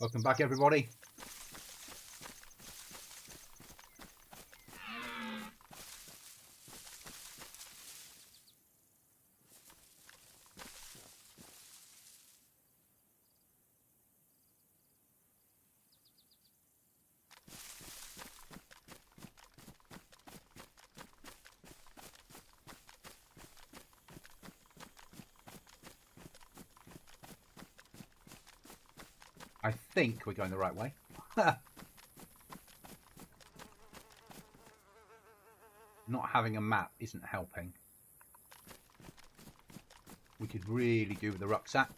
Welcome back, everybody. I think we're going the right way. Not having a map isn't helping. We could really do with the rucksack.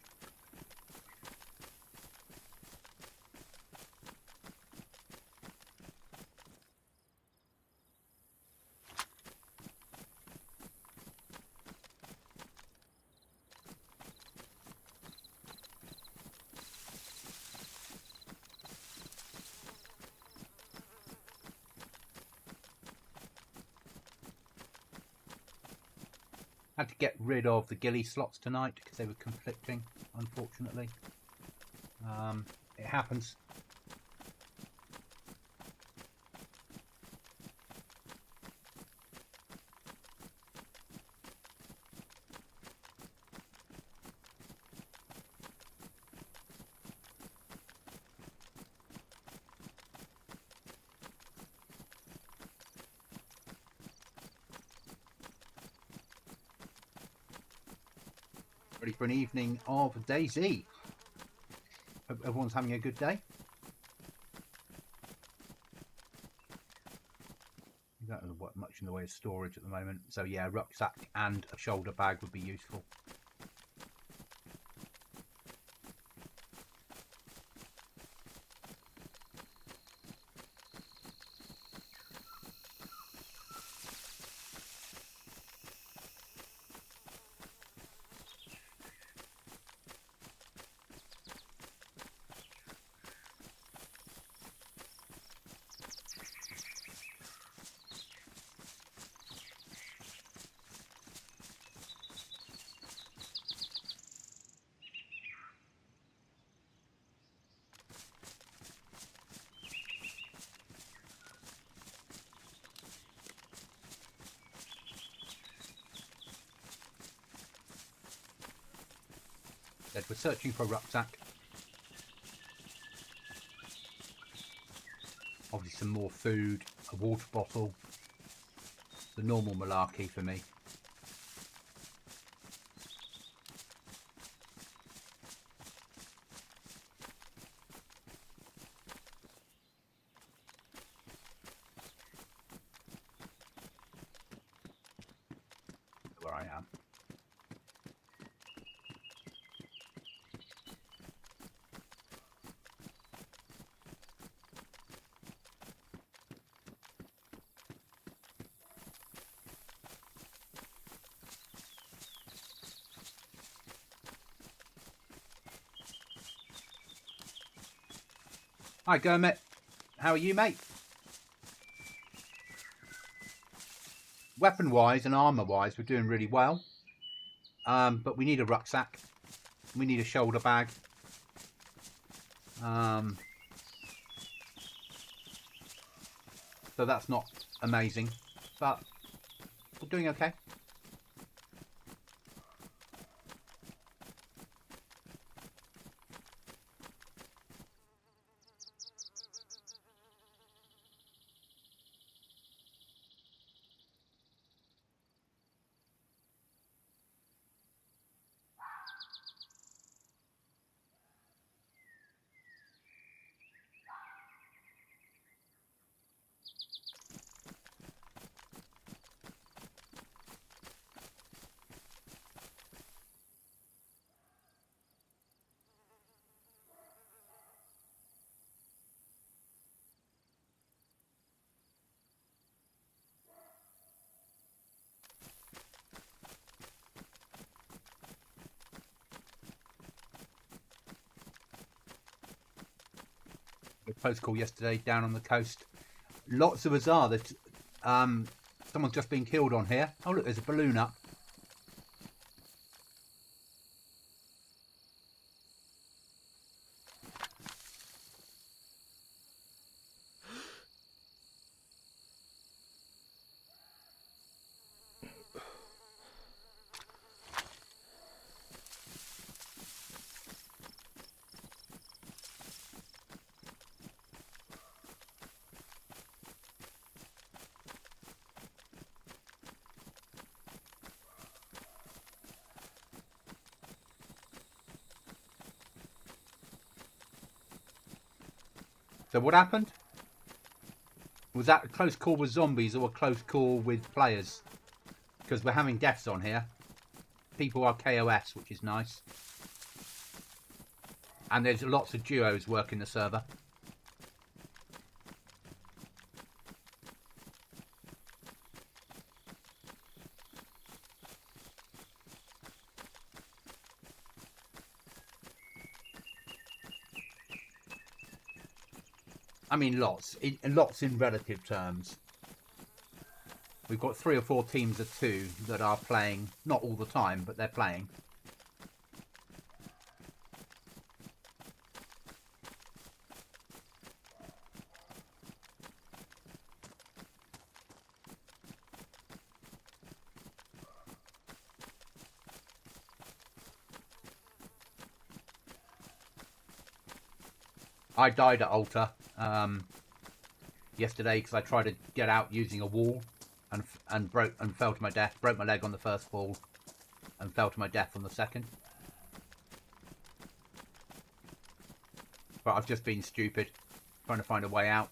Had to get rid of the ghillie slots tonight because they were conflicting, unfortunately. It happens. Ready for an evening of DAYZ. Hope everyone's having a good day. You don't have much in the way of storage at the moment, so yeah, rucksack and a shoulder bag would be useful. We're searching for a rucksack. Obviously some more food, a water bottle. The normal malarkey for me. Where I am. Hi Gurmit, how are you, mate? Weapon wise and armour wise we're doing really well, but we need a rucksack, we need a shoulder bag, so that's not amazing, but we're doing okay. A close call yesterday down on the coast. Lots of us are that someone's just been killed on here. Oh look, there's a balloon up. So what happened? Was that a close call with zombies or a close call with players? Because we're having deaths on here. People are KOS, which is nice. And there's lots of duos working the server. I mean, lots in relative terms. We've got 3 or 4 teams of 2 that are playing, not all the time, but they're playing. I died at Altar yesterday because I tried to get out using a wall and fell to my death. Broke my leg on the first fall and fell to my death on the second. But I've just been stupid, trying to find a way out.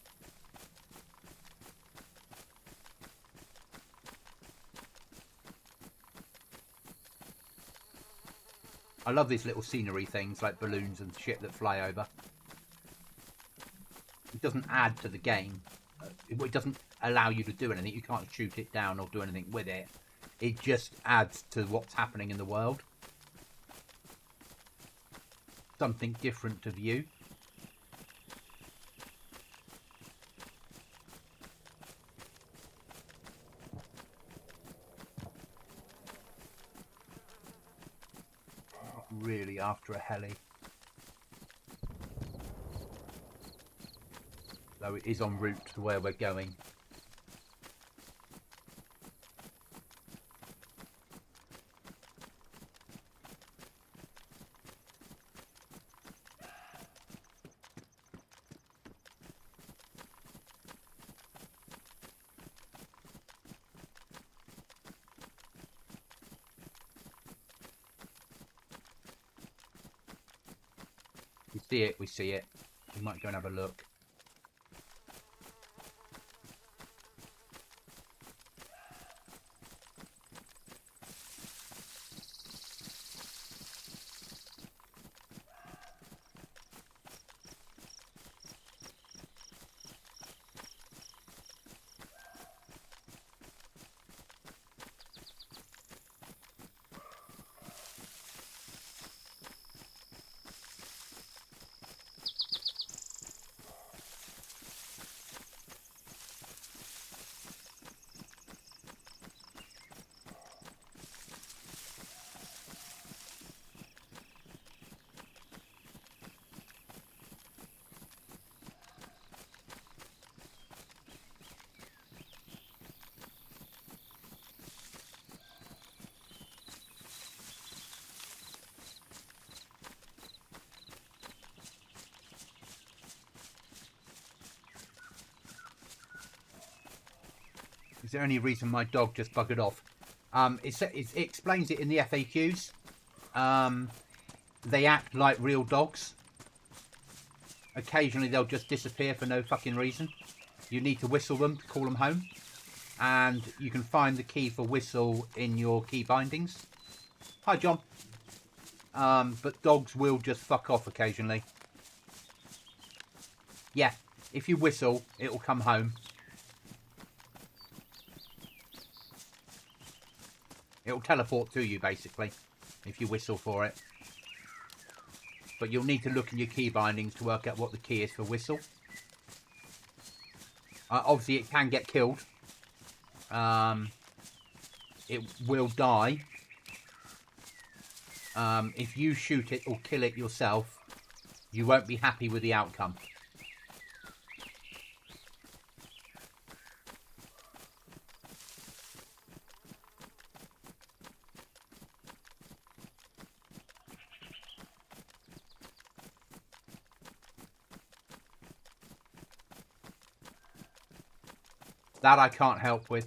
I love these little scenery things like balloons and shit that fly over. It doesn't add to the game. It doesn't allow you to do anything. You can't shoot it down or do anything with it. It just adds to what's happening in the world. Something different to view. Not really after a heli. Though it is en route to where we're going. We see it. We might go and have a look. Is there any reason my dog just buggered off? It explains it in the FAQs. They act like real dogs. Occasionally they'll just disappear for no fucking reason. You need to whistle them to call them home. And you can find the key for whistle in your key bindings. Hi, John. But dogs will just fuck off occasionally. Yeah, if you whistle, it'll come home. It'll teleport to you, basically, if you whistle for it. But you'll need to look in your key bindings to work out what the key is for whistle. Obviously, it can get killed. It will die. If you shoot it or kill it yourself, you won't be happy with the outcome. That I can't help with.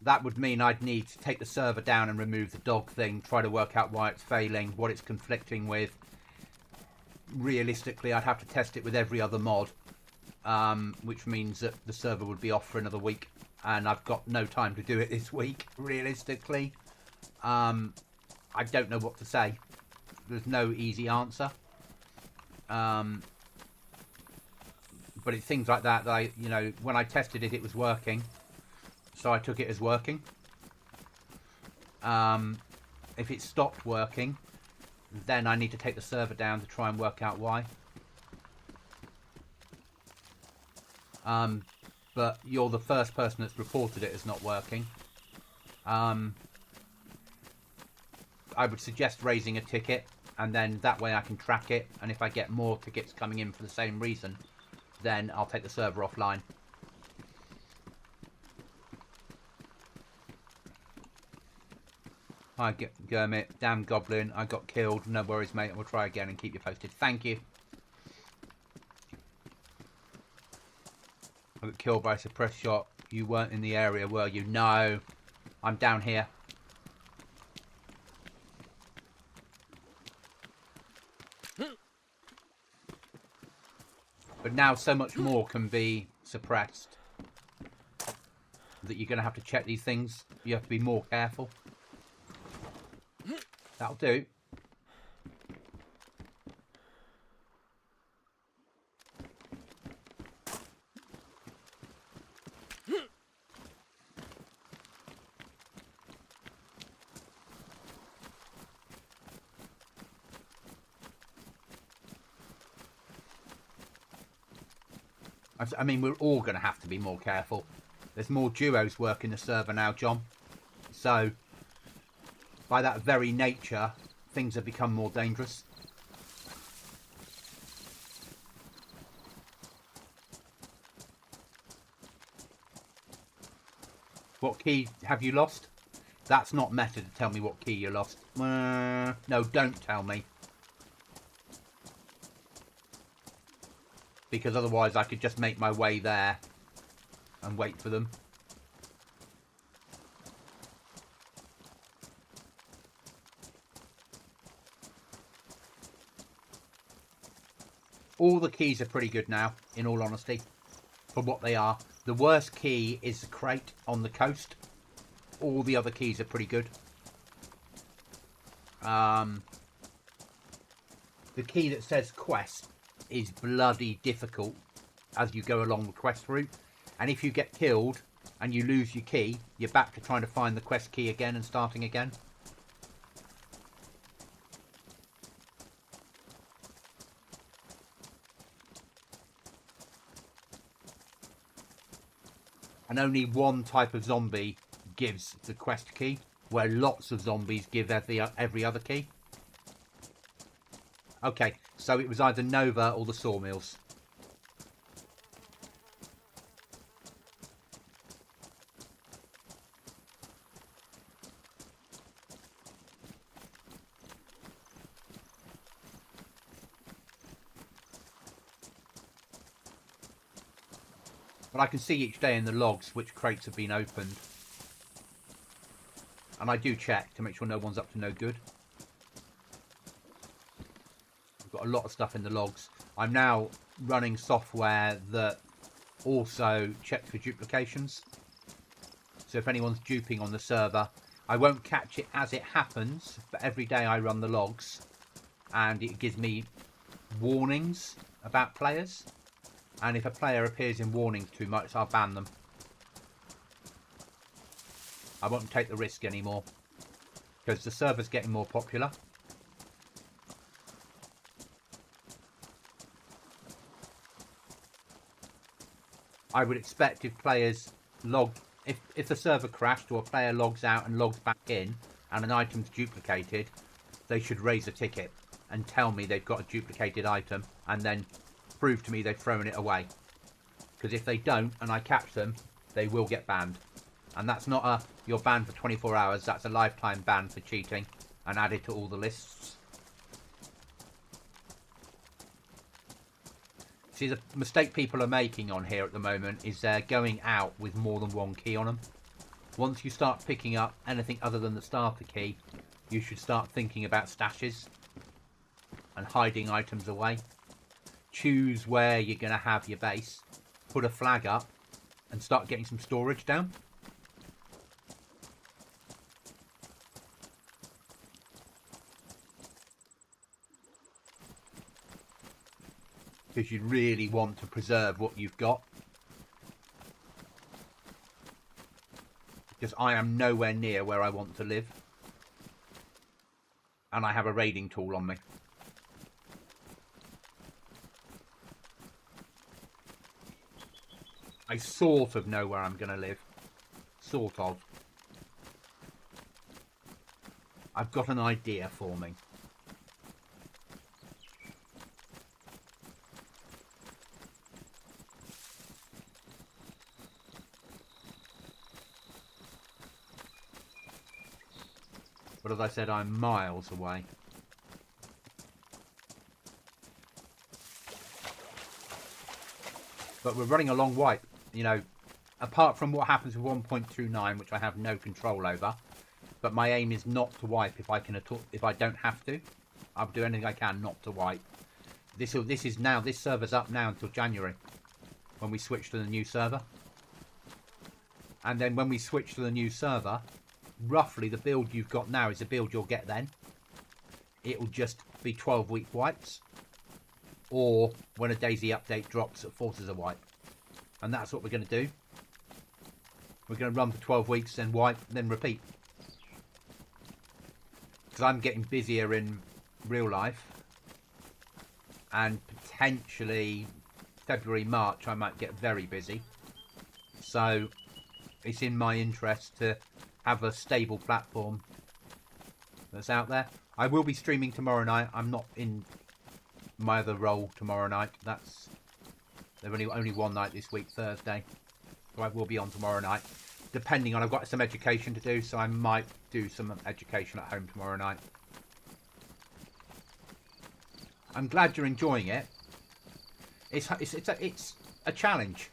that would mean I'd need to take the server down and remove the dog thing, try to work out why it's failing, what it's conflicting with. Realistically, I'd have to test it with every other mod, which means that the server would be off for another week, and I've got no time to do it this week, realistically. I don't know what to say. There's no easy answer. But it's things like that I, you know, when I tested it, it was working. So I took it as working. If it stopped working, then I need to take the server down to try and work out why. But you're the first person that's reported it as not working. I would suggest raising a ticket, and then that way I can track it, and if I get more tickets coming in for the same reason, then I'll take the server offline. Hi, Gurmit. Damn Goblin. I got killed. No worries, mate. We'll try again and keep you posted. Thank you. I got killed by a suppressed shot. You weren't in the area, were you? No. I'm down here. But now so much more can be suppressed that you're going to have to check these things. You have to be more careful. That'll do. I mean, we're all going to have to be more careful. There's more duos working the server now, John. So, by that very nature, things have become more dangerous. What key have you lost? That's not meta to tell me what key you lost. No, don't tell me. Because otherwise I could just make my way there and wait for them. All the keys are pretty good now, in all honesty, for what they are. The worst key is the crate on the coast. All the other keys are pretty good. The key that says quest is bloody difficult as you go along the quest route. And if you get killed and you lose your key, you're back to trying to find the quest key again and starting again. And only one type of zombie gives the quest key, where lots of zombies give every other key. Okay, so it was either Nova or the Sawmills. But I can see each day in the logs which crates have been opened. And I do check to make sure no one's up to no good. I've got a lot of stuff in the logs. I'm now running software that also checks for duplications. So if anyone's duping on the server, I won't catch it as it happens, but every day I run the logs and it gives me warnings about players. And if a player appears in warnings too much, I'll ban them. I won't take the risk anymore because the server's getting more popular. I would expect if players if the server crashed or a player logs out and logs back in and an item's duplicated, they should raise a ticket and tell me they've got a duplicated item and then prove to me they've thrown it away. Because if they don't and I catch them, they will get banned. And that's not a you're banned for 24 hours, that's a lifetime ban for cheating and added to all the lists. See, the mistake people are making on here at the moment is they're going out with more than one key on them. Once you start picking up anything other than the starter key, you should start thinking about stashes and hiding items away. Choose where you're going to have your base, put a flag up, and start getting some storage down. Because you really want to preserve what you've got. Because I am nowhere near where I want to live. And I have a raiding tool on me. I sort of know where I'm going to live. Sort of. I've got an idea forming. But as I said, I'm miles away. But we're running a long wipe, you know, apart from what happens with 1.29, which I have no control over. But my aim is not to wipe if I can if I don't have to. I'll do anything I can not to wipe. This server's up now until January, when we switch to the new server. And then when we switch to the new server, roughly the build you've got now is the build you'll get then. It'll just be 12-week wipes, or when a DAYZ update drops, it forces a wipe. And that's what we're going to do. We're going to run for 12 weeks, then wipe, then repeat. Because I'm getting busier in real life, and potentially February, March I might get very busy. So it's in my interest to have a stable platform that's out there. I will be streaming tomorrow night. I'm not in my other role tomorrow night. There's only one night this week, Thursday. So I will be on tomorrow night. Depending on, I've got some education to do, so I might do some education at home tomorrow night. I'm glad you're enjoying it. It's a challenge.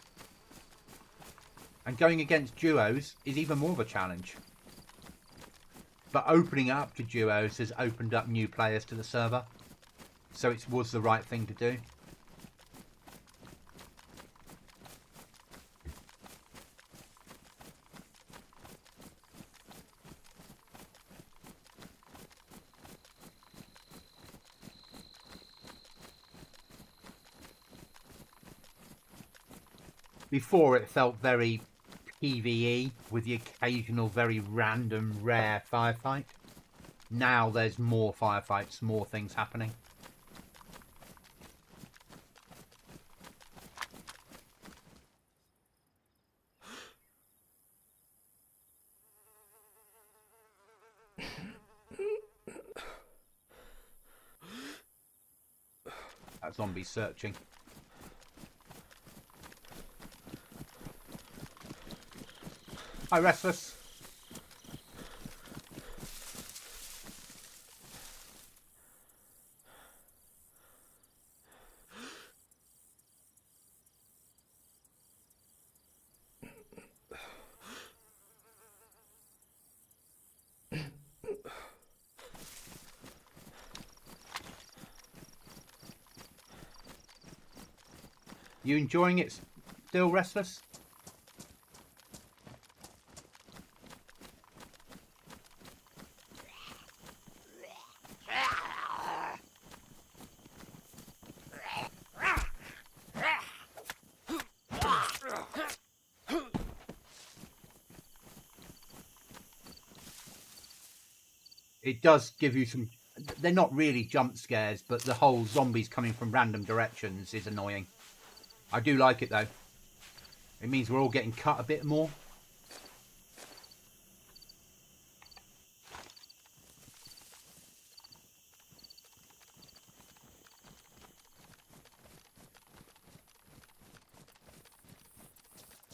And going against duos is even more of a challenge. But opening it up to duos has opened up new players to the server. So it was the right thing to do. Before it felt very PvE with the occasional very random rare firefight. Now there's more firefights, more things happening. That zombie's searching. Hi, Restless. You enjoying it still, Restless? It does give you some... They're not really jump scares, but the whole zombies coming from random directions is annoying. I do like it, though. It means we're all getting cut a bit more.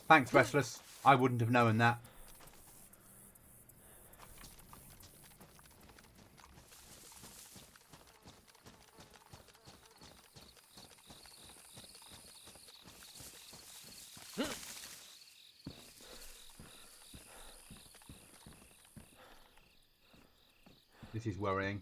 Thanks, Restless. I wouldn't have known that. This is worrying.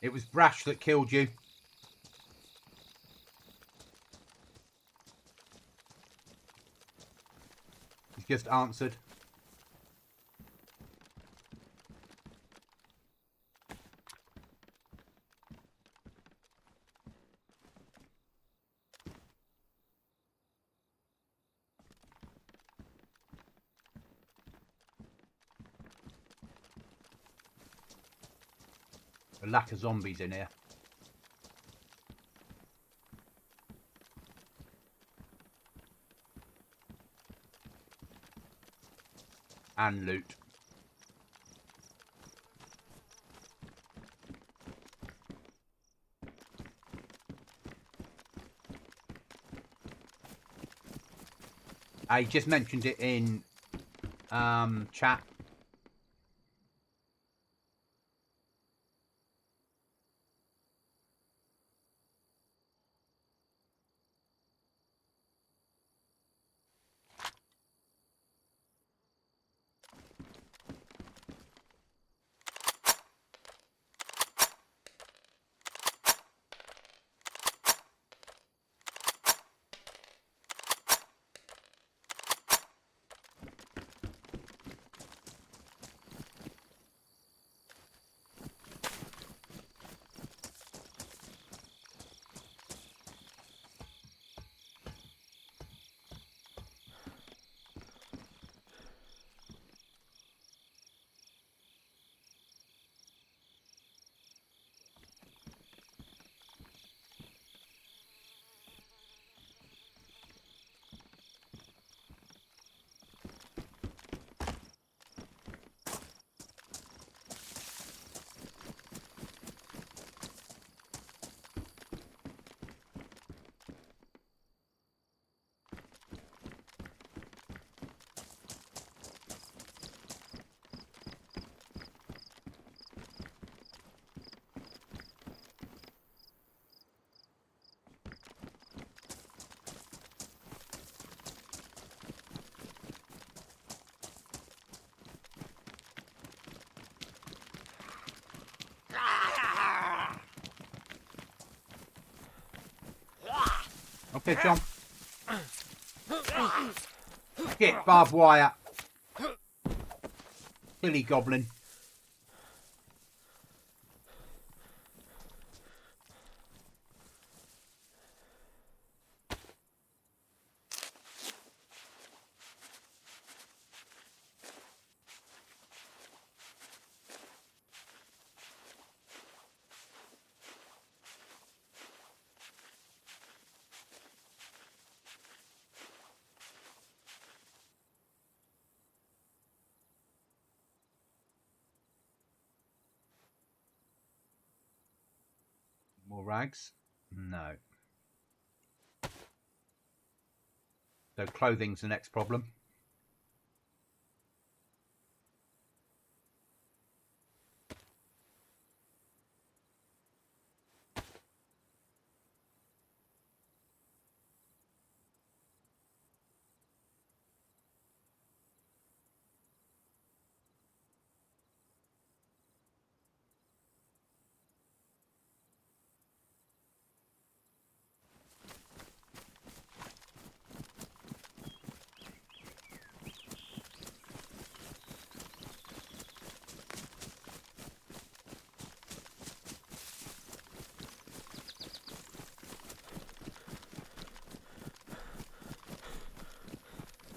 It was Brash that killed you. He's just answered. A lack of zombies in here. And loot. I just mentioned it in chat. Okay, John. Get barbed wire. Billy Goblin. More rags? No. So clothing's the next problem.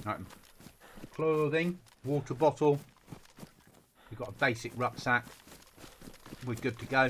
Right. Clothing, water bottle. We've got a basic rucksack. We're good to go.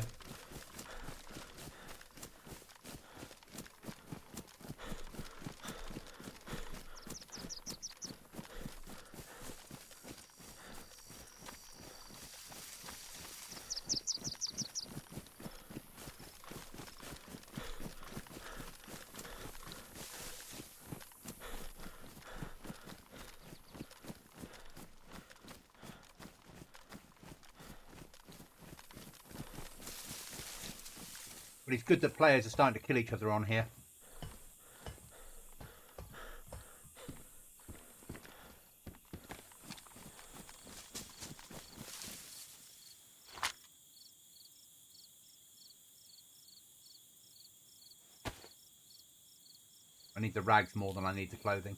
But it's good that players are starting to kill each other on here. I need the rags more than I need the clothing.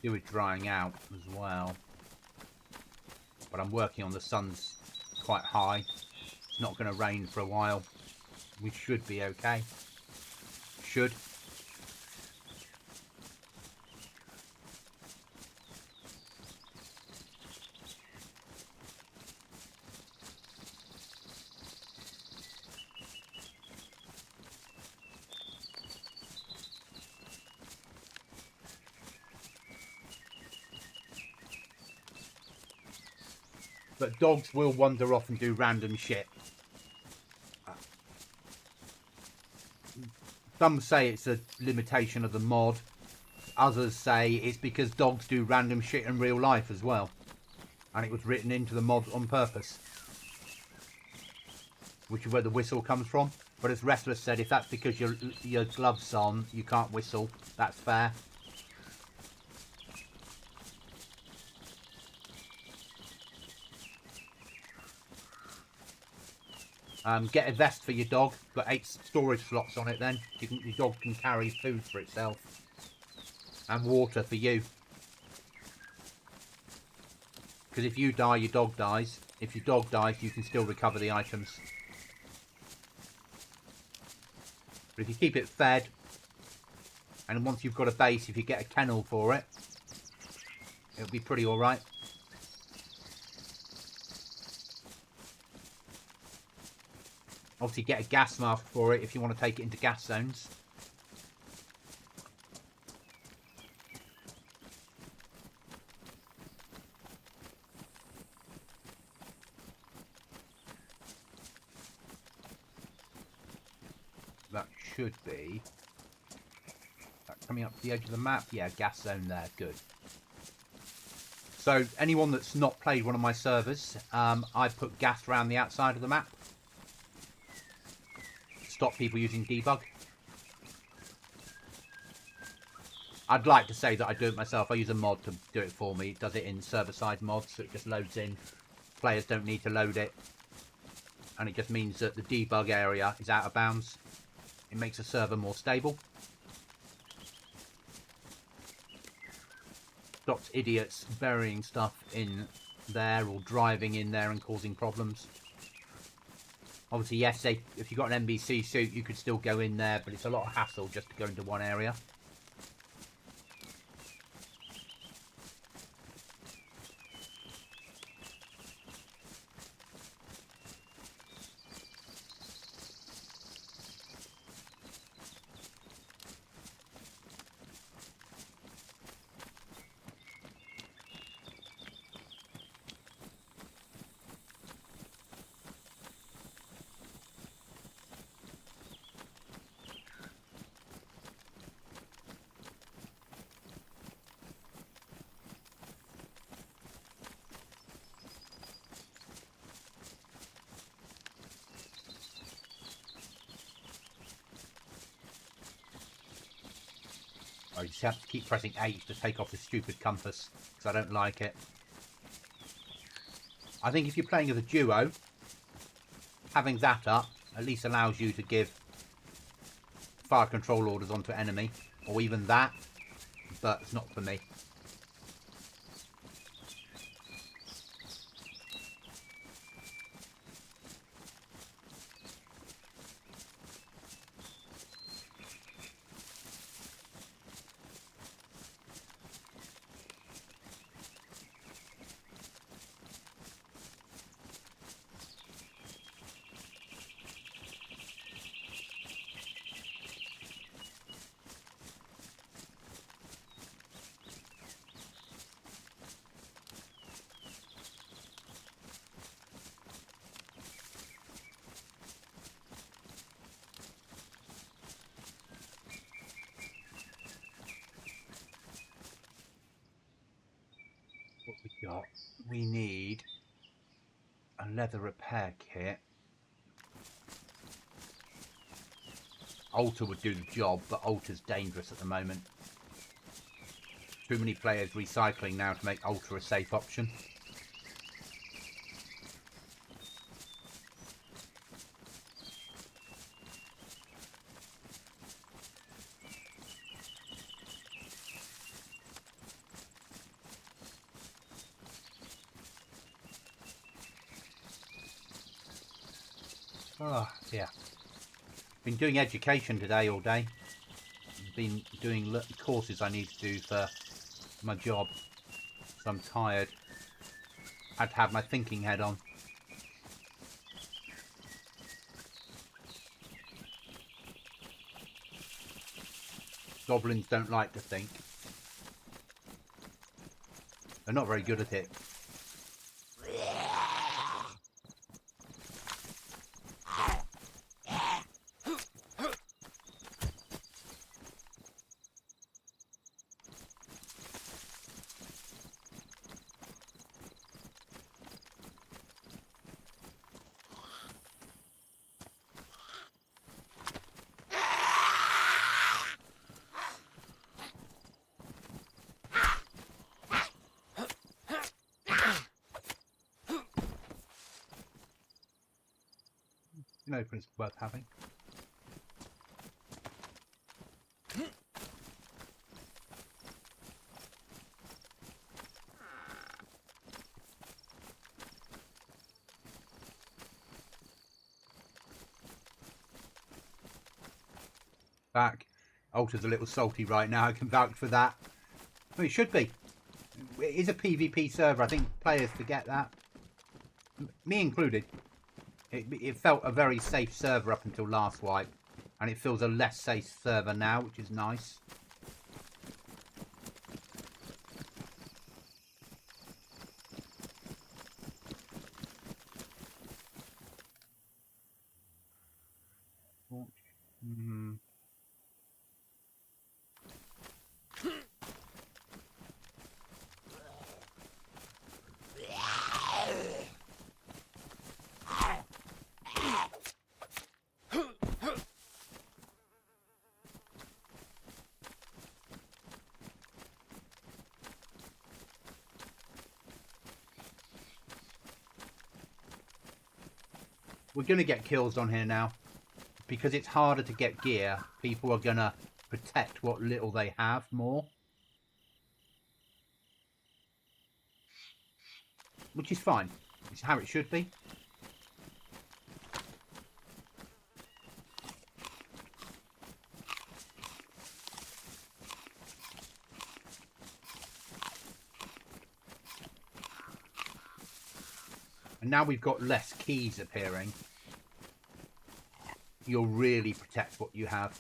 Do it drying out as well. But I'm working on the sun's quite high. It's not going to rain for a while. We should be okay. Should. But dogs will wander off and do random shit. Some say it's a limitation of the mod. Others say it's because dogs do random shit in real life as well. And it was written into the mod on purpose. Which is where the whistle comes from. But as Restless said, if that's because your gloves on, you can't whistle. That's fair. Get a vest for your dog. Put 8 storage slots on it then. Your dog can carry food for itself. And water for you. Because if you die, your dog dies. If your dog dies, you can still recover the items. But if you keep it fed, and once you've got a base, if you get a kennel for it, it'll be pretty alright. Obviously get a gas mask for it if you want to take it into gas zones. That should be... coming up to the edge of the map. Yeah, gas zone there. Good. So anyone that's not played one of my servers, I put gas around the outside of the map. Stop people using debug. I'd like to say that I do it myself. I use a mod to do it for me. It does it in server-side mods, so it just loads in. Players don't need to load it. And it just means that the debug area is out of bounds. It makes the server more stable. Stops idiots burying stuff in there or driving in there and causing problems. Obviously, yes, if you've got an NBC suit, you could still go in there, but it's a lot of hassle just to go into one area. I just have to keep pressing H to take off the stupid compass, because I don't like it. I think if you're playing as a duo, having that up at least allows you to give fire control orders onto an enemy, or even that, but it's not for me. What we got? We need a leather repair kit. Altar would do the job, but Altar's dangerous at the moment. Too many players recycling now to make Altar a safe option. Oh, yeah. Been doing education today all day. Been doing courses I need to do for my job. So I'm tired. Had to have my thinking head on. Goblins don't like to think. They're not very good at it. You know, it's worth having. Back. Altar's a little salty right now. I can vouch for that. Well, it should be. It is a PvP server. I think players forget that. Me included. It felt a very safe server up until last wipe. And it feels a less safe server now, which is nice. We're going to get kills on here now. Because it's harder to get gear, people are going to protect what little they have more. Which is fine. It's how it should be. And now we've got less keys appearing. You'll really protect what you have.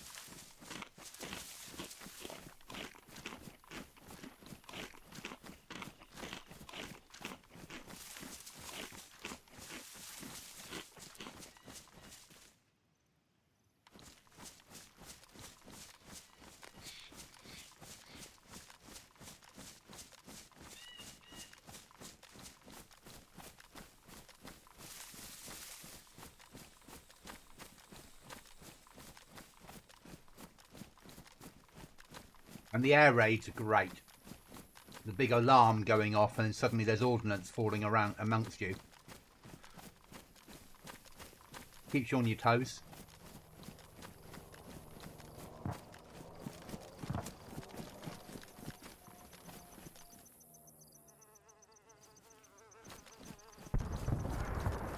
And the air raids are great. The big alarm going off and then suddenly there's ordnance falling around amongst you. Keeps you on your toes.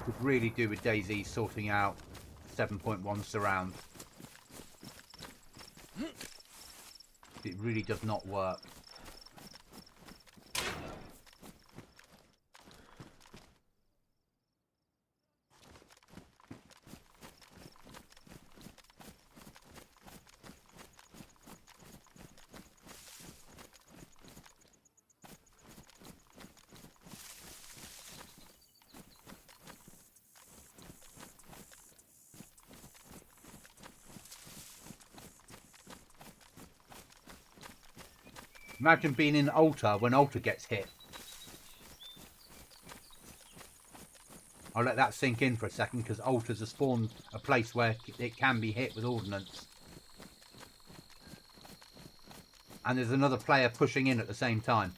Could really do with DAYZ sorting out 7.1 surround. It really does not work. Imagine being in Altar when Altar gets hit. I'll let that sink in for a second, because altars are spawned a place where it can be hit with ordnance. And there's another player pushing in at the same time.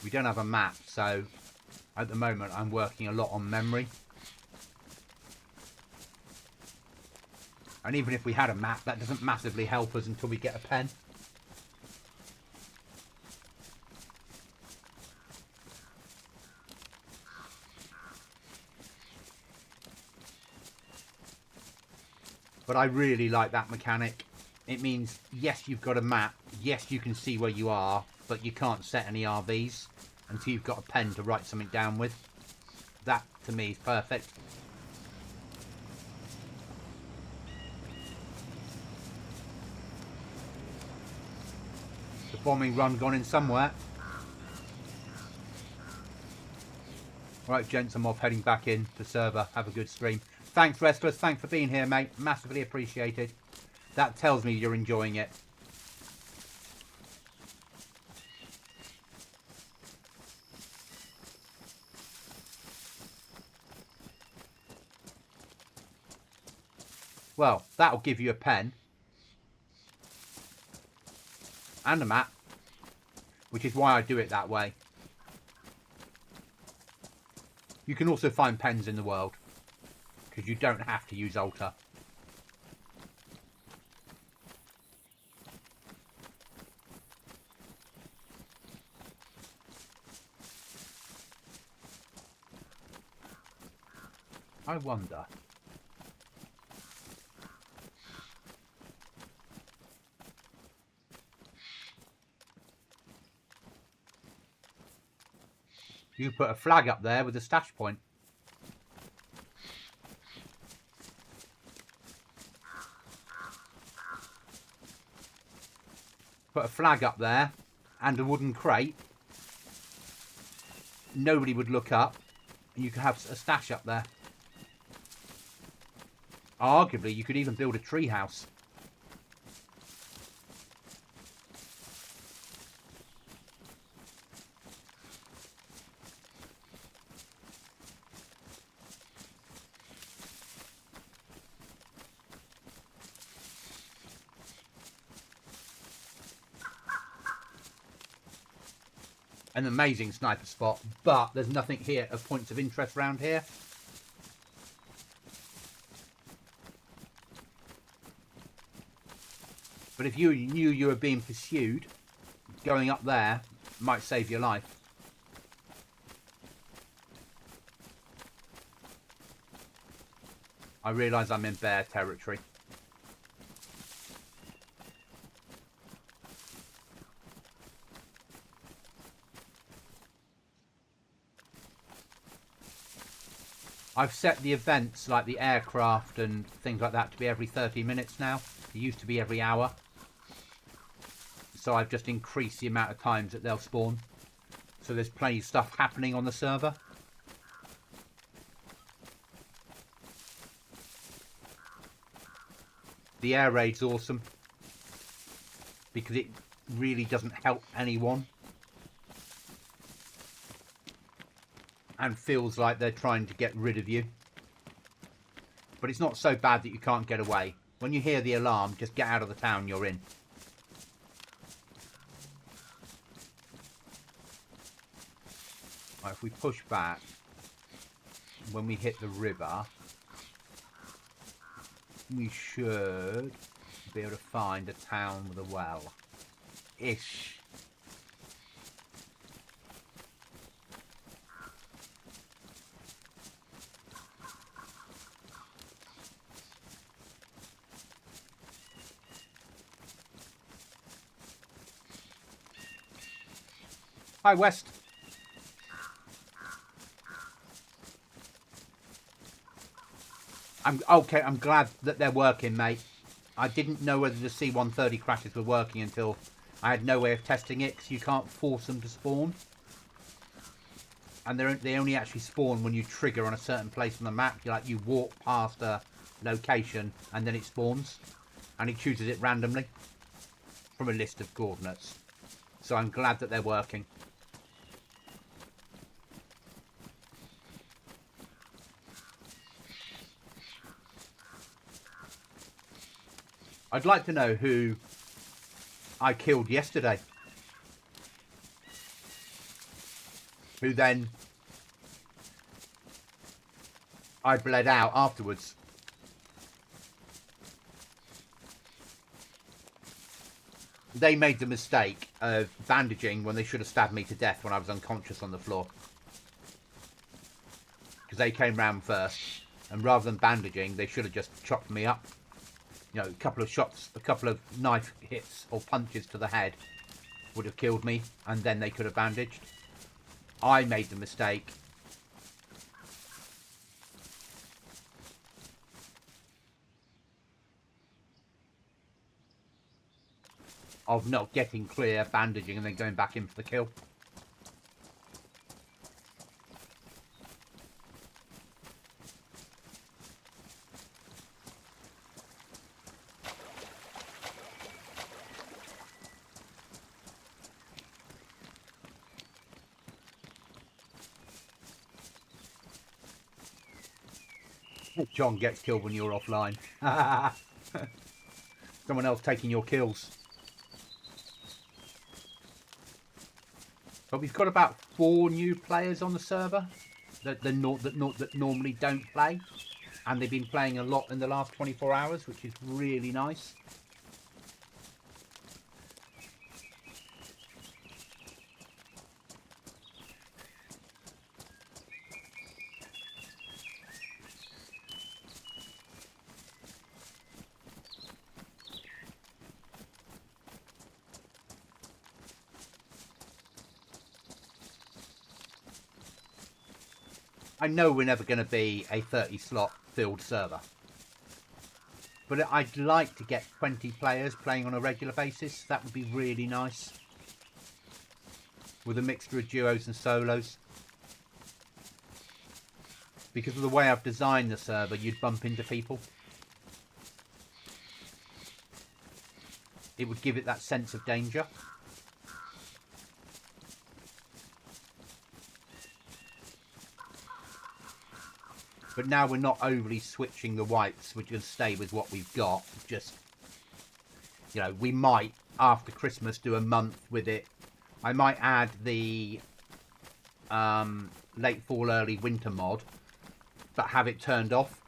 We don't have a map, so at the moment I'm working a lot on memory. And even if we had a map, that doesn't massively help us until we get a pen. But I really like that mechanic. It means, yes, you've got a map. Yes, you can see where you are, but you can't set any RVs until you've got a pen to write something down with. That, to me, is perfect. The bombing run gone in somewhere. Right, gents, I'm off heading back in to server. Have a good stream. Thanks, Restless. Thanks for being here, mate. Massively appreciated. That tells me you're enjoying it. Well, that'll give you a pen. And a map. Which is why I do it that way. You can also find pens in the world. Because you don't have to use altar. I wonder. You put a flag up there with a stash point. Put a flag up there and a wooden crate. Nobody would look up, and you could have a stash up there. Arguably, you could even build a tree house. An amazing sniper spot, but there's nothing here of points of interest around here. But if you knew you were being pursued, going up there might save your life. I realise I'm in bear territory. I've set the events like the aircraft and things like that to be every 30 minutes now. It used to be every hour. So I've just increased the amount of times that they'll spawn. So there's plenty of stuff happening on the server. The air raid's awesome. Because it really doesn't help anyone. And feels like they're trying to get rid of you. But it's not so bad that you can't get away. When you hear the alarm, just get out of the town you're in. Right, if we push back, when we hit the river, we should be able to find a town with a well. Ish. Hi, West. I'm glad that they're working, mate. I didn't know whether the C-130 crashes were working until I had no way of testing it, because you can't force them to spawn. and they only actually spawn when you trigger on a certain place on the map. You walk past a location and then it spawns, and it chooses it randomly from a list of coordinates. So I'm glad that they're working. I'd like to know who I killed yesterday, who then I bled out afterwards. They made the mistake of bandaging when they should have stabbed me to death when I was unconscious on the floor. Because they came round first, and rather than bandaging, they should have just chopped me up. You know, a couple of shots, a couple of knife hits or punches to the head would have killed me, and then they could have bandaged. I made the mistake of not getting clear, bandaging, and then going back in for the kill. John gets killed when you're offline. Someone else taking your kills. But we've got about 4 new players on the server that normally don't play, and they've been playing a lot in the last 24 hours, which is really nice. I know we're never going to be a 30 slot filled server, but I'd like to get 20 players playing on a regular basis. That would be really nice, with a mixture of duos and solos. Because of the way I've designed the server, you'd bump into people. It would give it that sense of danger. But now we're not overly switching the wipes. We're going to stay with what we've got. Just, you know, we might, after Christmas, do a month with it. I might add the late fall, early winter mod, but have it turned off.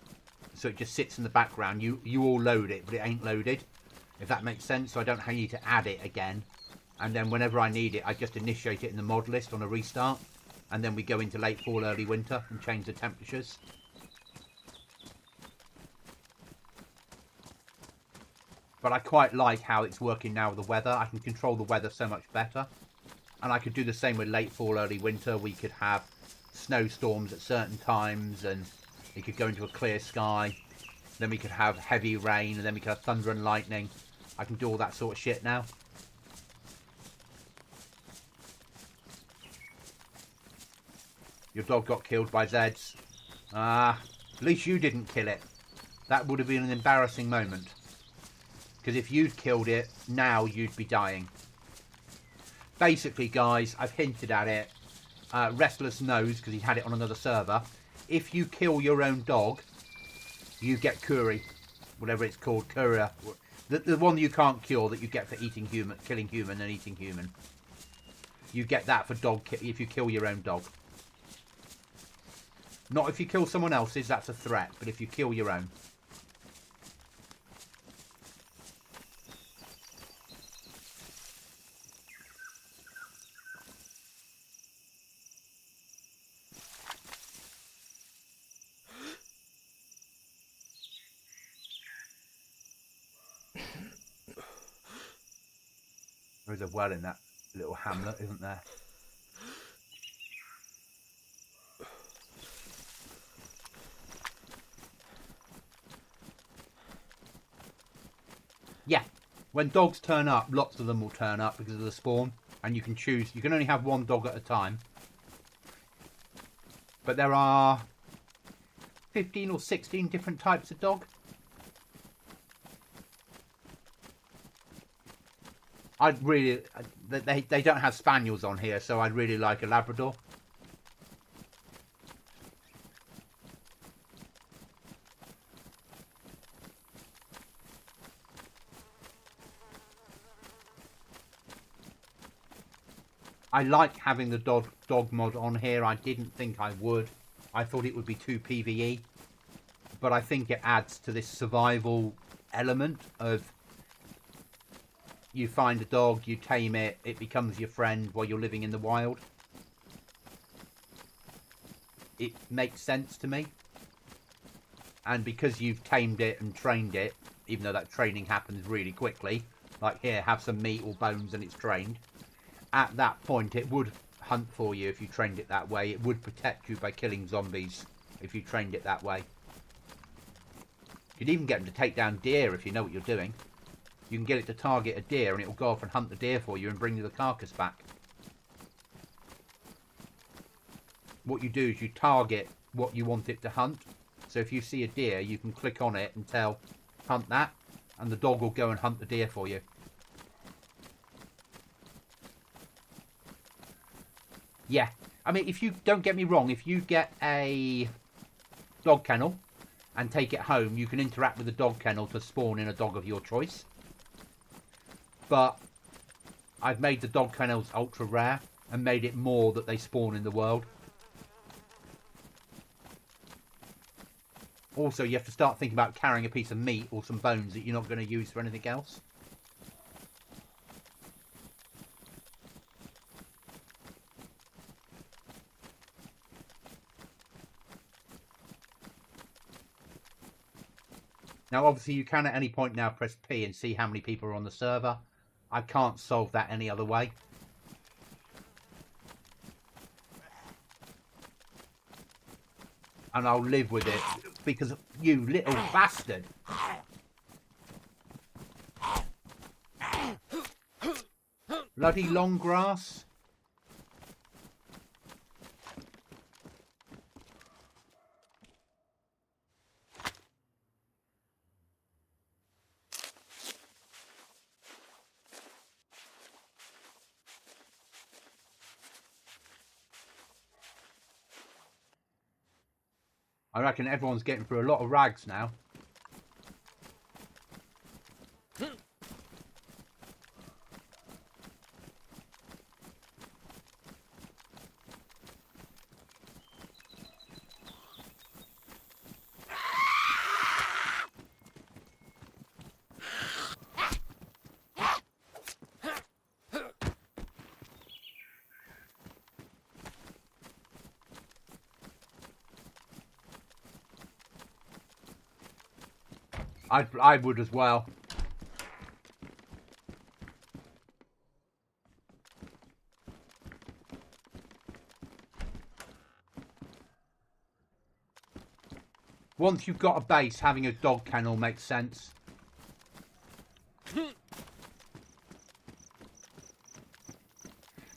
So it just sits in the background. You all load it, but it ain't loaded. If that makes sense. So I don't need to add it again. And then whenever I need it, I just initiate it in the mod list on a restart. And then we go into late fall, early winter and change the temperatures. But I quite like how it's working now with the weather. I can control the weather so much better. And I could do the same with late fall, early winter. We could have snowstorms at certain times, and it could go into a clear sky. Then we could have heavy rain, and then we could have thunder and lightning. I can do all that sort of shit now. Your dog got killed by Zeds. At least you didn't kill it. That would have been an embarrassing moment. Because if you'd killed it, now you'd be dying. Basically, guys, I've hinted at it. Restless knows, because he had it on another server. If you kill your own dog, you get curry. Whatever it's called, courier. The one that you can't cure, that you get for eating human, killing human and eating human. You get that for dog if you kill your own dog. Not if you kill someone else's, that's a threat. But if you kill your own. There's a well in that little hamlet, isn't there? Yeah, when dogs turn up, lots of them will turn up because of the spawn, and you can choose. You can only have one dog at a time. But there are 15 or 16 different types of dog. I'd really... They don't have spaniels on here, so I'd really like a Labrador. I like having the dog mod on here. I didn't think I would. I thought it would be too PvE. But I think it adds to this survival element of you find a dog, you tame it, it becomes your friend while you're living in the wild. It makes sense to me. And because you've tamed it and trained it, even though that training happens really quickly, like here, have some meat or bones and it's trained. At that point, it would hunt for you if you trained it that way. It would protect you by killing zombies if you trained it that way. You'd even get them to take down deer if you know what you're doing. You can get it to target a deer and it will go off and hunt the deer for you and bring you the carcass back. What you do is you target what you want it to hunt. So if you see a deer, you can click on it and tell, hunt that, and the dog will go and hunt the deer for you. Yeah, I mean, if you, don't get me wrong, if you get a dog kennel and take it home, you can interact with the dog kennel to spawn in a dog of your choice. But I've made the dog kennels ultra rare and made it more that they spawn in the world. Also, you have to start thinking about carrying a piece of meat or some bones that you're not going to use for anything else. Now, obviously, you can at any point now press P and see how many people are on the server. I can't solve that any other way. And I'll live with it because you little bastard. Bloody long grass. I reckon everyone's getting through a lot of rags now. I would as well. Once you've got a base, having a dog kennel makes sense.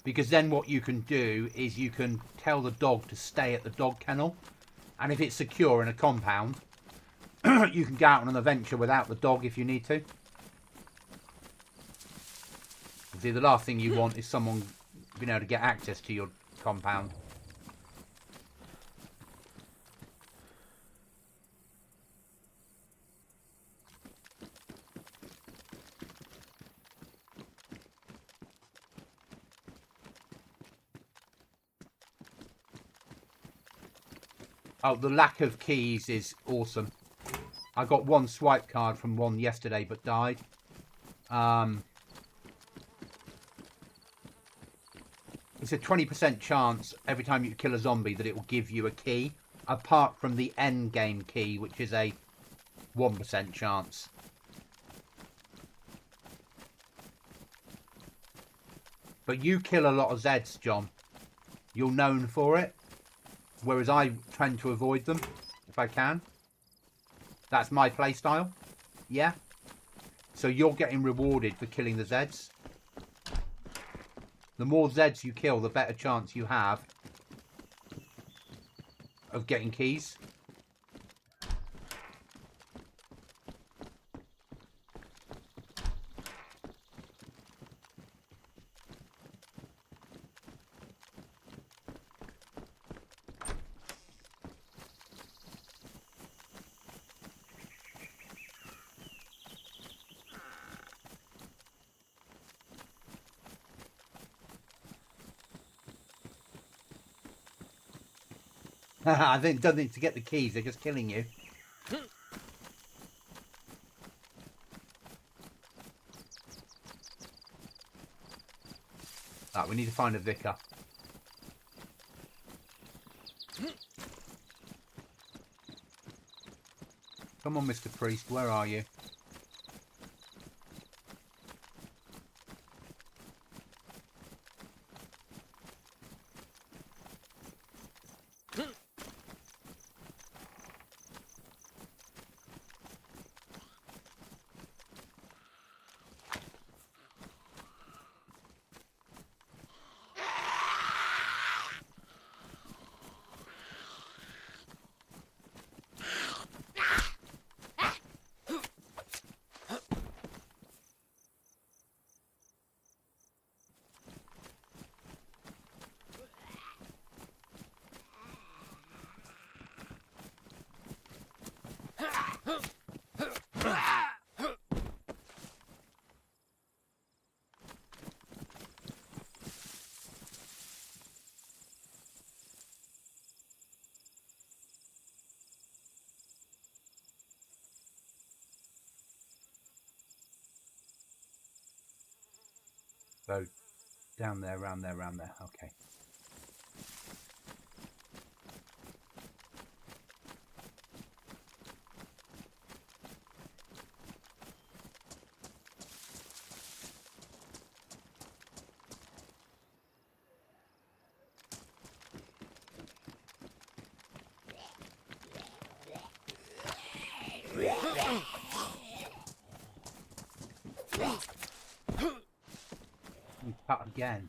Because then what you can do is you can tell the dog to stay at the dog kennel. And if it's secure in a compound, you can go out on an adventure without the dog if you need to. See, the last thing you want is someone being able to get access to your compound. Oh, the lack of keys is awesome. I got one swipe card from one yesterday but died. It's a 20% chance every time you kill a zombie that it will give you a key, apart from the end game key, which is a 1% chance. But you kill a lot of Zeds, John. You're known for it, whereas I tend to avoid them if I can. That's my playstyle. Yeah. So you're getting rewarded for killing the Zeds. The more Zeds you kill, the better chance you have of getting keys. I think don't need to get the keys, they're just killing you. Right, we need to find a vicar. Come on, Mr. Priest, where are you? So, down there, round there, round there. Okay. Cut again.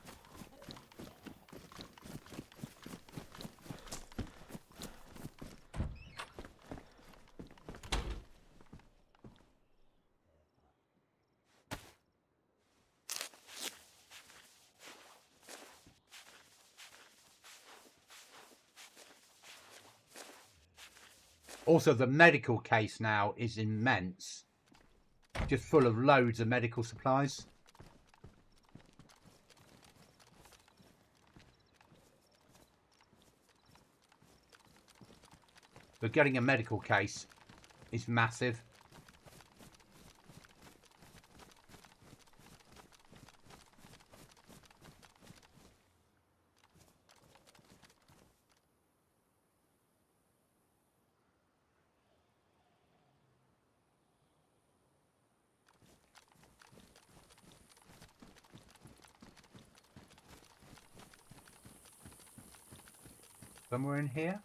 Also, the medical case now is immense. Just full of loads of medical supplies. But getting a medical case is massive. Somewhere in here?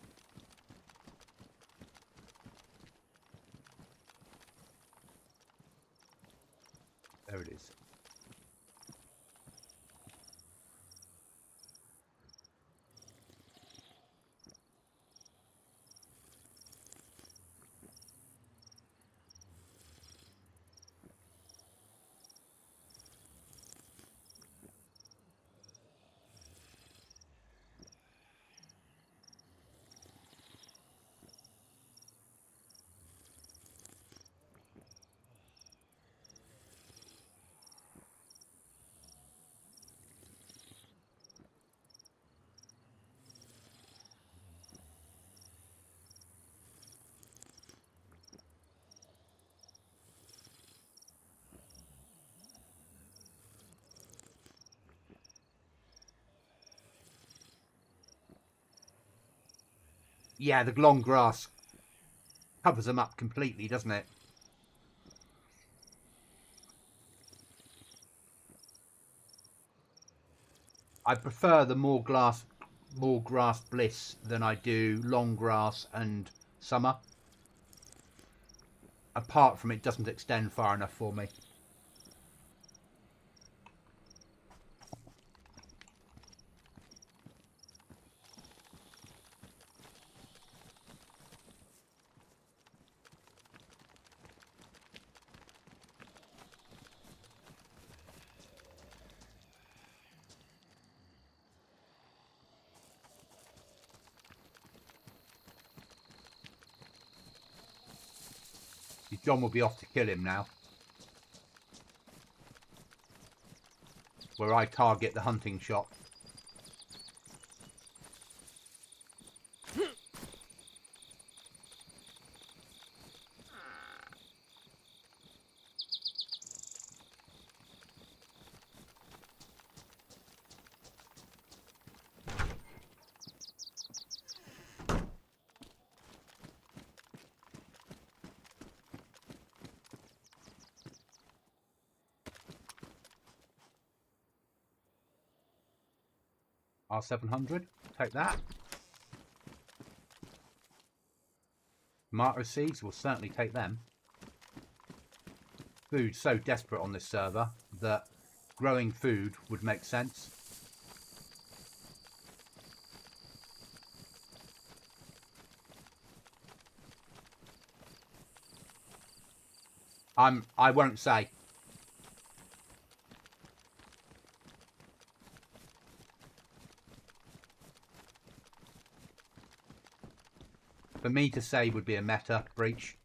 There it is. Yeah, the long grass covers them up completely, doesn't it? I prefer the more grass bliss than I do long grass and summer. Apart from it doesn't extend far enough for me. John will be off to kill him now. Where I target the hunting shot. R700, take that. Tomato seeds, will certainly take them. Food's so desperate on this server that growing food would make sense. I won't say. For me to say would be a meta breach.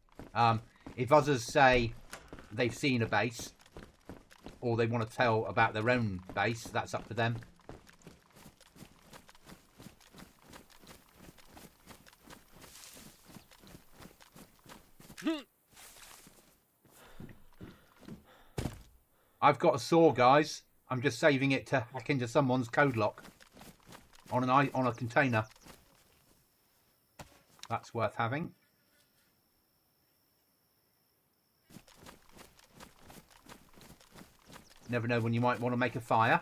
If others say they've seen a base or they want to tell about their own base, that's up to them. I've got a saw, guys. I'm just saving it to hack into someone's code lock on a container. That's worth having. Never know when you might want to make a fire.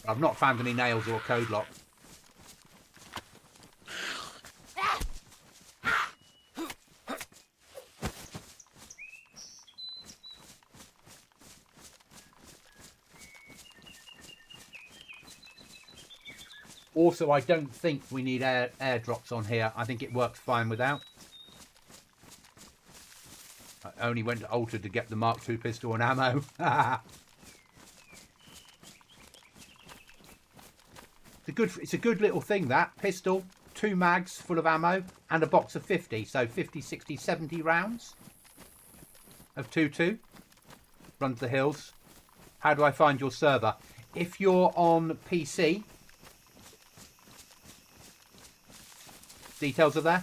I've not found any nails or a code lock. Also, I don't think we need airdrops on here. I think it works fine without. I only went to Alter to get the Mark II pistol and ammo. It's a good little thing, that. Pistol, 2 mags full of ammo, and a box of 50. So 50, 60, 70 rounds of 2.2. Run to the hills. How do I find your server? If you're on PC... Details are there.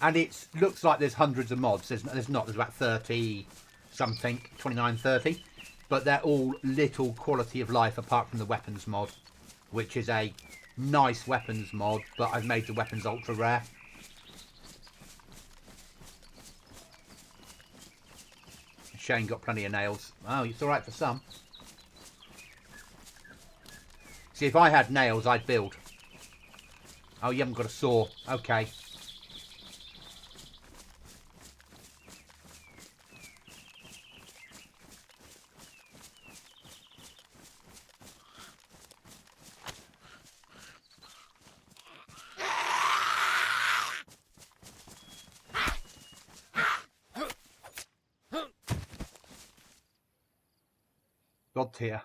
And it looks like there's hundreds of mods. There's not. There's about 30 something, 29, 30. But they're all little quality of life apart from the weapons mod, which is a nice weapons mod, but I've made the weapons ultra rare. Shane got plenty of nails. Oh, it's alright for some. See, if I had nails, I'd build. Oh, you haven't got a saw. Okay. God tier.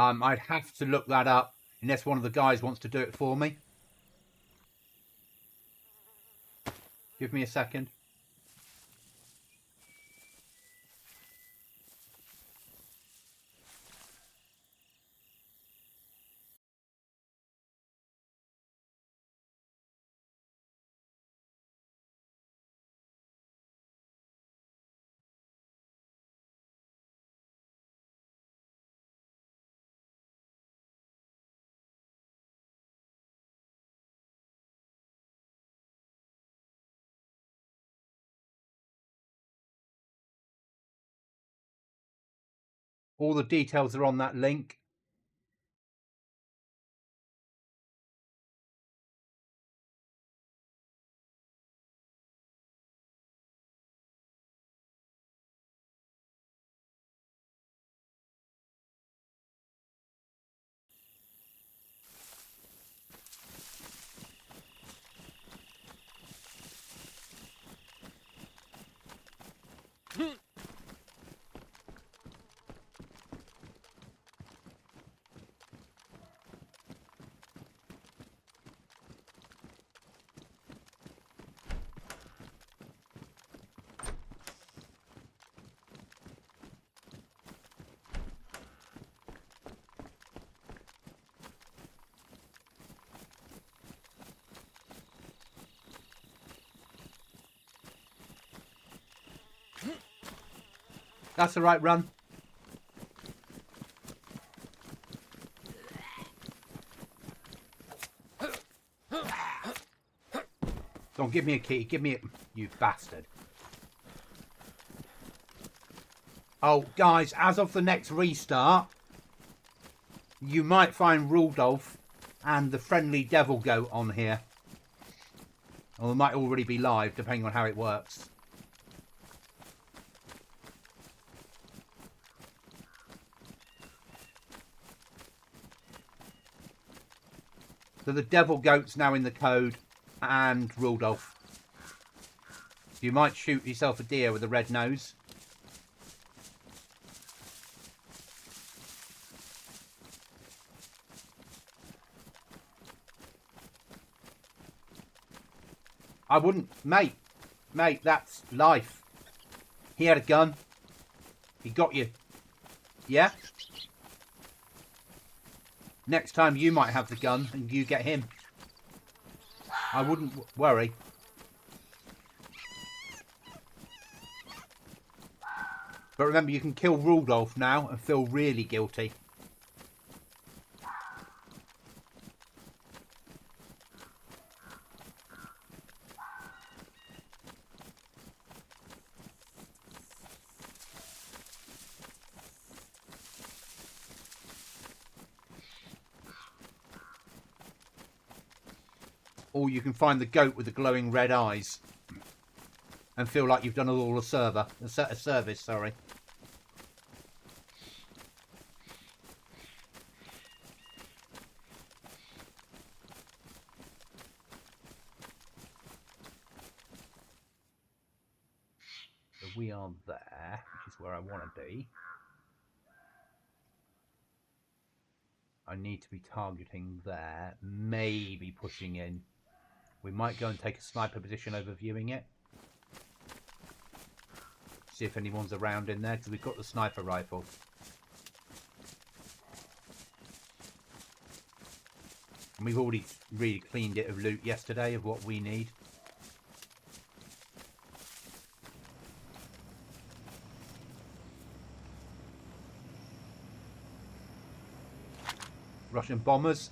I'd have to look that up unless one of the guys wants to do it for me. Give me a second. All the details are on that link. That's the right run. Don't give me a key. Give me it, you bastard. Oh, guys, as of the next restart, you might find Rudolph and the friendly devil goat on here. Or it might already be live, depending on how it works. So the devil goat's now in the code, and Rudolph. You might shoot yourself a deer with a red nose. I wouldn't, mate, that's life. He had a gun. He got you. Yeah? Next time you might have the gun and you get him. I wouldn't worry. But remember, you can kill Rudolph now and feel really guilty. Or you can find the goat with the glowing red eyes and feel like you've done all a service, sorry. So we are there, which is where I want to be. I need to be targeting there, maybe pushing in. We might go and take a sniper position overviewing it. See if anyone's around in there, because we've got the sniper rifle. And we've already really cleaned it of loot yesterday of what we need. Russian bombers.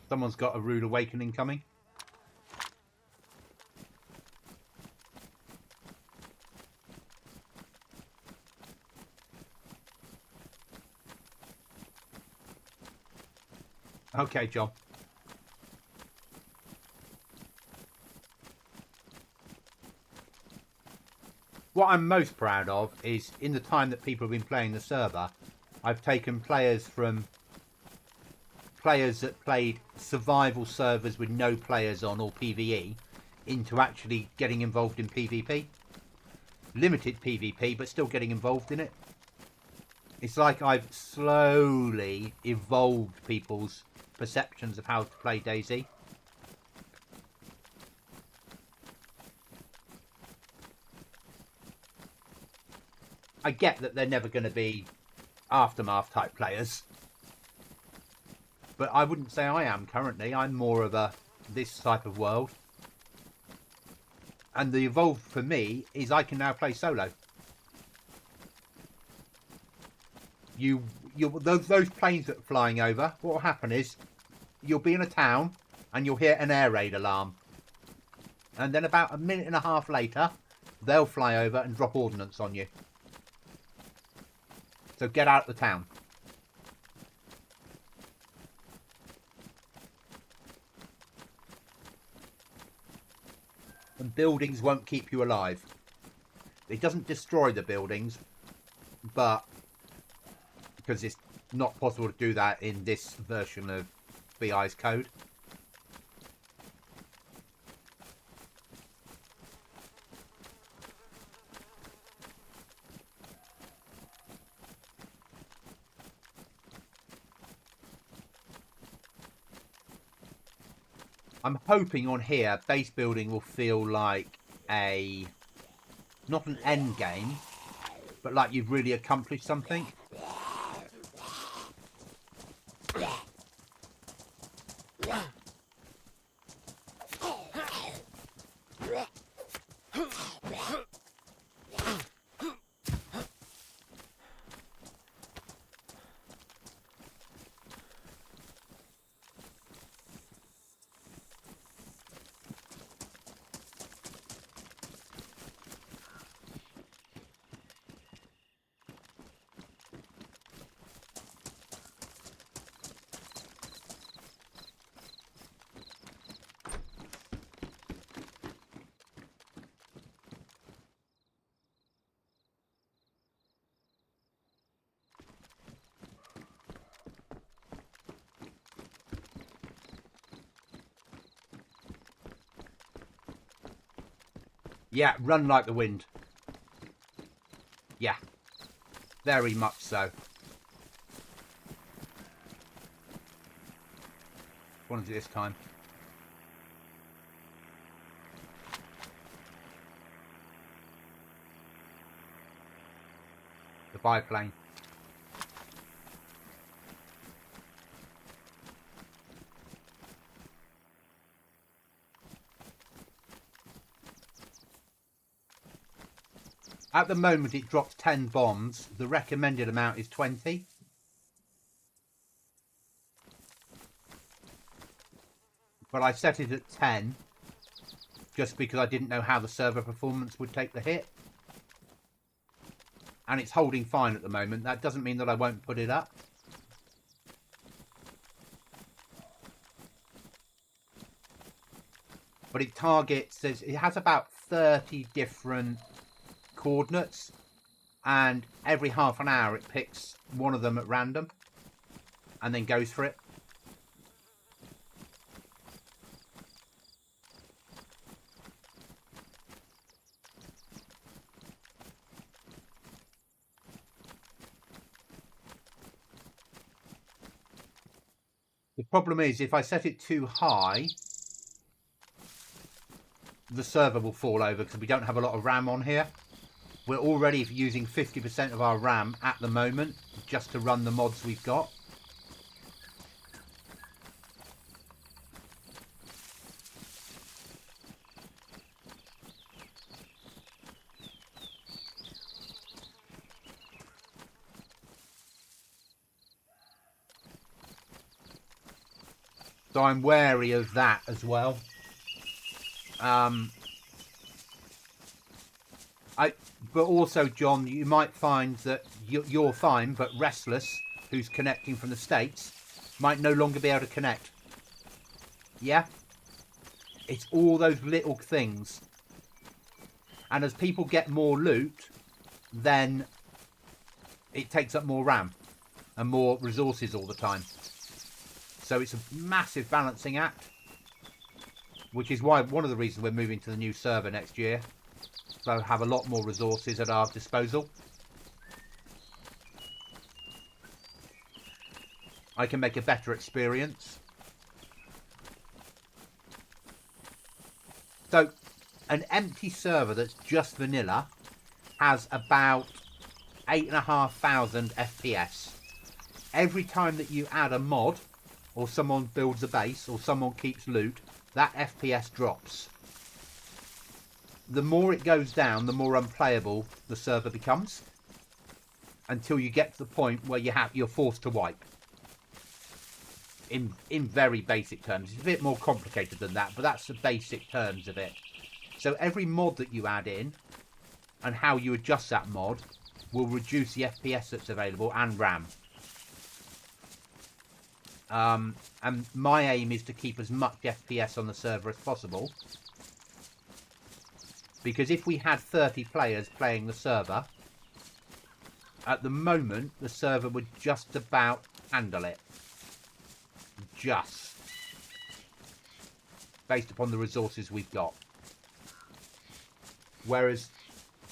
Someone's got a rude awakening coming. Okay, John. What I'm most proud of is in the time that people have been playing the server, I've taken players from players that played survival servers with no players on or PvE into actually getting involved in PvP. Limited PvP, but still getting involved in it. It's like I've slowly evolved people's perceptions of how to play DayZ. I get that they're never going to be Aftermath type players. But I wouldn't say I am currently. I'm more of a this type of world. And the evolve for me is I can now play solo. Those planes that are flying over, what will happen is you'll be in a town and you'll hear an air raid alarm. And then about a minute and a half later, they'll fly over and drop ordnance on you. So get out of the town. And buildings won't keep you alive. It doesn't destroy the buildings, but because it's not possible to do that in this version of BI's code. I'm hoping on here base building will feel like a, not an end game, but like you've really accomplished something. Yeah, run like the wind. Yeah, very much so. What is it this time? The biplane. At the moment, it drops 10 bombs. The recommended amount is 20. But I set it at 10 just because I didn't know how the server performance would take the hit. And it's holding fine at the moment. That doesn't mean that I won't put it up. But it targets, it has about 30 different coordinates, and every half an hour it picks one of them at random and then goes for it. The problem is if I set it too high, the server will fall over because we don't have a lot of RAM on here. We're already using 50% of our RAM at the moment just to run the mods we've got. So I'm wary of that as well. But also, John, you might find that you're fine, but Restless, who's connecting from the States, might no longer be able to connect. Yeah? It's all those little things. And as people get more loot, then it takes up more RAM and more resources all the time. So it's a massive balancing act, which is why one of the reasons we're moving to the new server next year. So have a lot more resources at our disposal. I can make a better experience. So an empty server that's just vanilla has about 8,500 FPS. Every time that you add a mod, or someone builds a base, or someone keeps loot, that FPS drops. The more it goes down, the more unplayable the server becomes, until you get to the point where you're forced to wipe. In very basic terms. It's a bit more complicated than that, but that's the basic terms of it. So every mod that you add in and how you adjust that mod will reduce the FPS that's available and RAM. And my aim is to keep as much FPS on the server as possible. Because if we had 30 players playing the server, at the moment, the server would just about handle it. Just. Based upon the resources we've got. Whereas,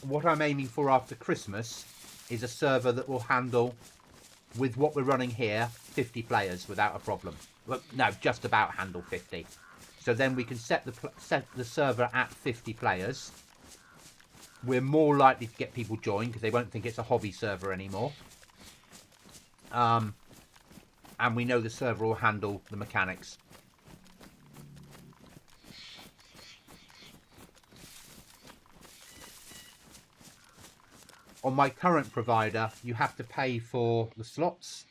what I'm aiming for after Christmas is a server that will handle, with what we're running here, 50 players without a problem. Well, no, just about handle 50. So then we can set the server at 50 players. We're more likely to get people joined because they won't think it's a hobby server anymore. And we know the server will handle the mechanics. On my current provider, you have to pay for the slots.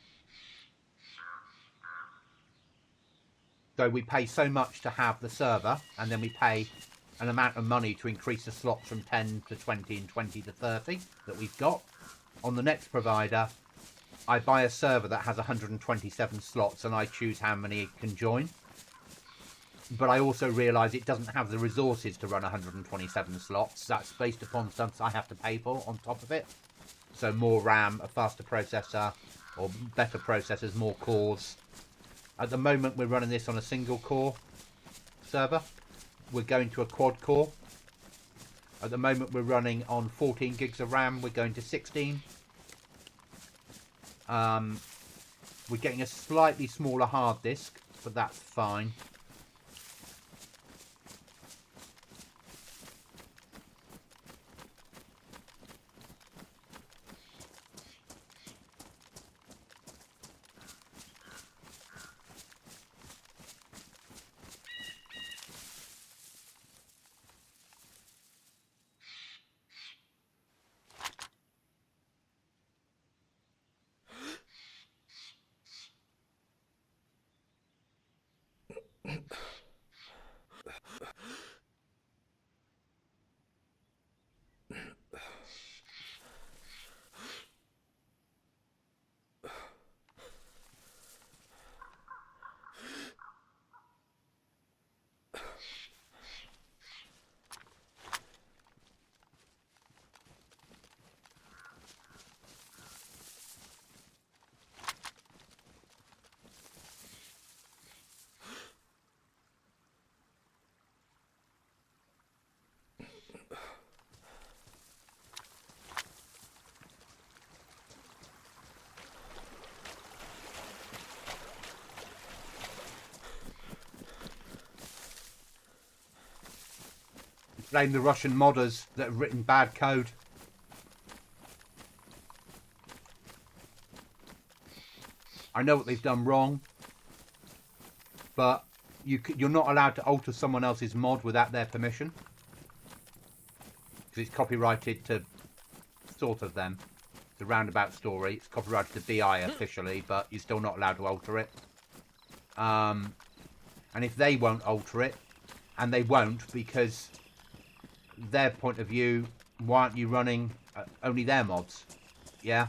So we pay so much to have the server, and then we pay an amount of money to increase the slots from 10 to 20 and 20 to 30 that we've got. On the next provider, I buy a server that has 127 slots and I choose how many can join. But I also realise it doesn't have the resources to run 127 slots. That's based upon something I have to pay for on top of it. So more RAM, a faster processor, or better processors, more cores. At the moment we're running this on a single core server. We're going to a quad core. At the moment we're running on 14 gigs of RAM. We're going to 16. We're getting a slightly smaller hard disk, but that's fine. Blame the Russian modders that have written bad code. I know what they've done wrong, but you're not allowed to alter someone else's mod without their permission. Because it's copyrighted to sort of them. It's a roundabout story. It's copyrighted to BI officially, but you're still not allowed to alter it. And if they won't alter it, and they won't because their point of view, why aren't you running only their mods? Yeah.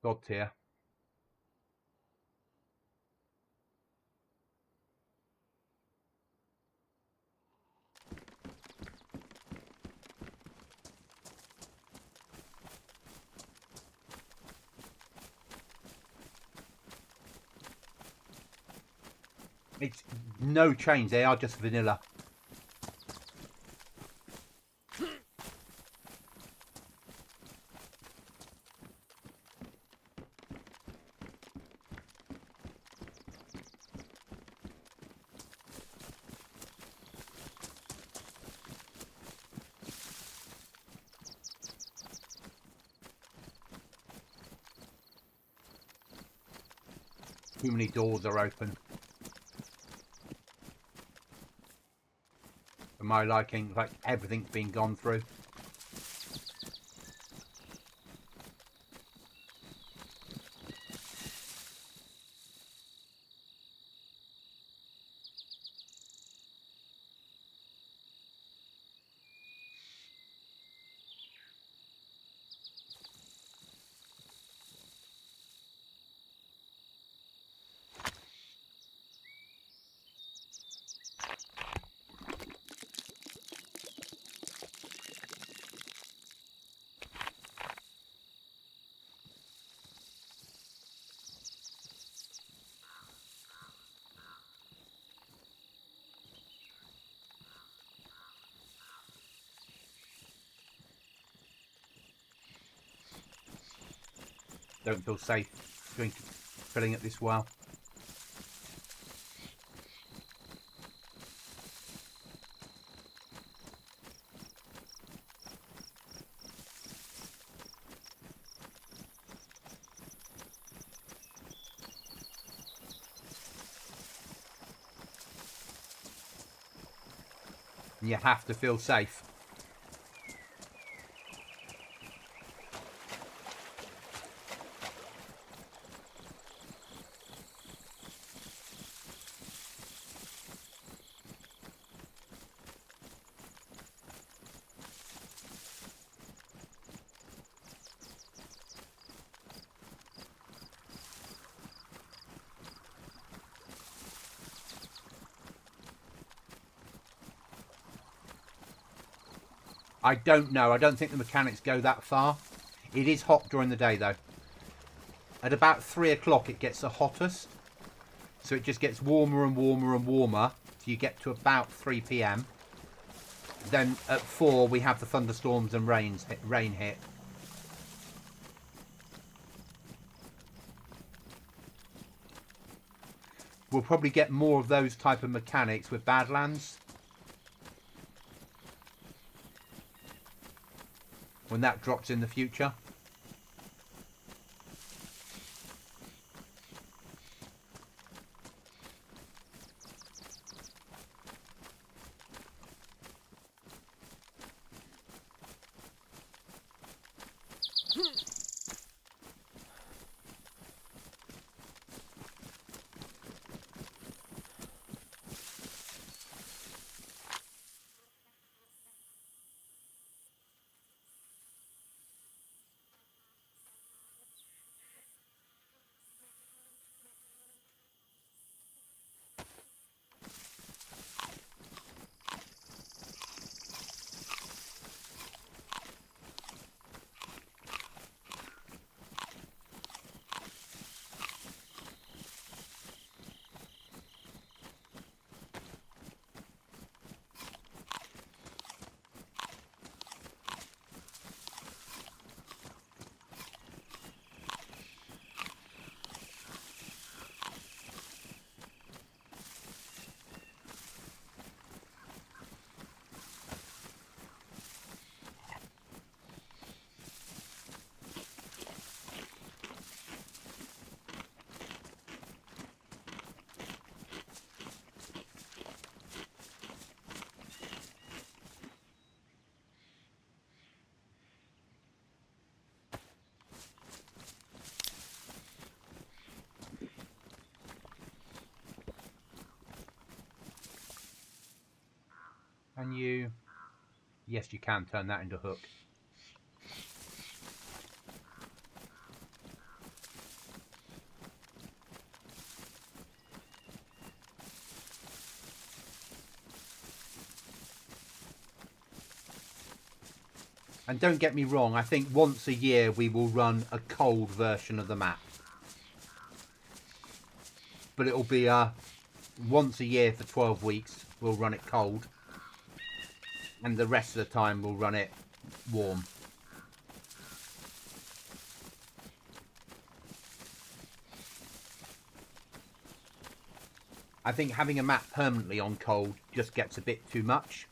God tier. It's no change, they are just vanilla. Too many doors are open. For my liking, like everything's been gone through. Don't feel safe filling up this well. And you have to feel safe. I don't know. I don't think the mechanics go that far. It is hot during the day, though. At about 3 o'clock, it gets the hottest. So it just gets warmer and warmer and warmer. So you get to about 3 p.m. Then at 4, we have the thunderstorms and rain hit. We'll probably get more of those type of mechanics with Badlands. When that drops in the future. Can you? Yes, you can turn that into a hook. And don't get me wrong, I think once a year we will run a cold version of the map. But it'll be once a year for 12 weeks, we'll run it cold. And the rest of the time we'll run it warm. I think having a map permanently on cold just gets a bit too much.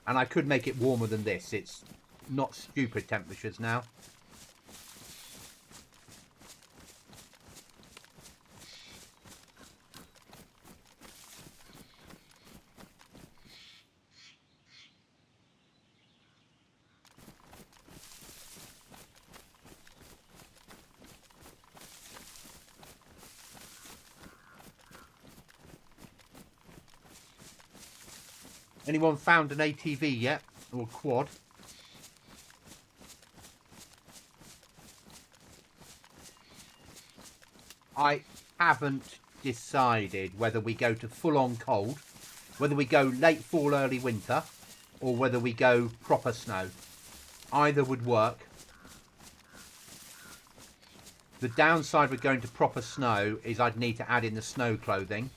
And I could make it warmer than this. It's not stupid temperatures now. Anyone found an ATV yet? Or a quad? I haven't decided whether we go to full-on cold, whether we go late fall, early winter, or whether we go proper snow. Either would work. The downside with going to proper snow is I'd need to add in the snow clothing,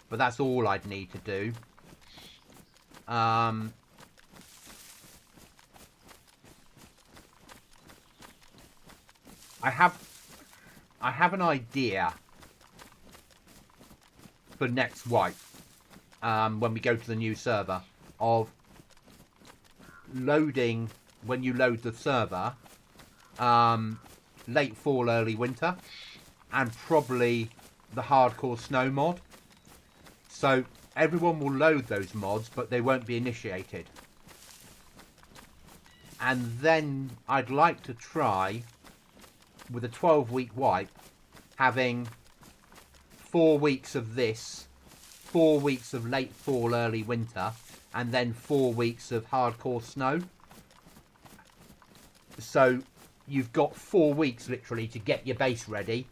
but that's all I'd need to do. I have an idea for next wipe, when we go to the new server, of loading, when you load the server, late fall, early winter, and probably the hardcore snow mod. So everyone will load those mods, but they won't be initiated. And then I'd like to try, with a 12-week wipe, having 4 weeks of this, 4 weeks of late fall, early winter, and then 4 weeks of hardcore snow. So you've got 4 weeks literally to get your base ready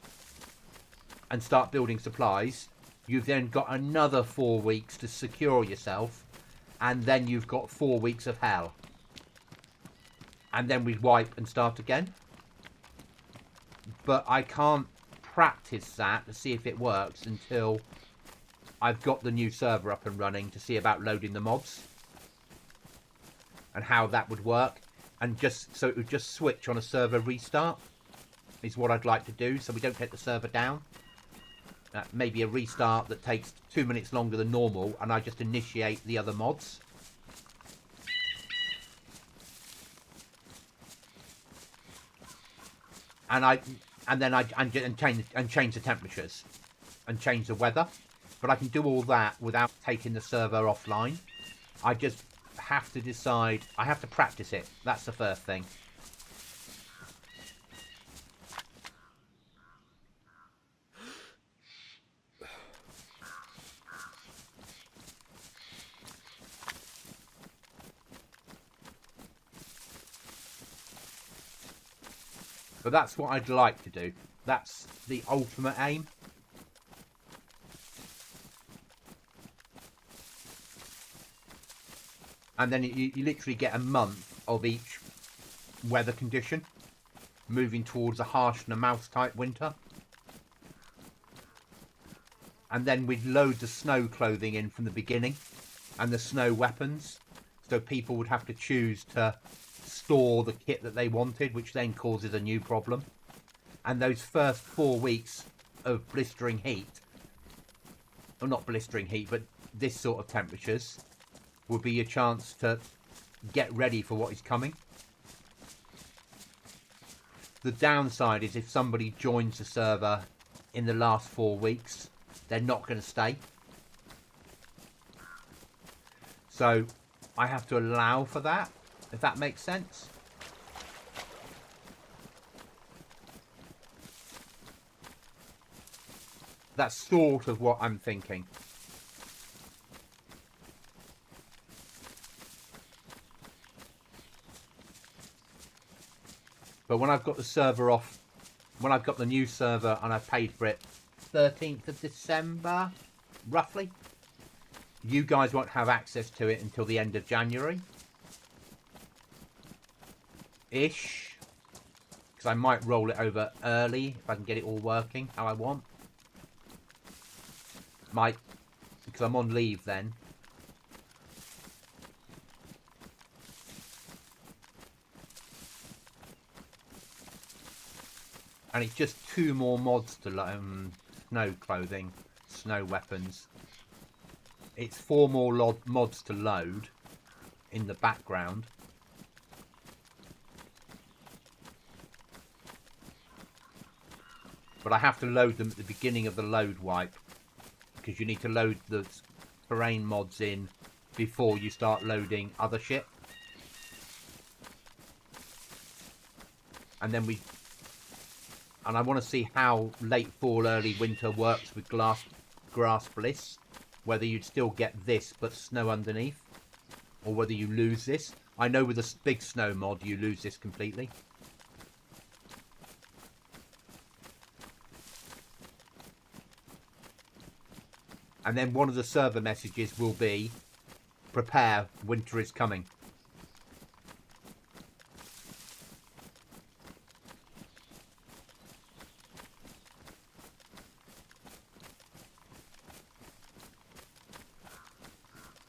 and start building supplies. You've then got another 4 weeks to secure yourself, and then you've got 4 weeks of hell. And then we wipe and start again. But I can't practice that to see if it works until I've got the new server up and running to see about loading the mods and how that would work. And just so it would just switch on a server restart is what I'd like to do, so we don't take the server down. Maybe a restart that takes 2 minutes longer than normal, and I just initiate the other mods. And change the temperatures and change the weather. But I can do all that without taking the server offline. I just have to decide. I have to practice it. That's the first thing. But that's what I'd like to do. That's the ultimate aim. And then you literally get a month of each weather condition, moving towards a harsh and a mouse type winter. And then we'd load the snow clothing in from the beginning and the snow weapons. So people would have to choose to store the kit that they wanted, which then causes a new problem. And those first 4 weeks of blistering heat, or not blistering heat, but this sort of temperatures, would be your chance to get ready for what is coming. The downside is if somebody joins the server in the last 4 weeks, they're not going to stay. So I have to allow for that, if that makes sense. That's sort of what I'm thinking. But when I've got the server off, when I've got the new server and I've paid for it 13th of December, roughly, you guys won't have access to it until the end of January. Ish. Because I might roll it over early if I can get it all working how I want. Might, because I'm on leave then. And it's just 2 more mods to snow clothing, snow weapons. It's 4 more mods to load in the background. But I have to load them at the beginning of the load wipe, because you need to load the terrain mods in before you start loading other shit. And then I want to see how late fall, early winter works with grass bliss. Whether you'd still get this but snow underneath, or whether you lose this. I know with a big snow mod you lose this completely. And then one of the server messages will be, prepare, winter is coming.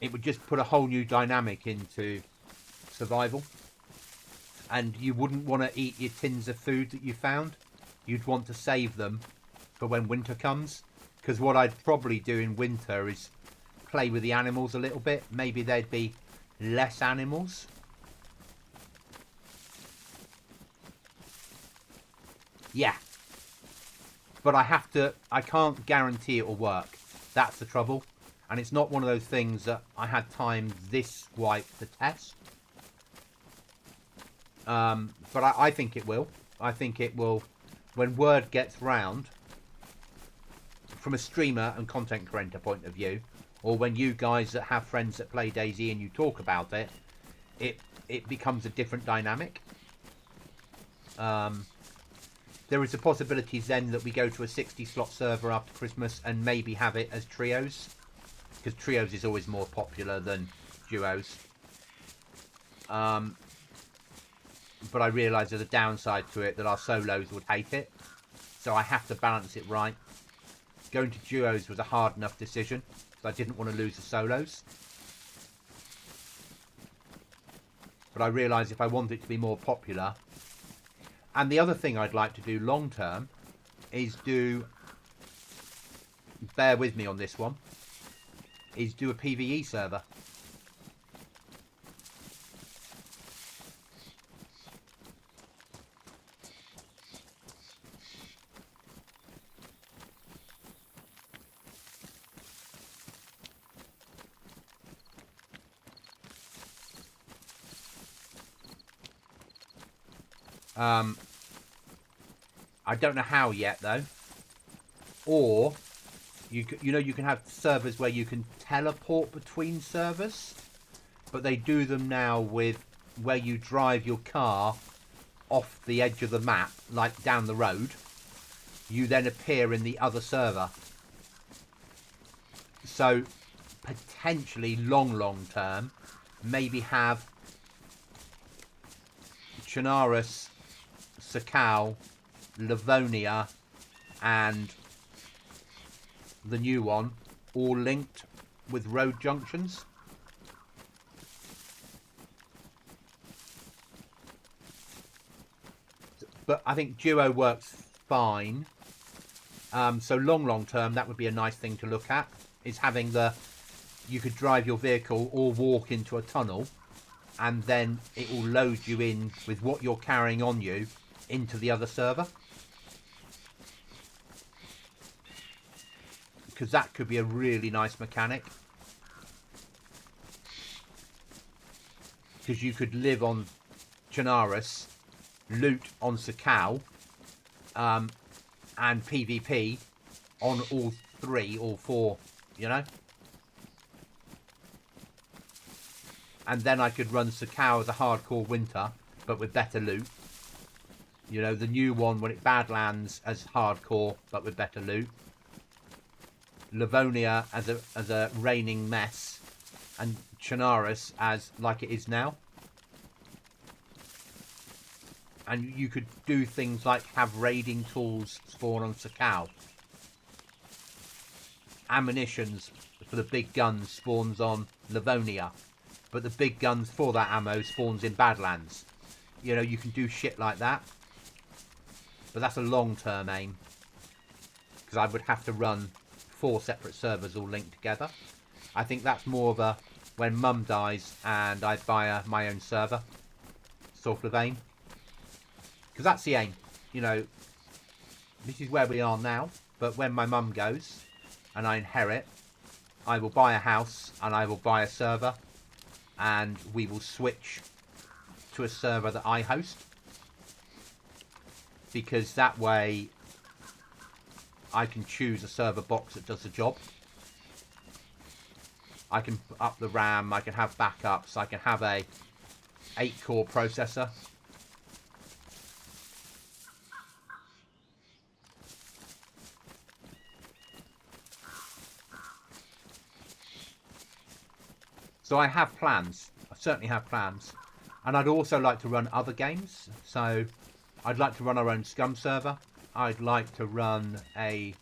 It would just put a whole new dynamic into survival. And you wouldn't want to eat your tins of food that you found. You'd want to save them for when winter comes. Because what I'd probably do in winter is play with the animals a little bit. Maybe there'd be less animals. Yeah. But I can't guarantee it will work. That's the trouble. And it's not one of those things that I had time this wipe to test. But I think it will. I think it will. When word gets round, from a streamer and content creator point of view, or when you guys that have friends that play DayZ and you talk about it, it becomes a different dynamic. There is a possibility then that we go to a 60 slot server after Christmas and maybe have it as trios. Because trios is always more popular than duos. But I realise there's a downside to it, that our solos would hate it. So I have to balance it right. Going to duos was a hard enough decision, because I didn't want to lose the solos. But I realise if I want it to be more popular... And the other thing I'd like to do long term is do... Bear with me on this one. Is do a PvE server. I don't know how yet though. Or you know, you can have servers where you can teleport between servers, but they do them now with where you drive your car off the edge of the map, like down the road, you then appear in the other server. So potentially long term, maybe have Chernarus, Sakau, Livonia and the new one all linked with road junctions. But I think duo works fine. So long term, that would be a nice thing to look at, is having you could drive your vehicle or walk into a tunnel and then it will load you in with what you're carrying on you into the other server. Because that could be a really nice mechanic. Because you could live on Chernarus, loot on Sakau, and PvP on all four, you know? And then I could run Sakau as a hardcore winter, but with better loot. You know, the new one when it badlands as hardcore, but with better loot. Livonia as a raining mess, and Chernarus as like it is now. And you could do things like have raiding tools spawn on Sakau. Ammunitions for the big guns spawns on Livonia, but the big guns for that ammo spawns in Badlands. You know, you can do shit like that. But that's a long-term aim. Because I would have to run 4 separate servers all linked together. I think that's more of a when Mum dies and I buy my own server sort of aim. Because that's the aim. You know, this is where we are now, but when my mum goes and I inherit, I will buy a house and I will buy a server, and we will switch to a server that I host, because that way I can choose a server box that does the job. I can up the RAM, I can have backups, I can have a 8-core processor. So I have plans. I certainly have plans. And I'd also like to run other games. So I'd like to run our own Scum server. I'd like to run a...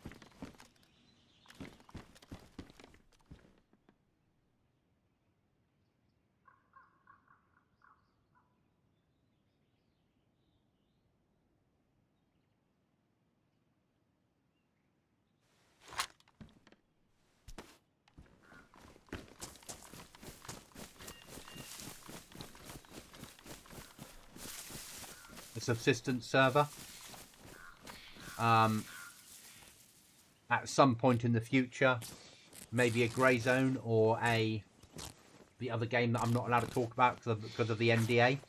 a subsistence server. At some point in the future, maybe a grey zone or the other game that I'm not allowed to talk about because of the NDA.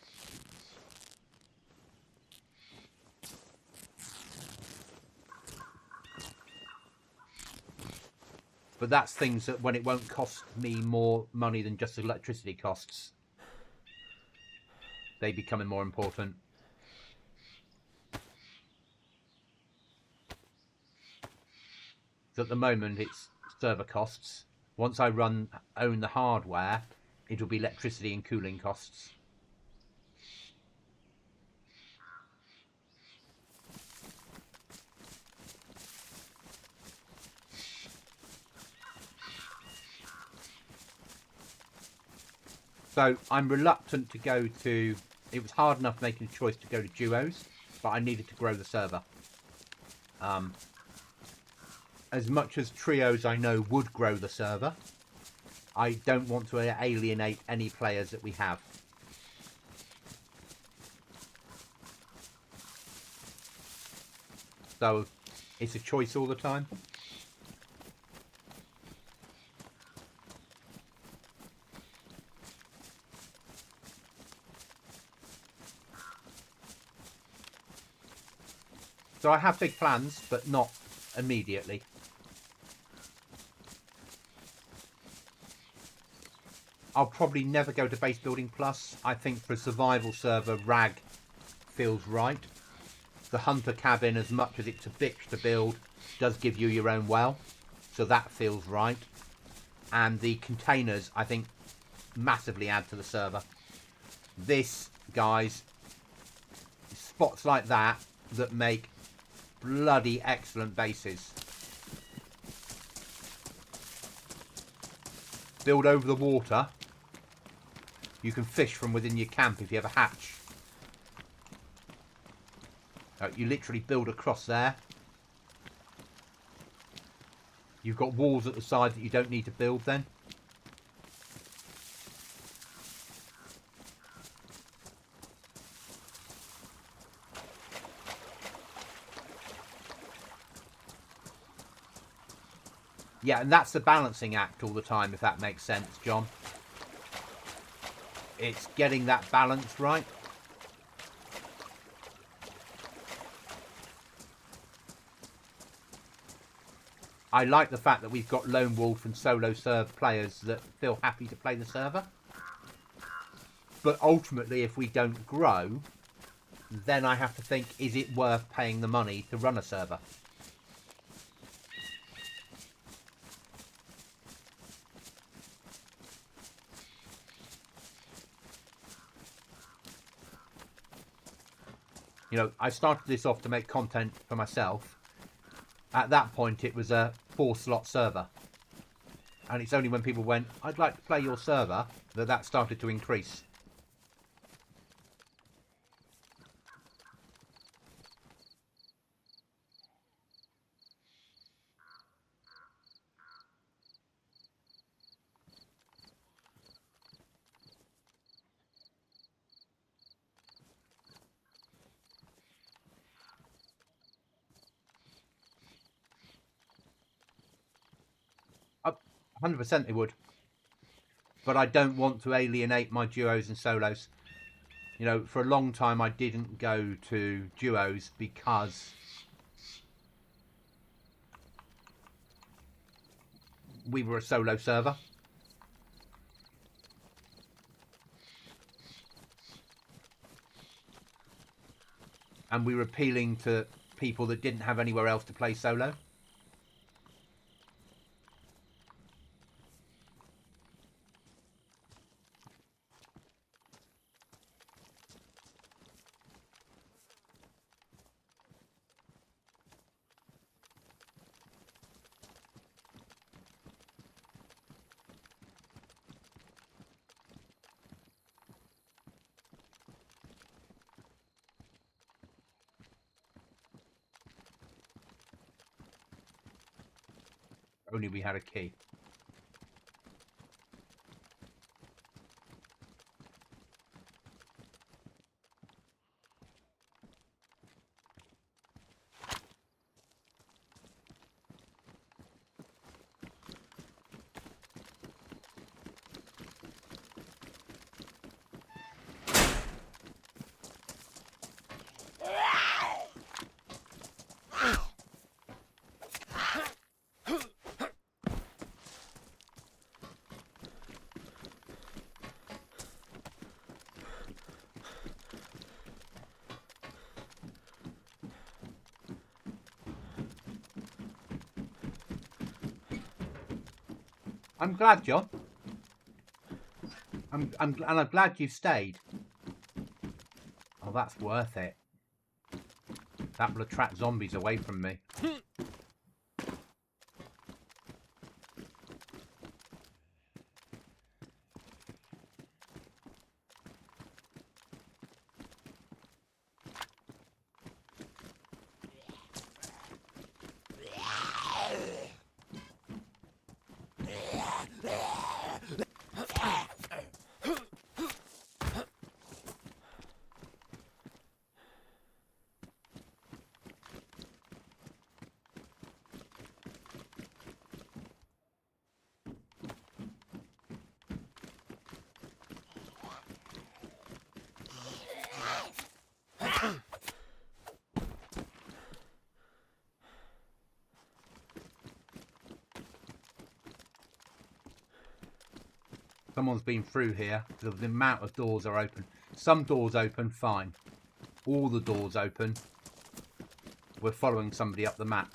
But that's things that when it won't cost me more money than just electricity costs, they becoming more important. So at the moment it's server costs. Once I own the hardware, it'll be electricity and cooling costs. So I'm reluctant to go to... It was hard enough making a choice to go to duos, but I needed to grow the server. As much as trios I know would grow the server, I don't want to alienate any players that we have. So it's a choice all the time. So I have big plans, but not immediately. I'll probably never go to Base Building Plus. I think for a survival server, RAG feels right. The Hunter Cabin, as much as it's a bitch to build, does give you your own well. So that feels right. And the containers, I think, massively add to the server. This, guys, spots like that make bloody excellent bases. Build over the water. You can fish from within your camp if you have a hatch. You literally build across there. You've got walls at the side that you don't need to build then. Yeah, and that's the balancing act all the time, if that makes sense, John. It's getting that balance right. I like the fact that we've got lone wolf and solo serve players that feel happy to play the server. But ultimately, if we don't grow, then I have to think, is it worth paying the money to run a server? You know, I started this off to make content for myself. At that point, it was a 4-slot server. And it's only when people went, I'd like to play your server, that started to increase. 100% they would. But I don't want to alienate my duos and solos. You know, for a long time I didn't go to duos because we were a solo server. And we were appealing to people that didn't have anywhere else to play solo. Only we had a key. I'm glad, John. I'm glad you stayed. Oh, that's worth it. That will attract zombies away from me. Someone's been through here because of the amount of doors are open. Some doors open, fine. All the doors open. We're following somebody up the map.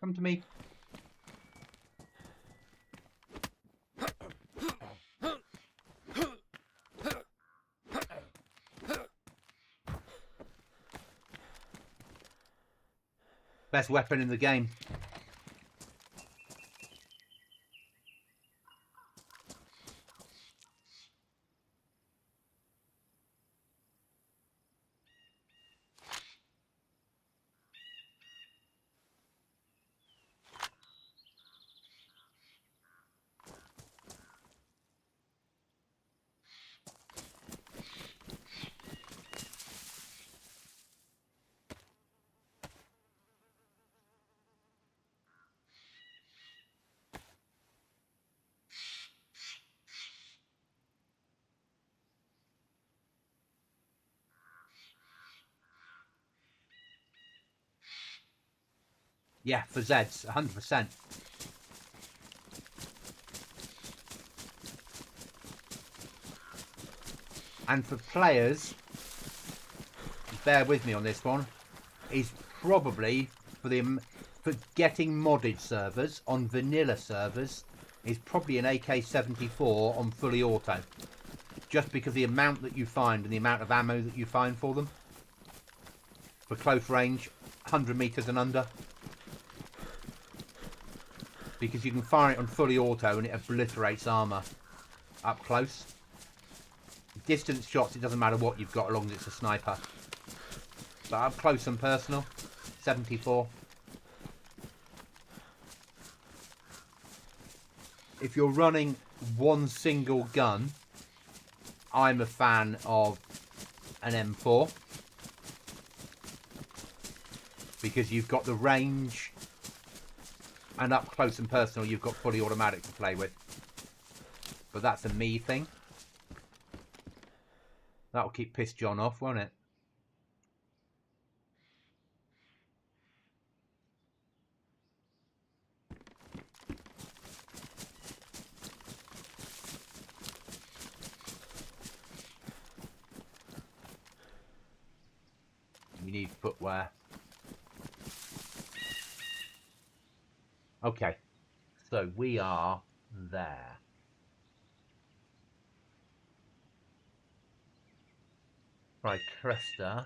Come to me. Best weapon in the game. Yeah, for Zeds, 100%. And for players, bear with me on this one, is probably for getting modded servers on vanilla servers is probably an AK-74 on fully auto. Just because the amount that you find and the amount of ammo that you find for them. For close range, 100 meters and under. Because you can fire it on fully auto and it obliterates armor up close. Distance shots, it doesn't matter what you've got as long as it's a sniper. But up close and personal, 74. If you're running one single gun, I'm a fan of an M4. Because you've got the range, and up close and personal you've got fully automatic to play with. But that's a me thing. That'll keep Piss John off, won't it? You need footwear. Okay, so we are there. Right, Cresta.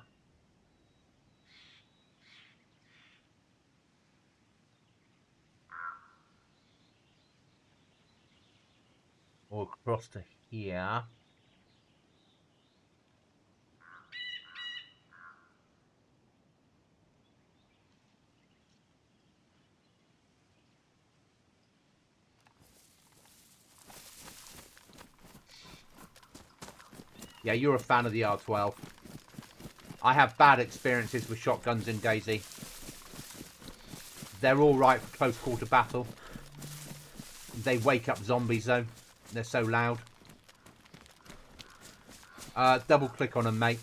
Or across to here. Yeah, you're a fan of the R12. I have bad experiences with shotguns in DayZ. They're alright for close quarter battle. They wake up zombies though. They're so loud. Double click on them, mate.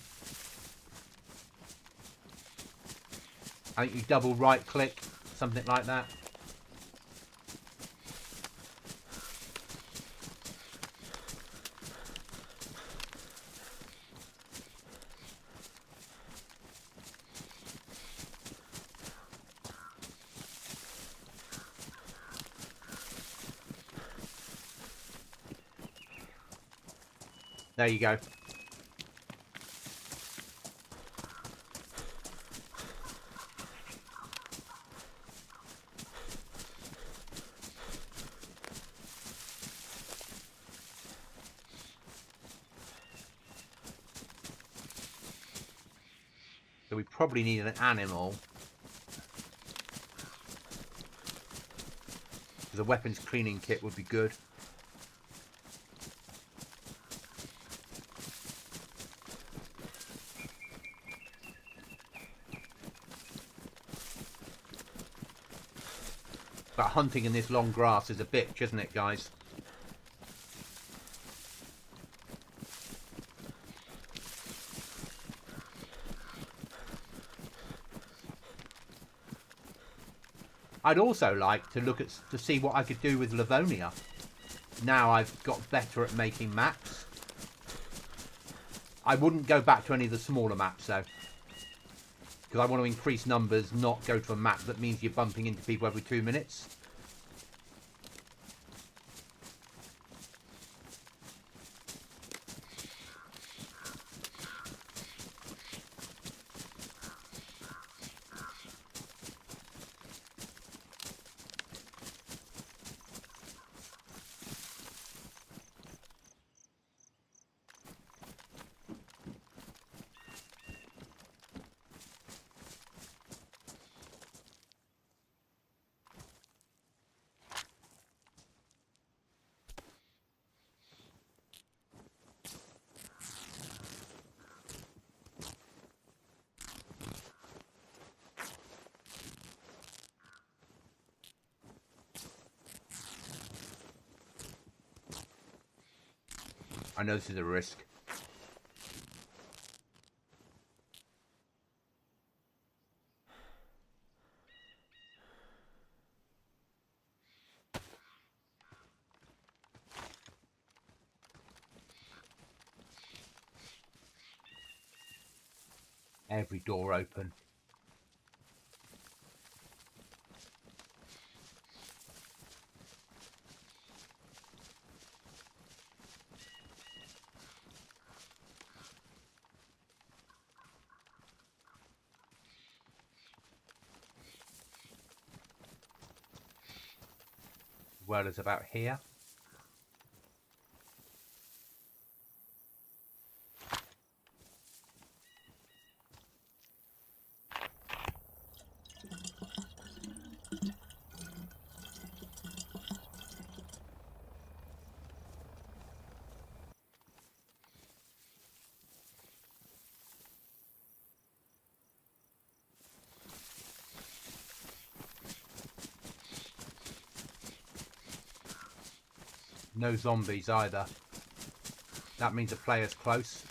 I think you double right click, something like that. There you go. So we probably need an animal. The weapons cleaning kit would be good. But hunting in this long grass is a bitch, isn't it, guys? I'd also like to look at to see what I could do with Livonia. Now I've got better at making maps. I wouldn't go back to any of the smaller maps though. Because I want to increase numbers, not go to a map that means you're bumping into people every 2 minutes. I know this is a risk. Every door open. Well as about here. No zombies either. That means the player's close.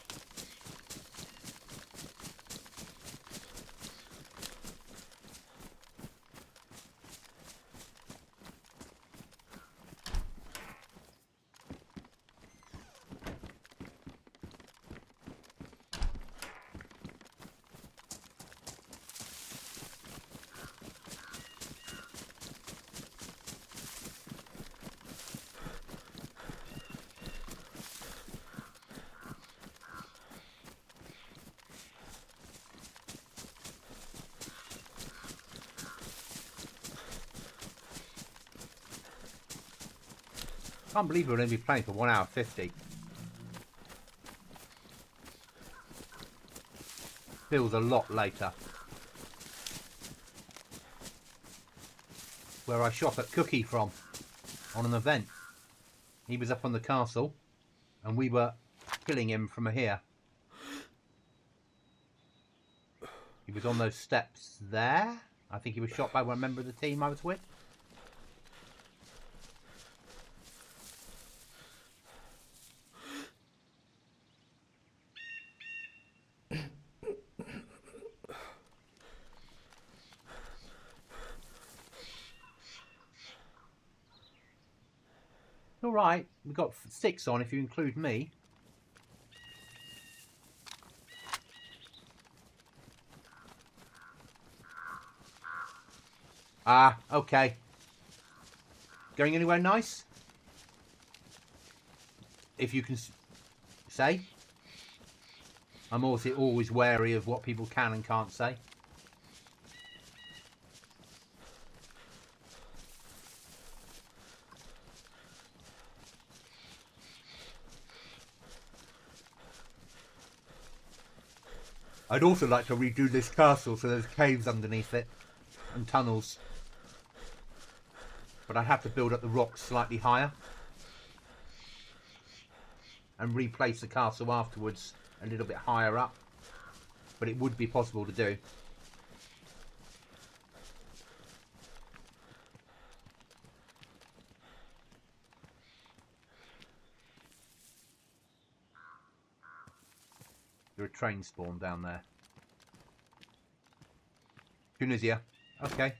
Can't believe we're going to be playing for 1 hour 50. Feels a lot later. Where I shot at Cookie from on an event. He was up on the castle and we were killing him from here. He was on those steps there. I think he was shot by one member of the team I was with. Alright, we've got 6 on if you include me. Ah, okay. Going anywhere nice? If you can say. I'm also always wary of what people can and can't say. I'd also like to redo this castle so there's caves underneath it and tunnels. But I have to build up the rocks slightly higher and replace the castle afterwards a little bit higher up. But it would be possible to do. There's a train spawn down there. Tunisia. Okay.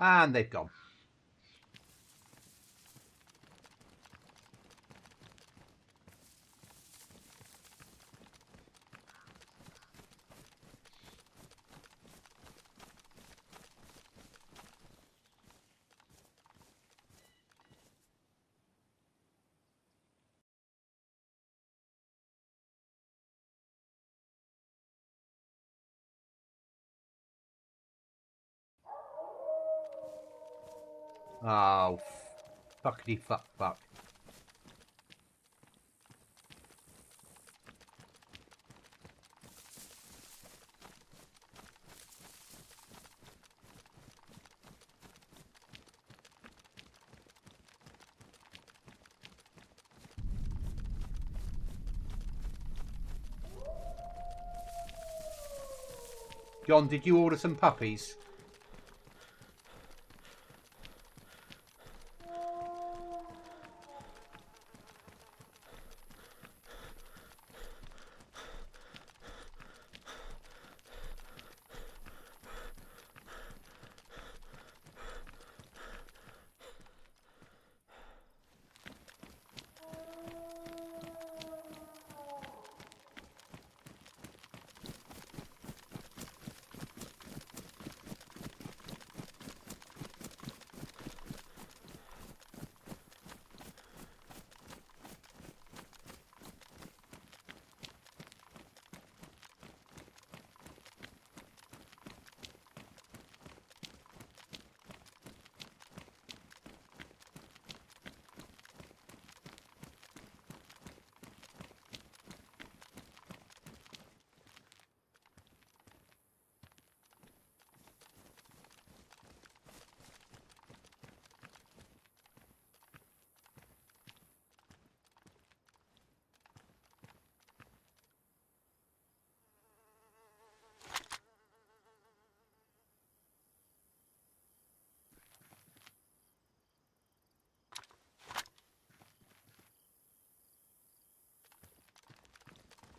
And they've gone. Oh, fuckity fuck fuck. John, did you order some puppies?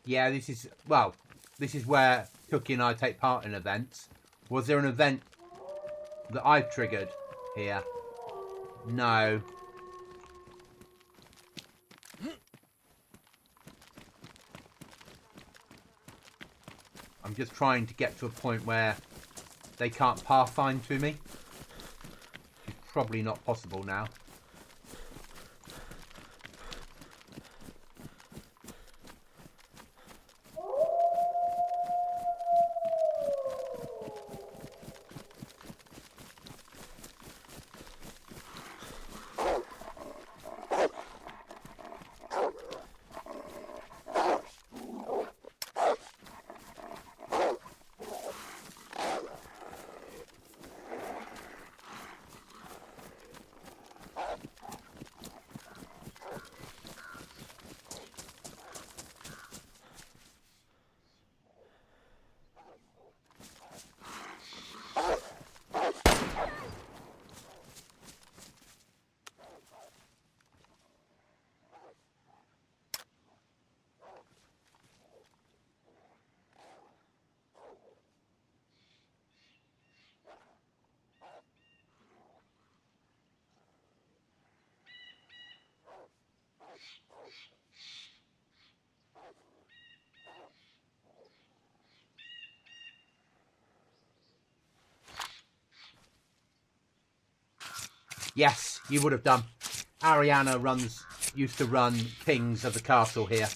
Yeah, this is... Well, this is where Cookie and I take part in events. Was there an event that I've triggered here? No. I'm just trying to get to a point where they can't pathfind to me. It's probably not possible now. Yes, you would have done. Ariana used to run Kings of the Castle here.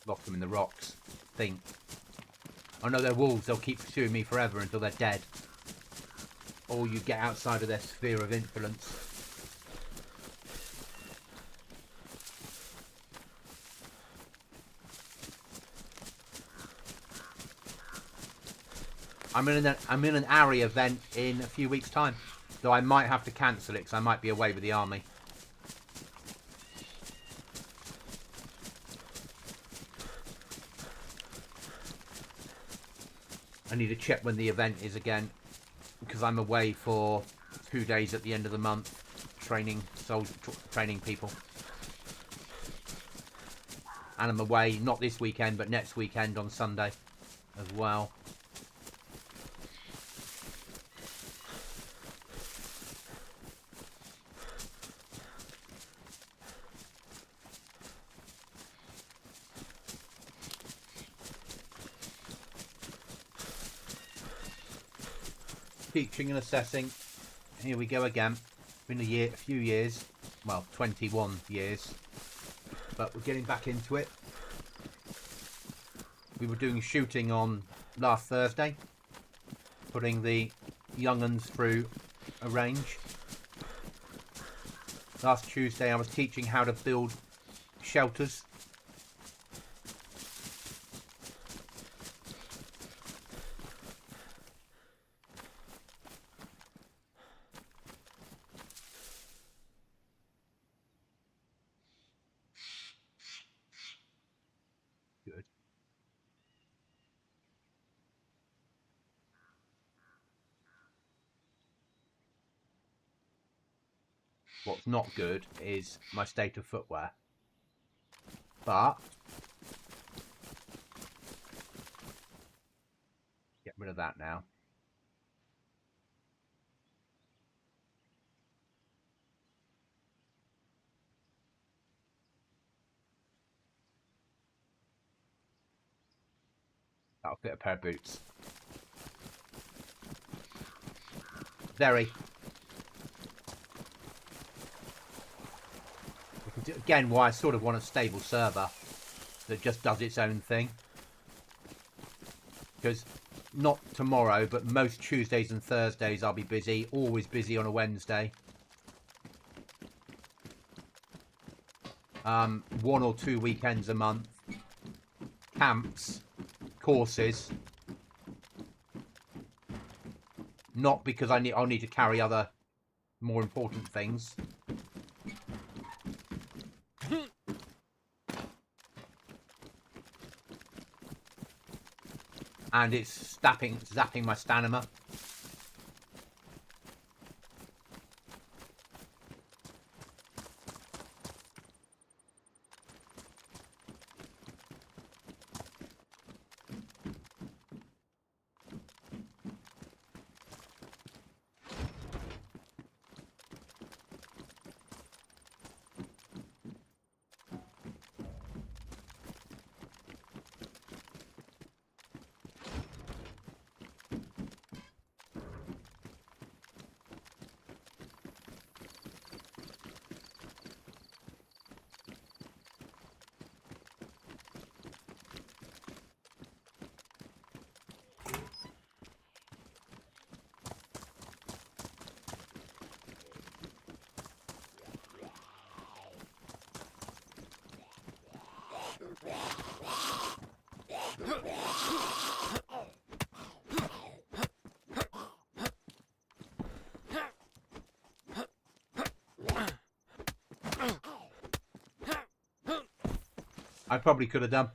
Lock them in the rocks. Think. Oh no, they're wolves. They'll keep pursuing me forever until they're dead. Or you get outside of their sphere of influence. I'm in an area event in a few weeks' time, though I might have to cancel it because I might be away with the army. I need to check when the event is again, because I'm away for 2 days at the end of the month, training people. And I'm away not this weekend, but next weekend on Sunday as well. Teaching and assessing. Here we go again. Been a few years. Well, 21 years. But we're getting back into it. We were doing shooting on last Thursday. Putting the young'uns through a range. Last Tuesday I was teaching how to build shelters. Good. What's not good is my state of footwear. But get rid of that now. That'll fit a pair of boots. Very. Again, why I sort of want a stable server that just does its own thing. Because not tomorrow, but most Tuesdays and Thursdays I'll be busy. Always busy on a Wednesday. 1 or 2 weekends a month. Camps. Courses. Not because I'll need to carry other more important things. And it's zapping my stamina. I probably could have done.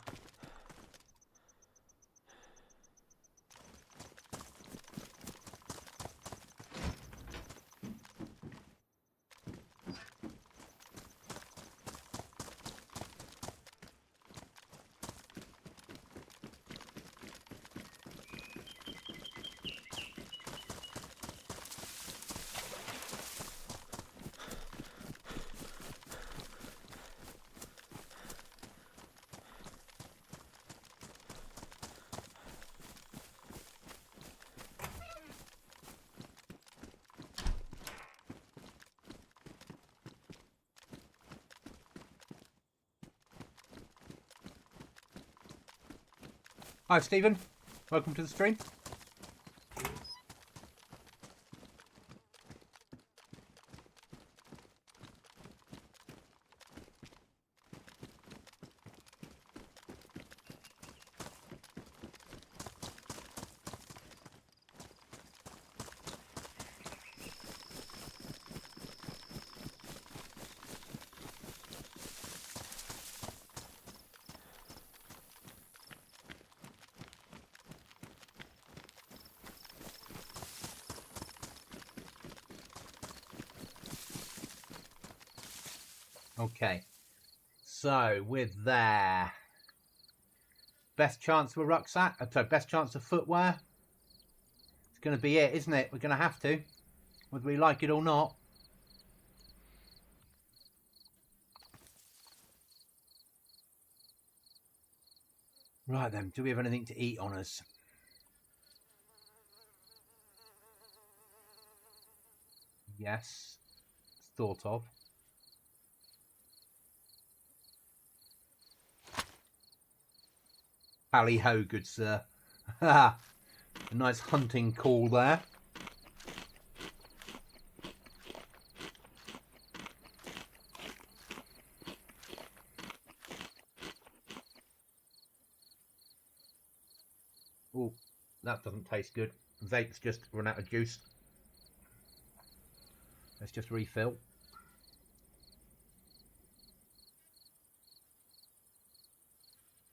Hi, Stephen. Welcome to the stream. Okay, so with there, best chance of a rucksack, sorry, best chance of footwear. It's going to be it, isn't it? We're going to have to, whether we like it or not. Right then, do we have anything to eat on us? Yes, thought of. Tally ho, good sir. A nice hunting call there. Oh, that doesn't taste good. Vape's just run out of juice. Let's just refill.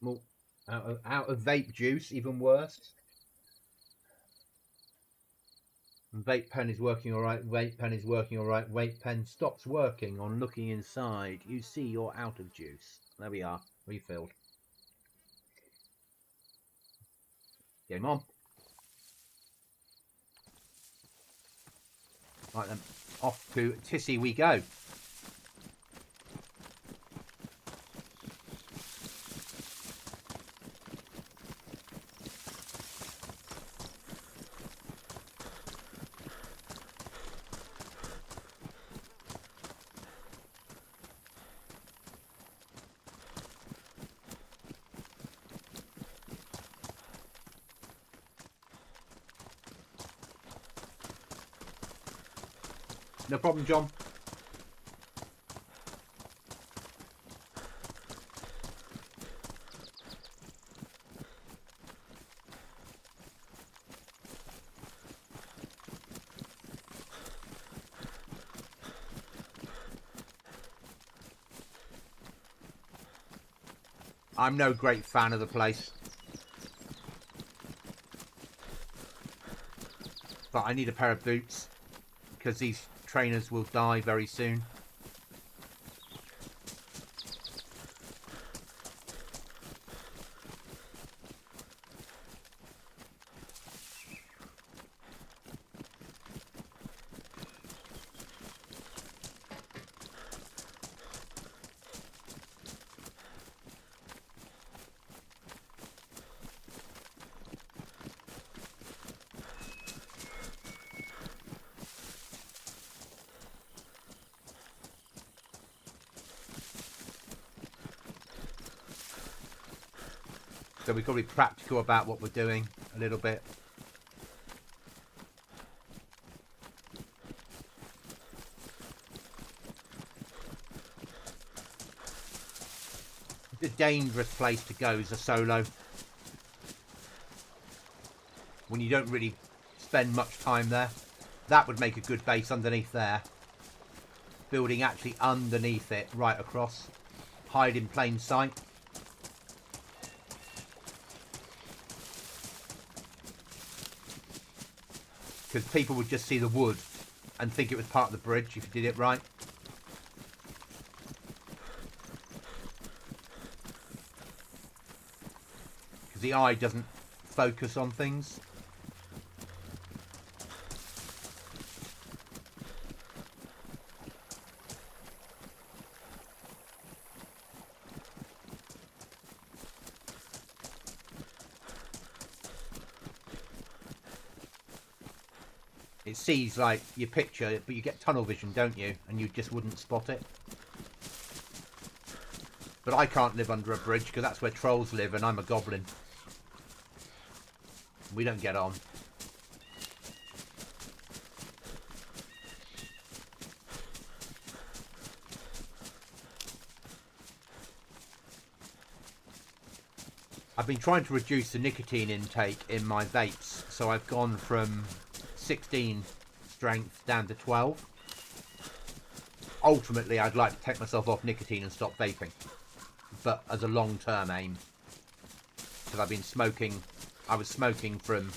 Well, out of vape juice, even worse. Vape pen is working alright, vape pen is working alright, vape pen stops working on looking inside. You see you're out of juice. There we are, refilled. Game on. Right then, off to Tissy we go. No problem, John. I'm no great fan of the place. But I need a pair of boots because these trainers will die very soon. So we've got to be practical about what we're doing a little bit. It's a dangerous place to go as a solo. When you don't really spend much time there. That would make a good base underneath there. Building actually underneath it, right across. Hide in plain sight. Because people would just see the wood and think it was part of the bridge if you did it right. Because the eye doesn't focus on things. It sees like your picture, but you get tunnel vision, don't you? And you just wouldn't spot it. But I can't live under a bridge because that's where trolls live and I'm a goblin. We don't get on. I've been trying to reduce the nicotine intake in my vapes, so I've gone from 16 strength down to 12. Ultimately, I'd like to take myself off nicotine and stop vaping, but as a long-term aim, because I've been smoking. I was smoking from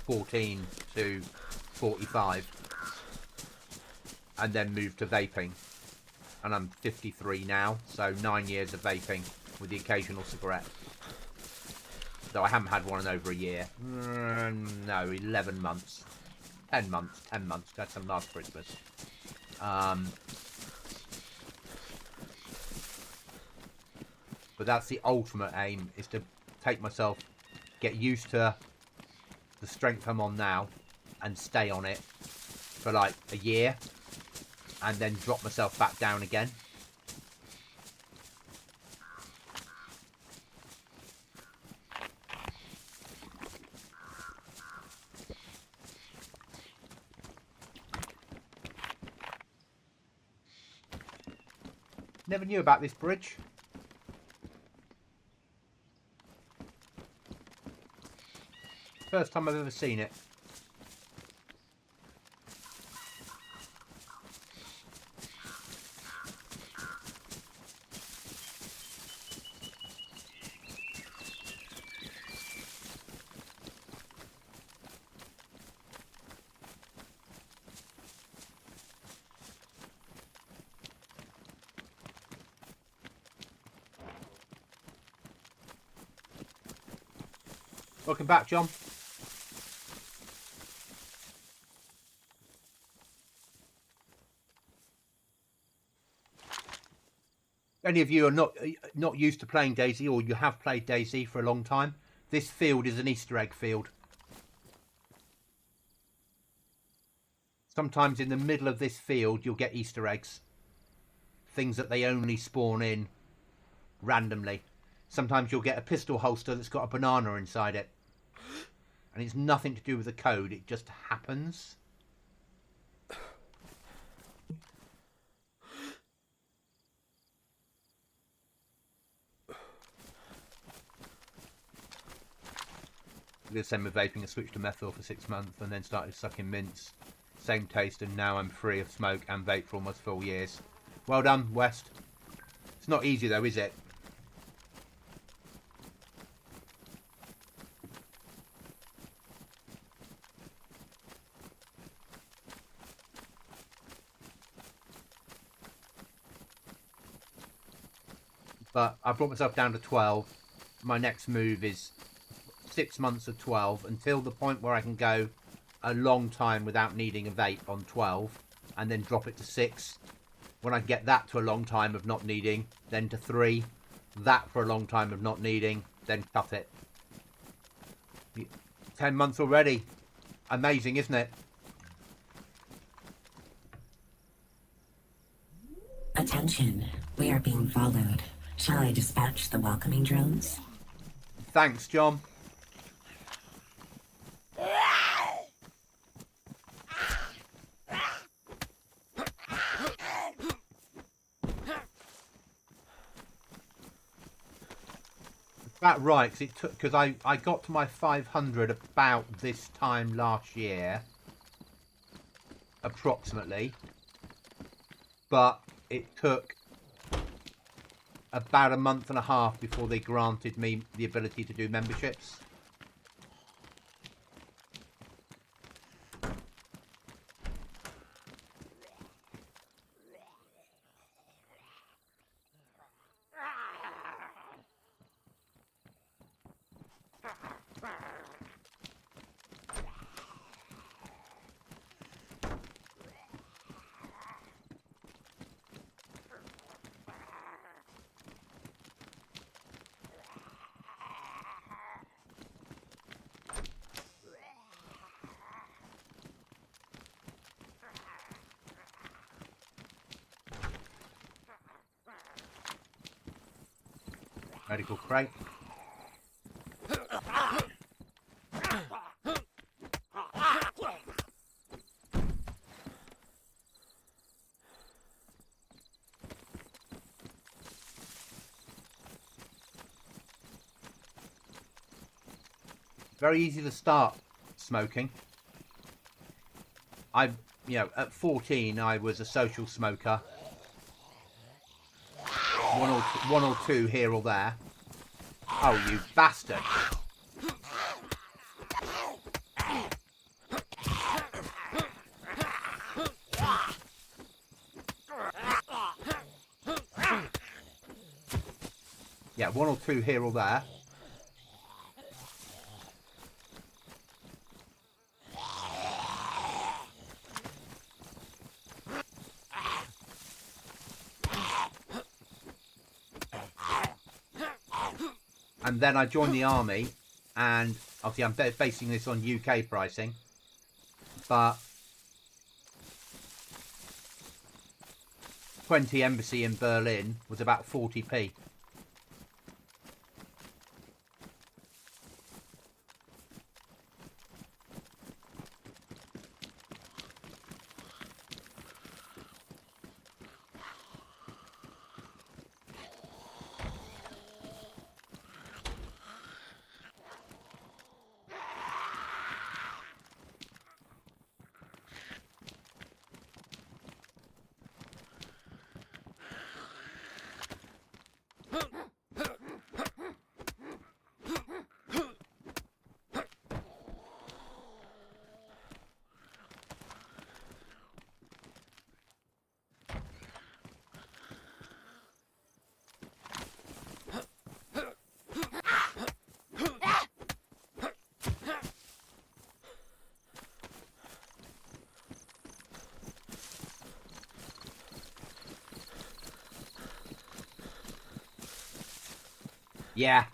14 to 45, and then moved to vaping, and I'm 53 now, so 9 years of vaping with the occasional cigarette. Though I haven't had one in over a year. No, 11 months. 10 months. 10 months. That's some last Christmas. But that's the ultimate aim, is to take myself, get used to the strength I'm on now, and stay on it for like a year, and then drop myself back down again. Never knew about this bridge. First time I've ever seen it. Welcome back, John. Any of you are not used to playing DayZ, or you have played DayZ for a long time, this field is an Easter egg field. Sometimes in the middle of this field you'll get Easter eggs. Things that they only spawn in randomly. Sometimes you'll get a pistol holster that's got a banana inside it. And it's nothing to do with the code, it just happens. The same with vaping. I switched to methyl for 6 months and then started sucking mints. Same taste, and now I'm free of smoke and vape for almost 4 years. Well done, West. It's not easy though, is it? But I brought myself down to 12. My next move is 6 months of 12 until the point where I can go a long time without needing a vape on 12 and then drop it to 6. When I get that to a long time of not needing, then to 3. That for a long time of not needing, then cut it. 10 months already. Amazing, isn't it? Attention, we are being followed. Shall I dispatch the welcoming drones? Thanks, John. That right, because it took, because I got to my 500 about this time last year, approximately, but it took about a month and a half before they granted me the ability to do memberships. Medical crate. Very easy to start smoking. At 14, I was a social smoker. One or two here or there. Oh, you bastard. Yeah, one or two here or there. And then I joined the army, and obviously I'm basing this on UK pricing, but 20 embassy in Berlin was about 40p. Yeah.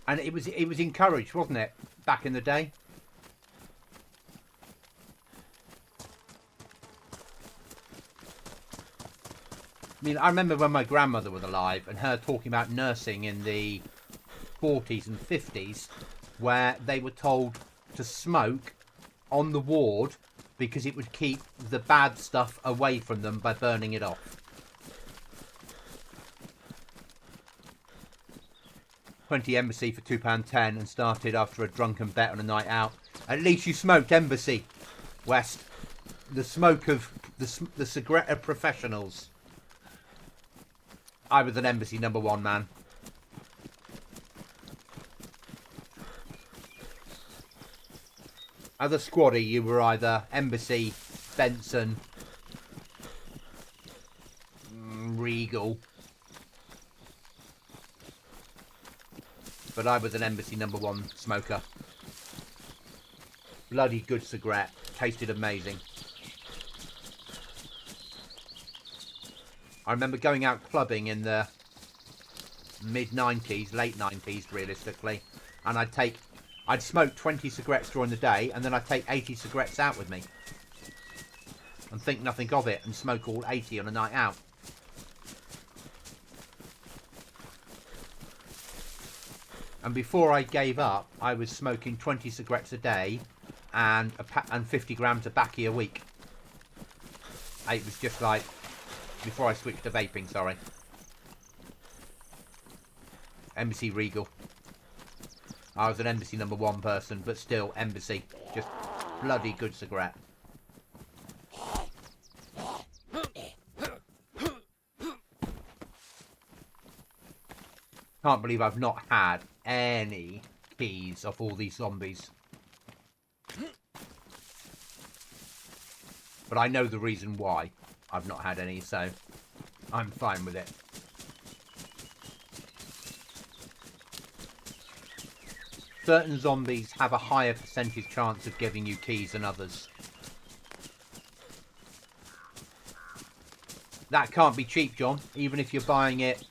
And it was encouraged, wasn't it, back in the day? I mean, I remember when my grandmother was alive and her talking about nursing in the 40s and 50s, where they were told to smoke on the ward because it would keep the bad stuff away from them by burning it off. 20 Embassy for £2.10 and started after a drunken bet on a night out. At least you smoked Embassy, West. The smoke of the cigarette of professionals. I was an Embassy #1 man. As a squaddy, you were either Embassy, Benson, Regal. But I was an Embassy #1 smoker. Bloody good cigarette. Tasted amazing. I remember going out clubbing in the mid-90s, late 90s realistically, and I'd smoke 20 cigarettes during the day, and then I'd take 80 cigarettes out with me and think nothing of it and smoke all 80 on a night out. And before I gave up, I was smoking 20 cigarettes a day and 50 grams of baccy a week. It was just like before I switched to vaping, sorry. Embassy Regal. I was an Embassy #1 person, but still Embassy. Just bloody good cigarette. Can't believe I've not had any keys off all these zombies. But I know the reason why I've not had any, so I'm fine with it. Certain zombies have a higher percentage chance of giving you keys than others. That can't be cheap, John, even if you're buying it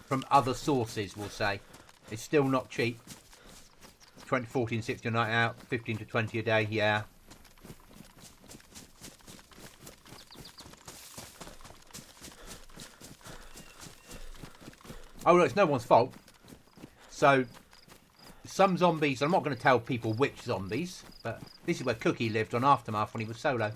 from other sources, we'll say. It's still not cheap. 14, 60 a night out, 15 to 20 a day, yeah. Oh, no, it's no one's fault. So, some zombies, I'm not going to tell people which zombies, but this is where Cookie lived on Aftermath when he was solo.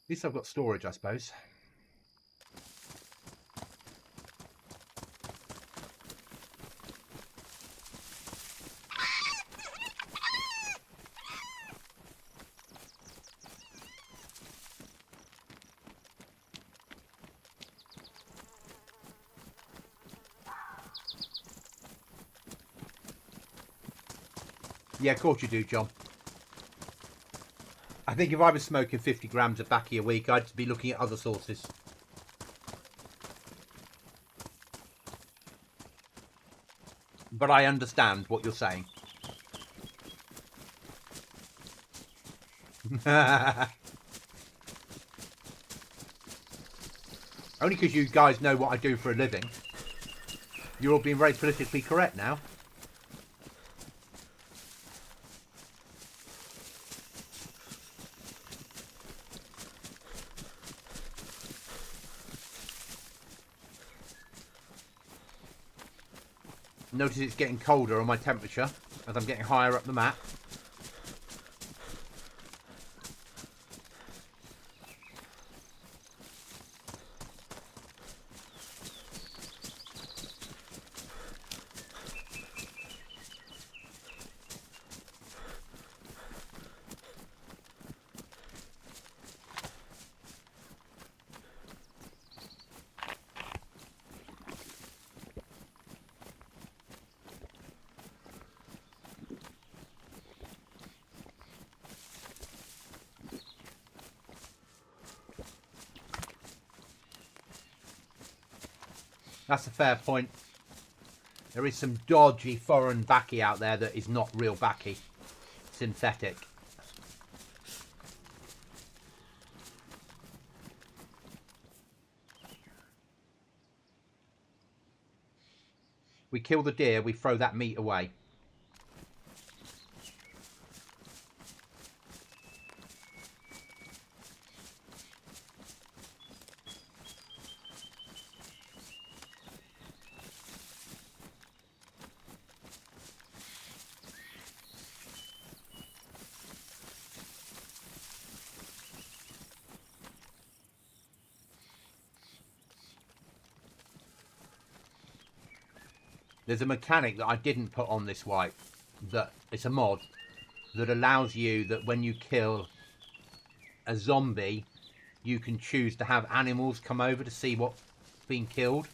At least I've got storage, I suppose. Yeah, of course you do, John. I think if I was smoking 50 grams of baccy a week, I'd be looking at other sources. But I understand what you're saying. Only because you guys know what I do for a living. You're all being very politically correct now. Notice it's getting colder on my temperature as I'm getting higher up the map. That's a fair point. There is some dodgy foreign baccy out there that is not real baccy. Synthetic. We kill the deer, we throw that meat away. There's a mechanic that I didn't put on this wipe. That it's a mod that allows you that when you kill a zombie, you can choose to have animals come over to see what's been killed.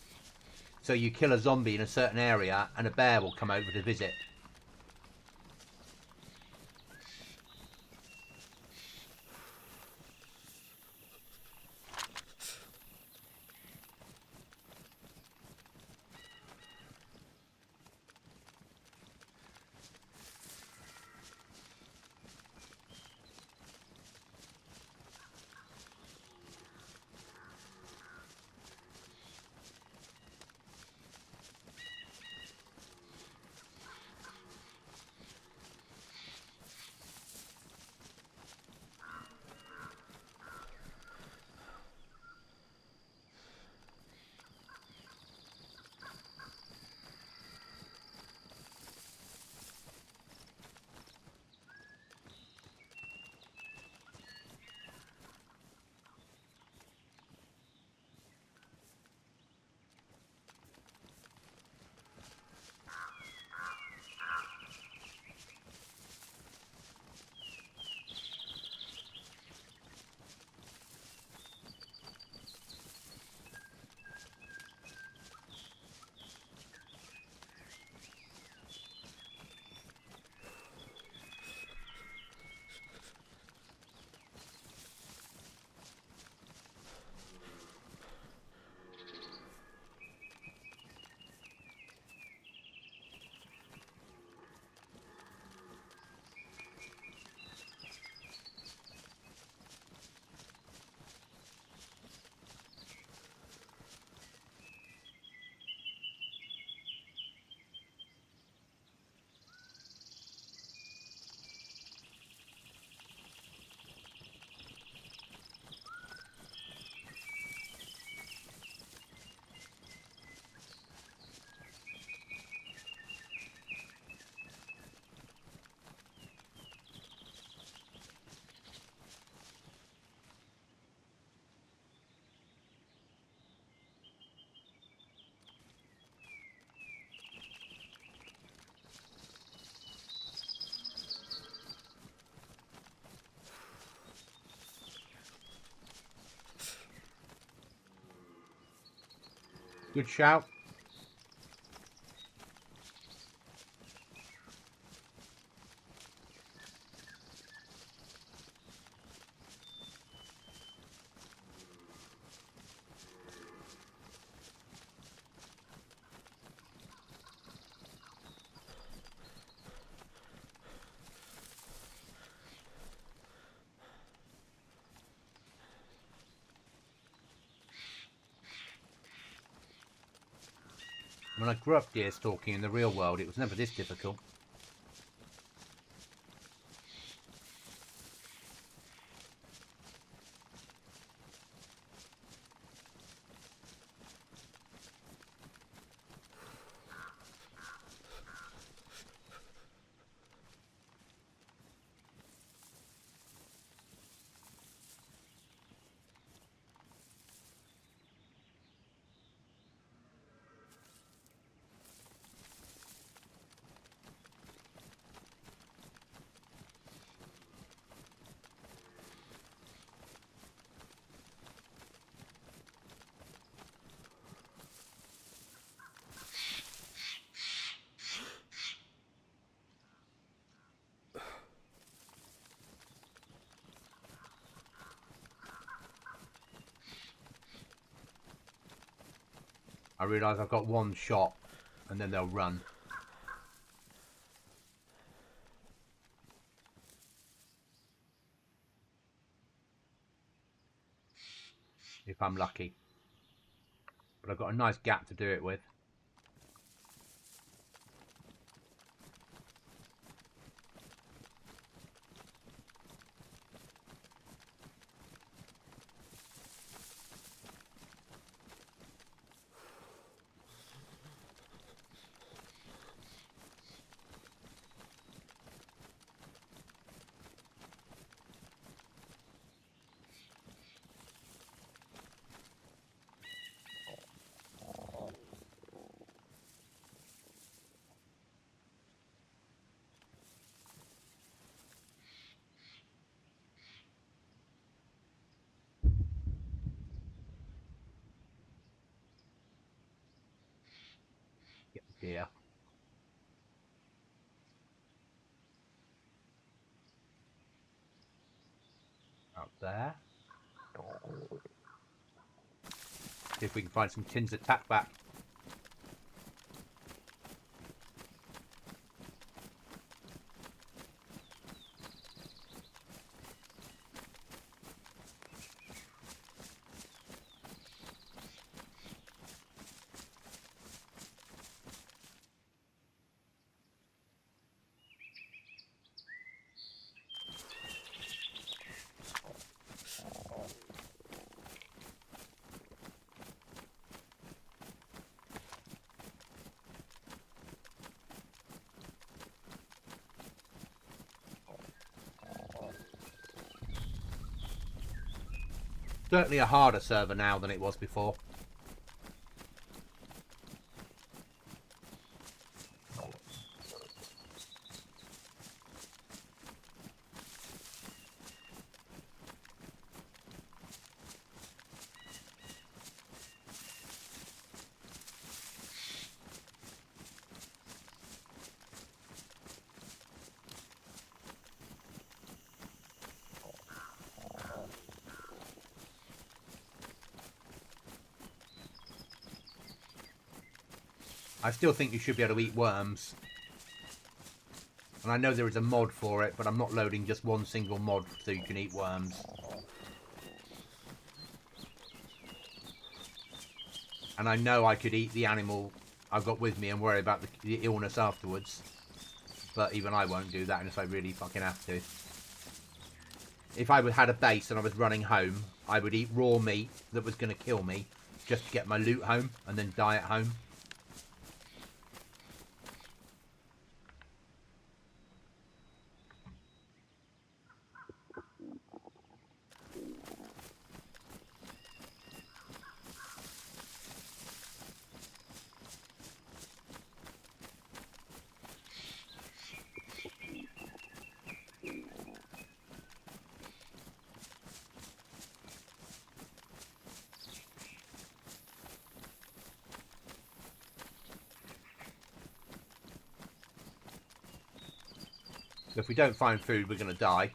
So you kill a zombie in a certain area and a bear will come over to visit. Good shout. When I grew up deer stalking in the real world, it was never this difficult. I realise I've got one shot and then they'll run. If I'm lucky. But I've got a nice gap to do it with. here. Up there. See if we can find some tins of tack back. Certainly a harder server now than it was before. I still think you should be able to eat worms. And I know there is a mod for it, but I'm not loading just one single mod so you can eat worms. And I know I could eat the animal I've got with me and worry about the illness afterwards. But even I won't do that unless I really fucking have to. If I had a base and I was running home, I would eat raw meat that was going to kill me just to get my loot home and then die at home. So if we don't find food, we're going to die.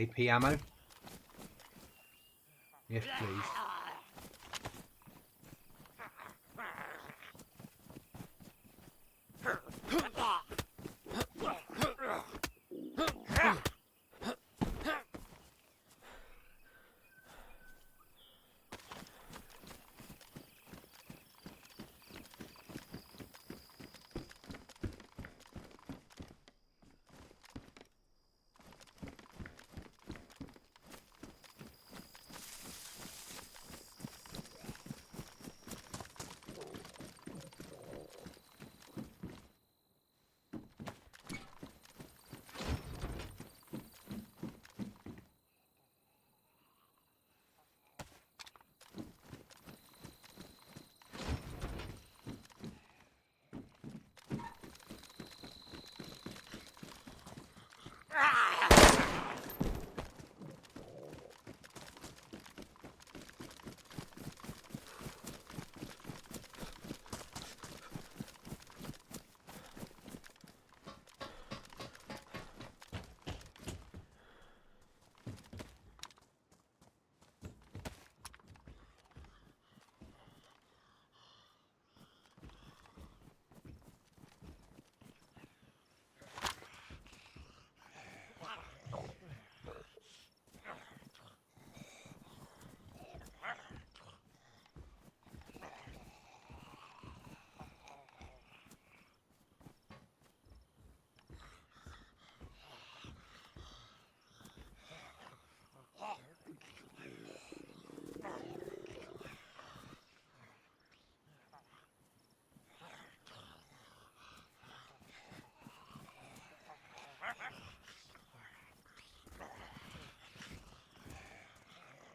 AP ammo? Yes, please.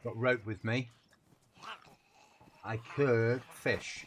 Got rope with me. I could fish.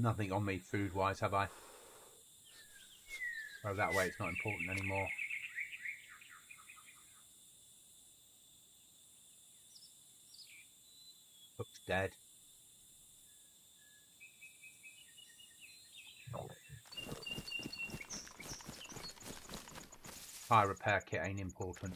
Nothing on me food-wise, have I? Oh, that way it's not important anymore. Hook's dead. Fire repair kit ain't important.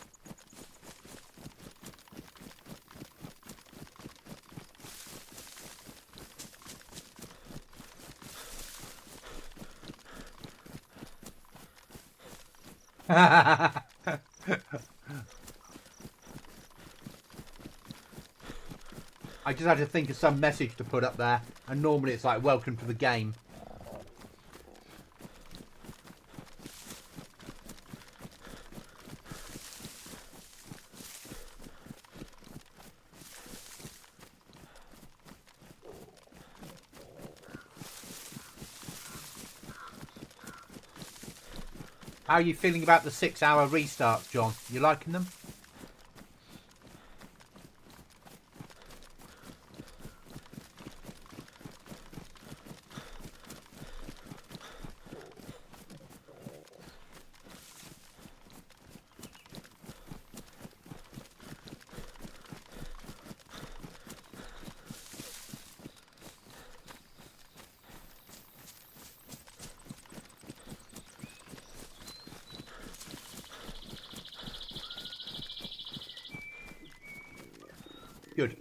I just had to think of some message to put up there, and normally it's like, welcome to the game. How are you feeling about the 6-hour restarts, John? You liking them? Good.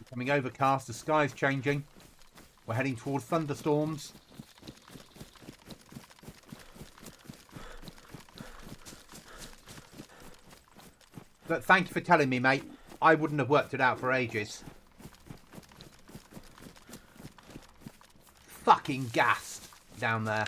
Becoming overcast, the sky's changing. We're heading towards thunderstorms. But thank you for telling me, mate. I wouldn't have worked it out for ages. Fucking gassed down there.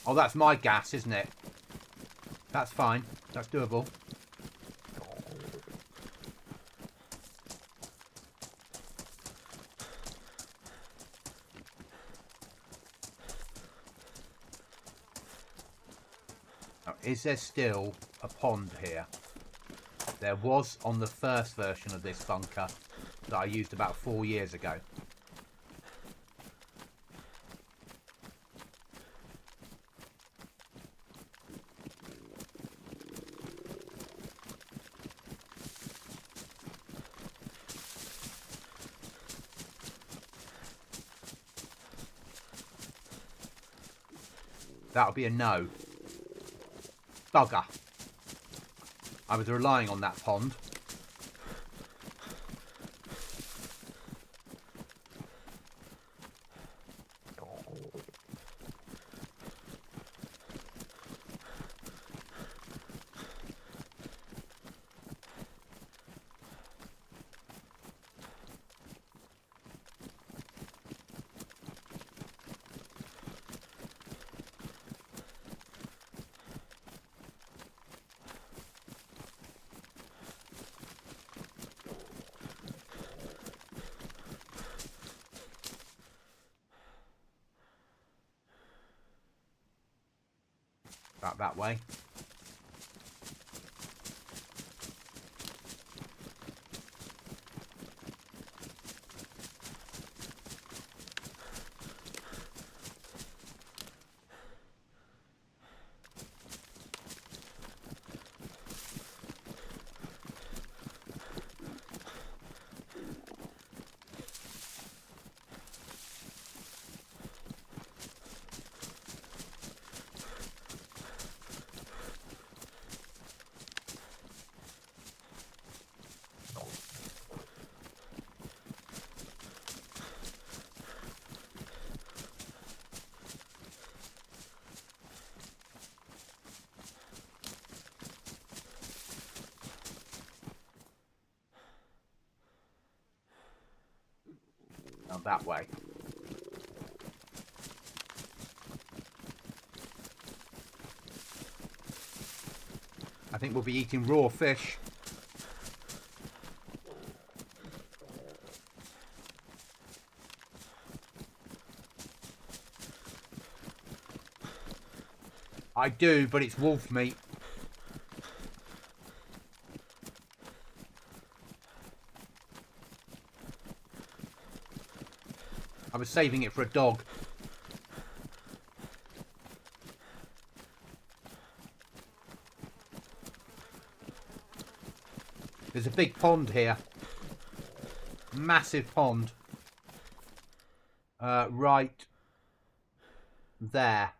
Oh, that's my gas, isn't it? That's fine. That's doable. Now, is there still a pond here? There was on the first version of this bunker that I used about 4 years ago. That'll be a no. Bugger. I was relying on that pond. About that way. Oh, that way. I think we'll be eating raw fish. I do, but it's wolf meat. I was saving it for a dog. There's a big pond here. Massive pond. Right there.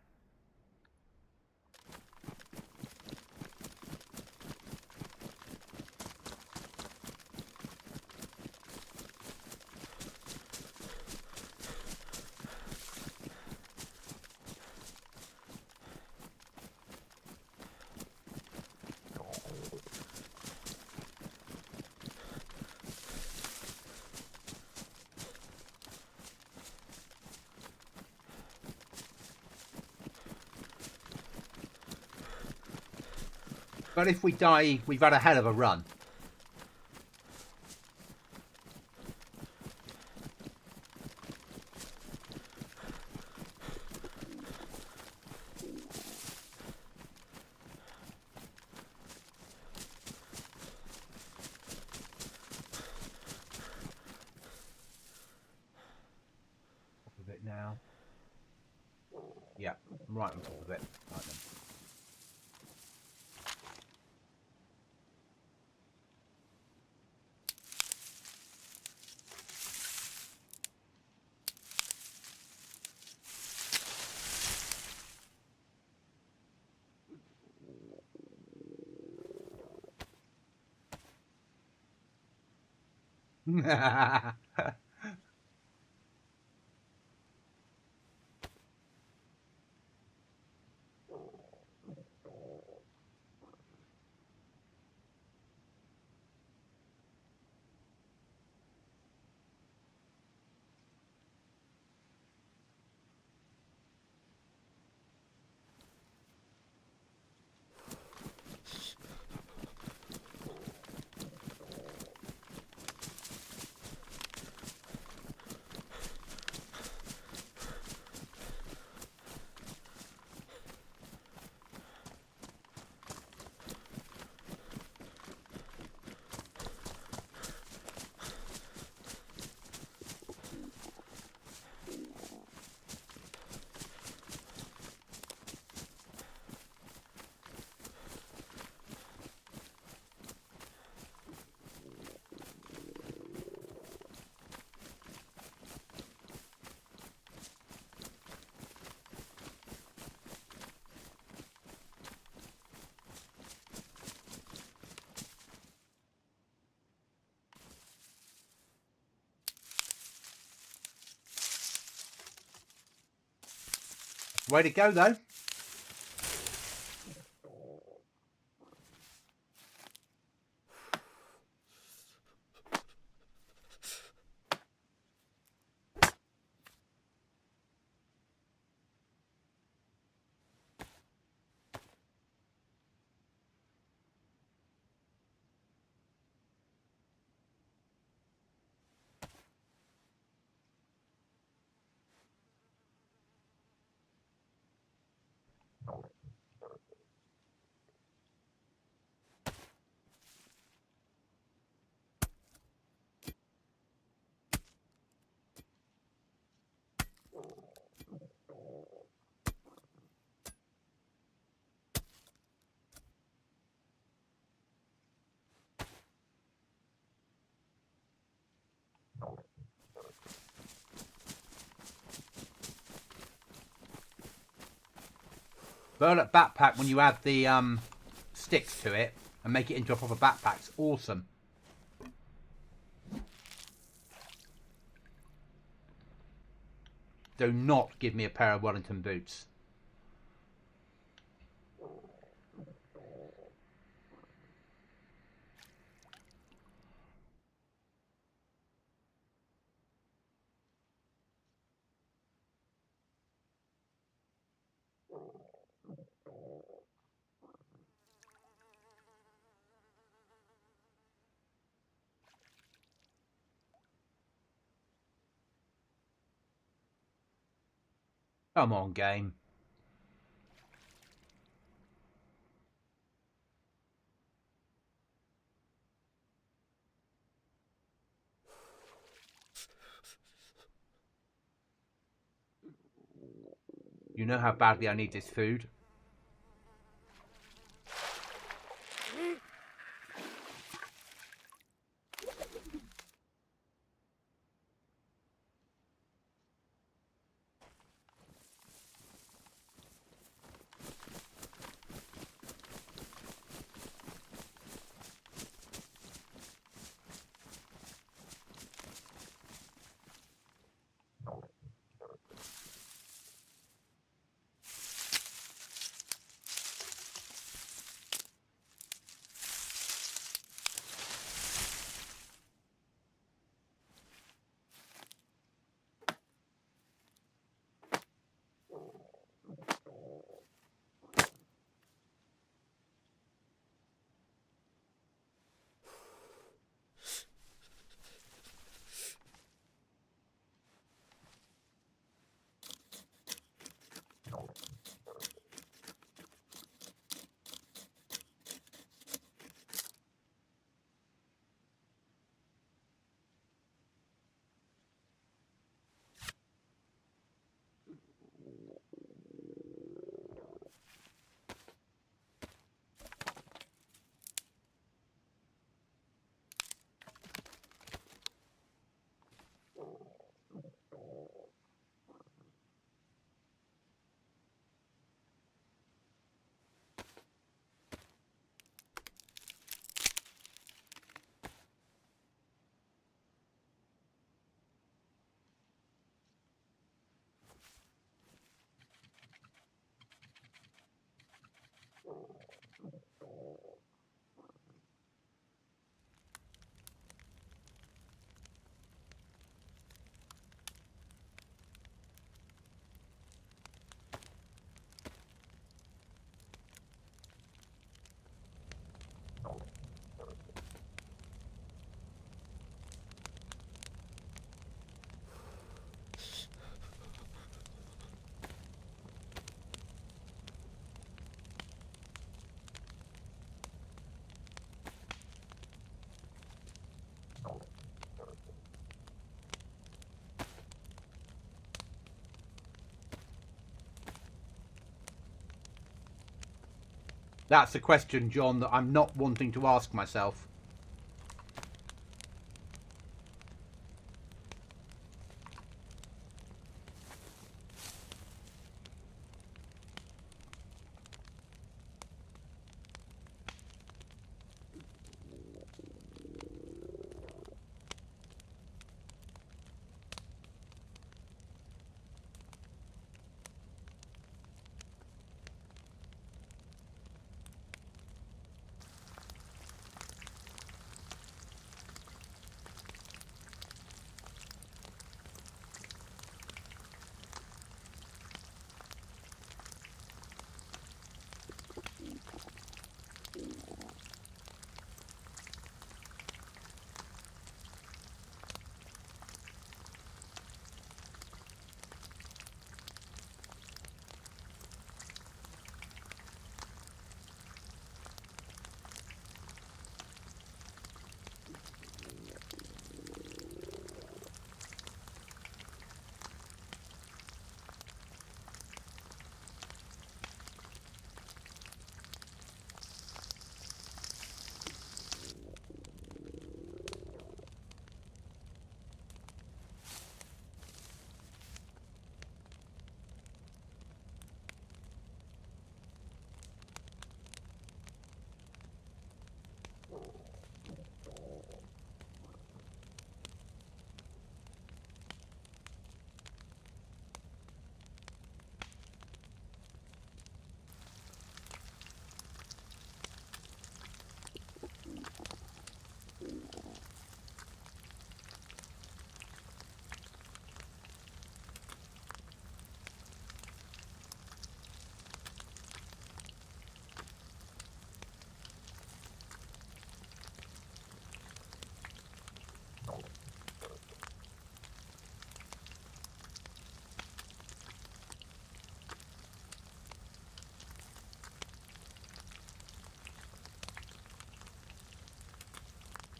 But if we die, we've had a hell of a run. Top of it now. Yeah, right on top of it. Right then. Way to go, though. Burlap backpack, when you add the sticks to it and make it into a proper backpack, it's awesome. Do not give me a pair of Wellington boots. Come on, game. You know how badly I need this food. That's a question, John, that I'm not wanting to ask myself.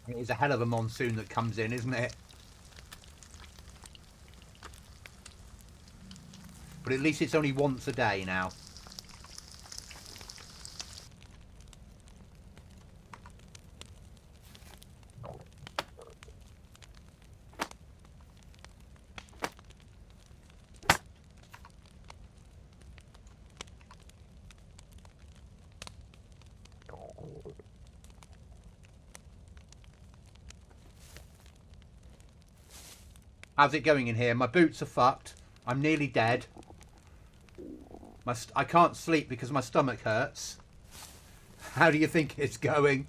It is a hell of a monsoon that comes in, isn't it? But at least it's only once a day now. How's it going in here? My boots are fucked. I'm nearly dead. I can't sleep because my stomach hurts. How do you think it's going?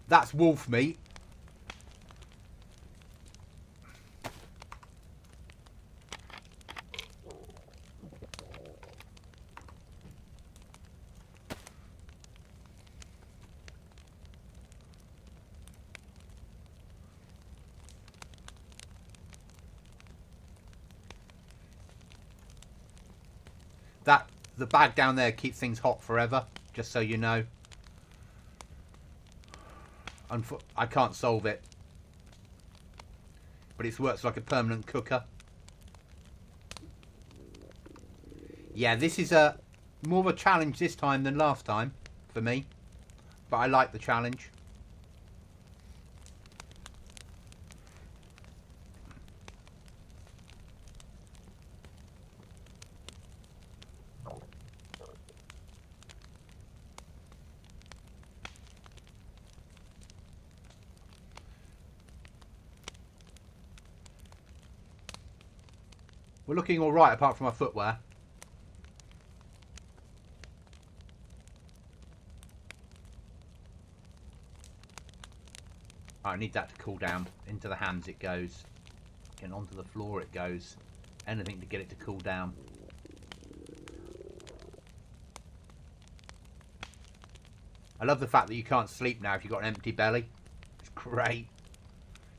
That's wolf meat. The bag down there keeps things hot forever, just so you know. I can't solve it. But it works like a permanent cooker. Yeah, this is more of a challenge this time than last time for me. But I like the challenge. We're looking all right apart from our footwear. I need that to cool down. Into the hands it goes. And onto the floor it goes. Anything to get it to cool down. I love the fact that you can't sleep now if you've got an empty belly. It's great.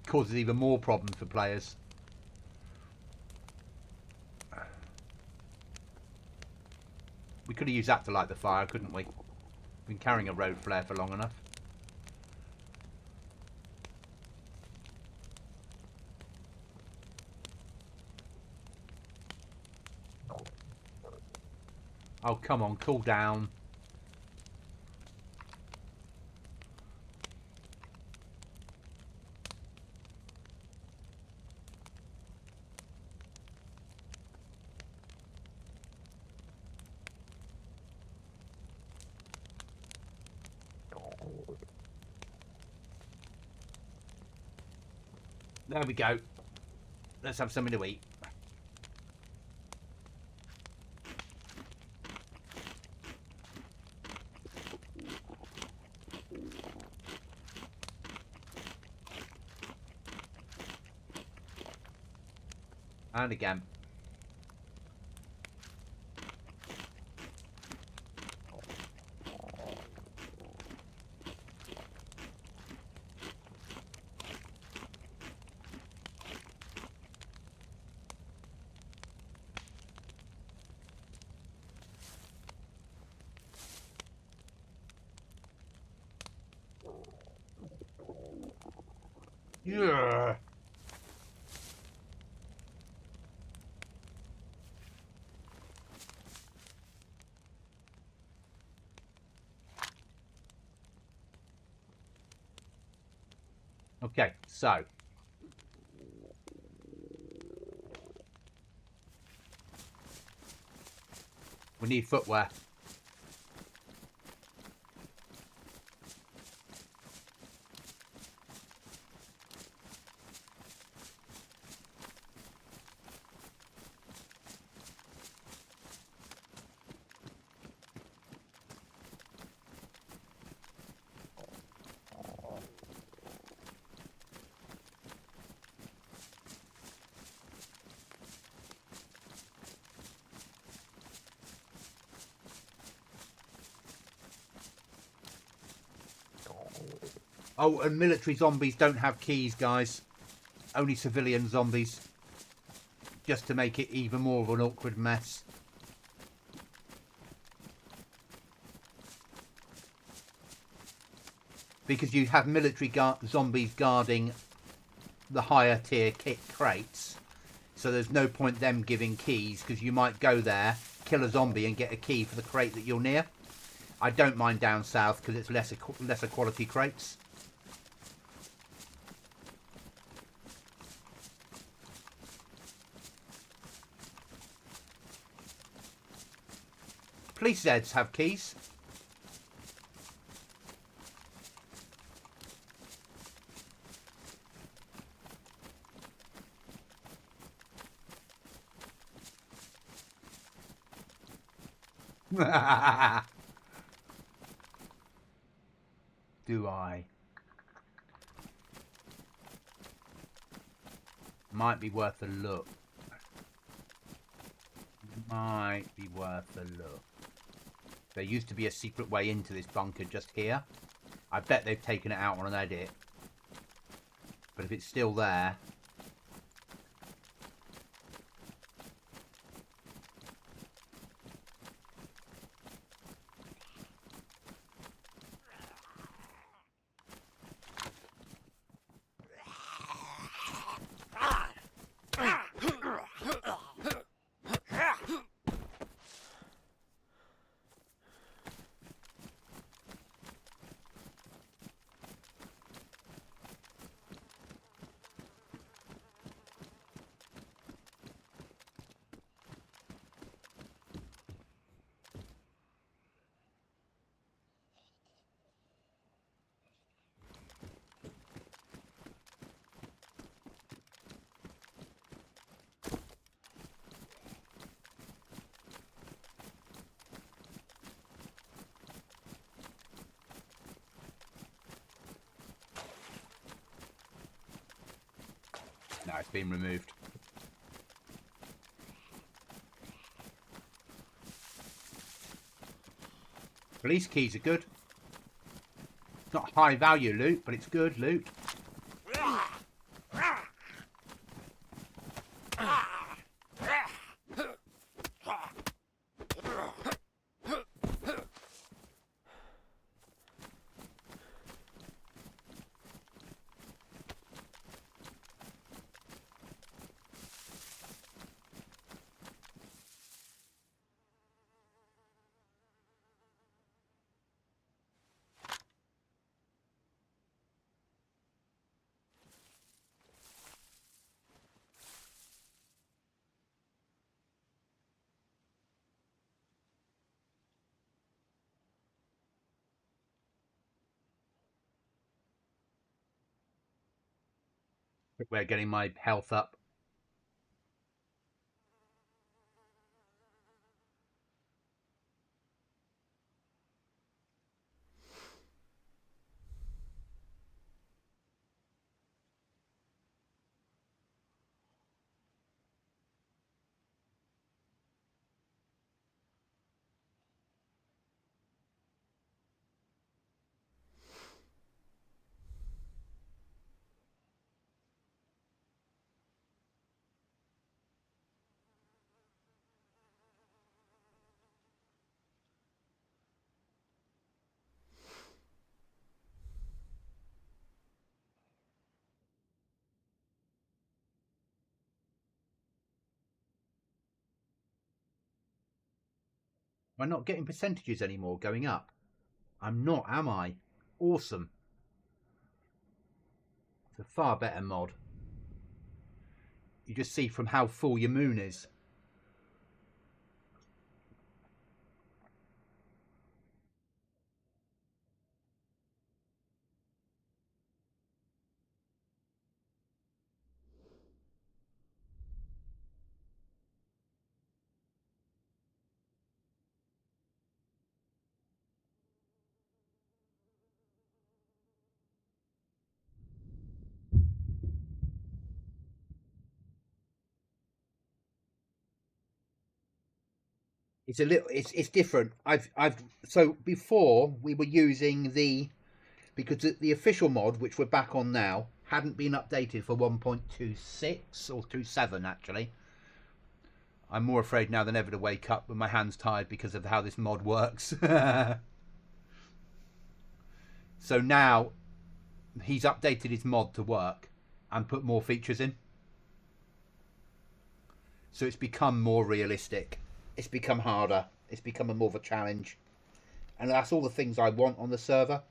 It causes even more problems for players. We could have used that to light the fire, couldn't we? Been carrying a road flare for long enough. Oh, come on, cool down. There we go. Let's have something to eat. And again. Yeah. Okay, so we need footwear. Oh, and military zombies don't have keys, guys. Only civilian zombies. Just to make it even more of an awkward mess. because you have military zombies guarding the higher tier kit crates. So there's no point them giving keys, because you might go there, kill a zombie and get a key for the crate that you're near. I don't mind down south because it's lesser quality crates. Police Zeds have keys. Do I? Might be worth a look. Might be worth a look. There used to be a secret way into this bunker just here. I bet they've taken it out on an edit. But if it's still there... No, it's been removed. Police keys are good. Not high value loot, but it's good loot. We're getting my health up. Am I not getting percentages anymore going up? I'm not, am I? Awesome. It's a far better mod. You just see from how full your moon is. It's a little, it's different. So before we were using because the official mod, which we're back on now, hadn't been updated for 1.26 or 2.7 actually. I'm more afraid now than ever to wake up with my hands tied because of how this mod works. So now he's updated his mod to work and put more features in. So it's become more realistic. It's become harder. It's become more of a challenge. And that's all the things I want on the server.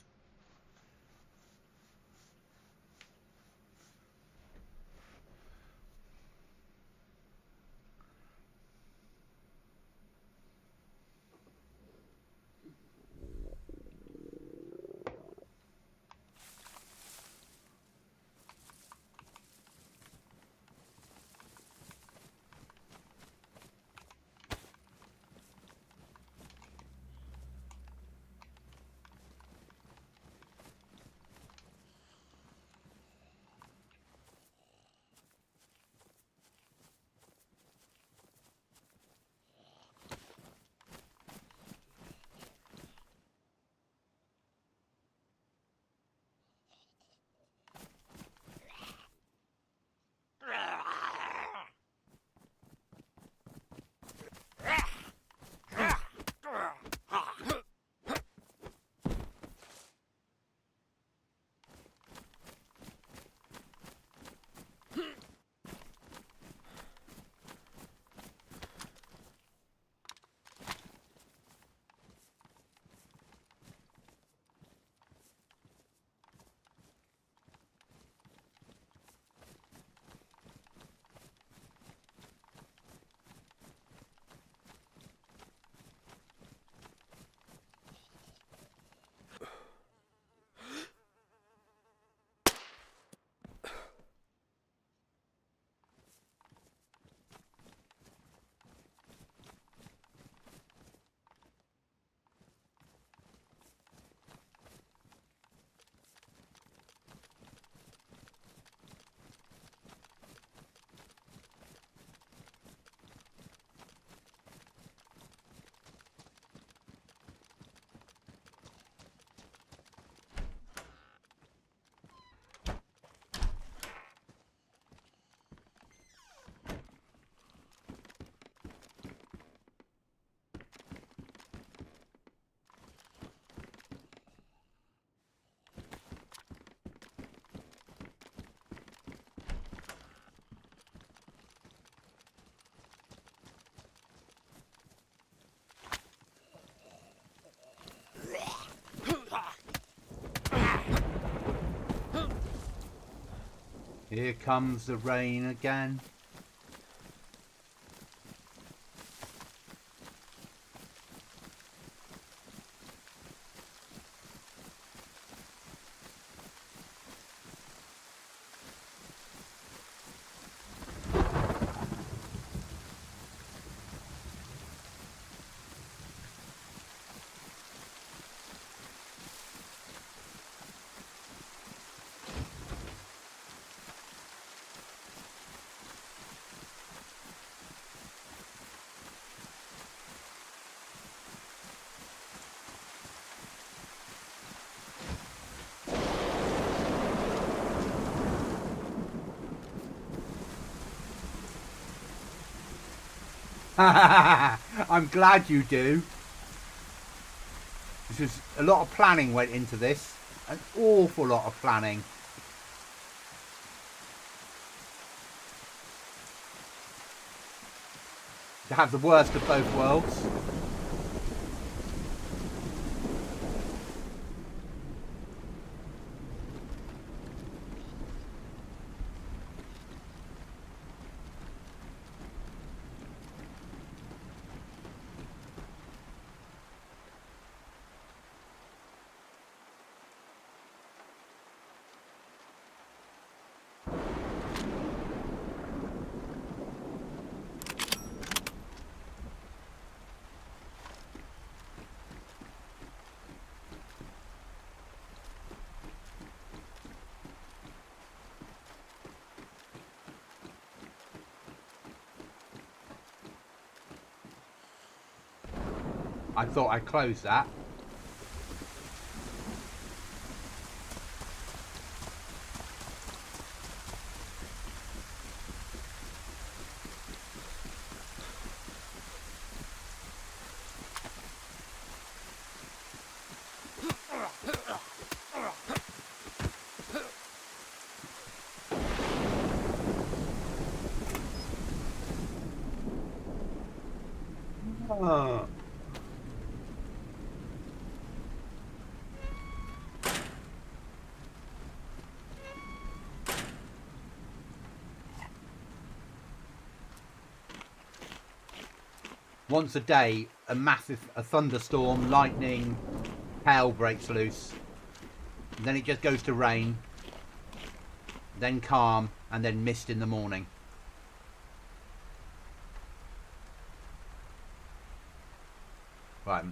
Here comes the rain again. I'm glad you do. This is a lot of planning went into this. An awful lot of planning. To have the worst of both worlds. I thought I'd close that. Once a day, a thunderstorm, lightning, hail breaks loose. And then it just goes to rain, then calm, and then mist in the morning. Right.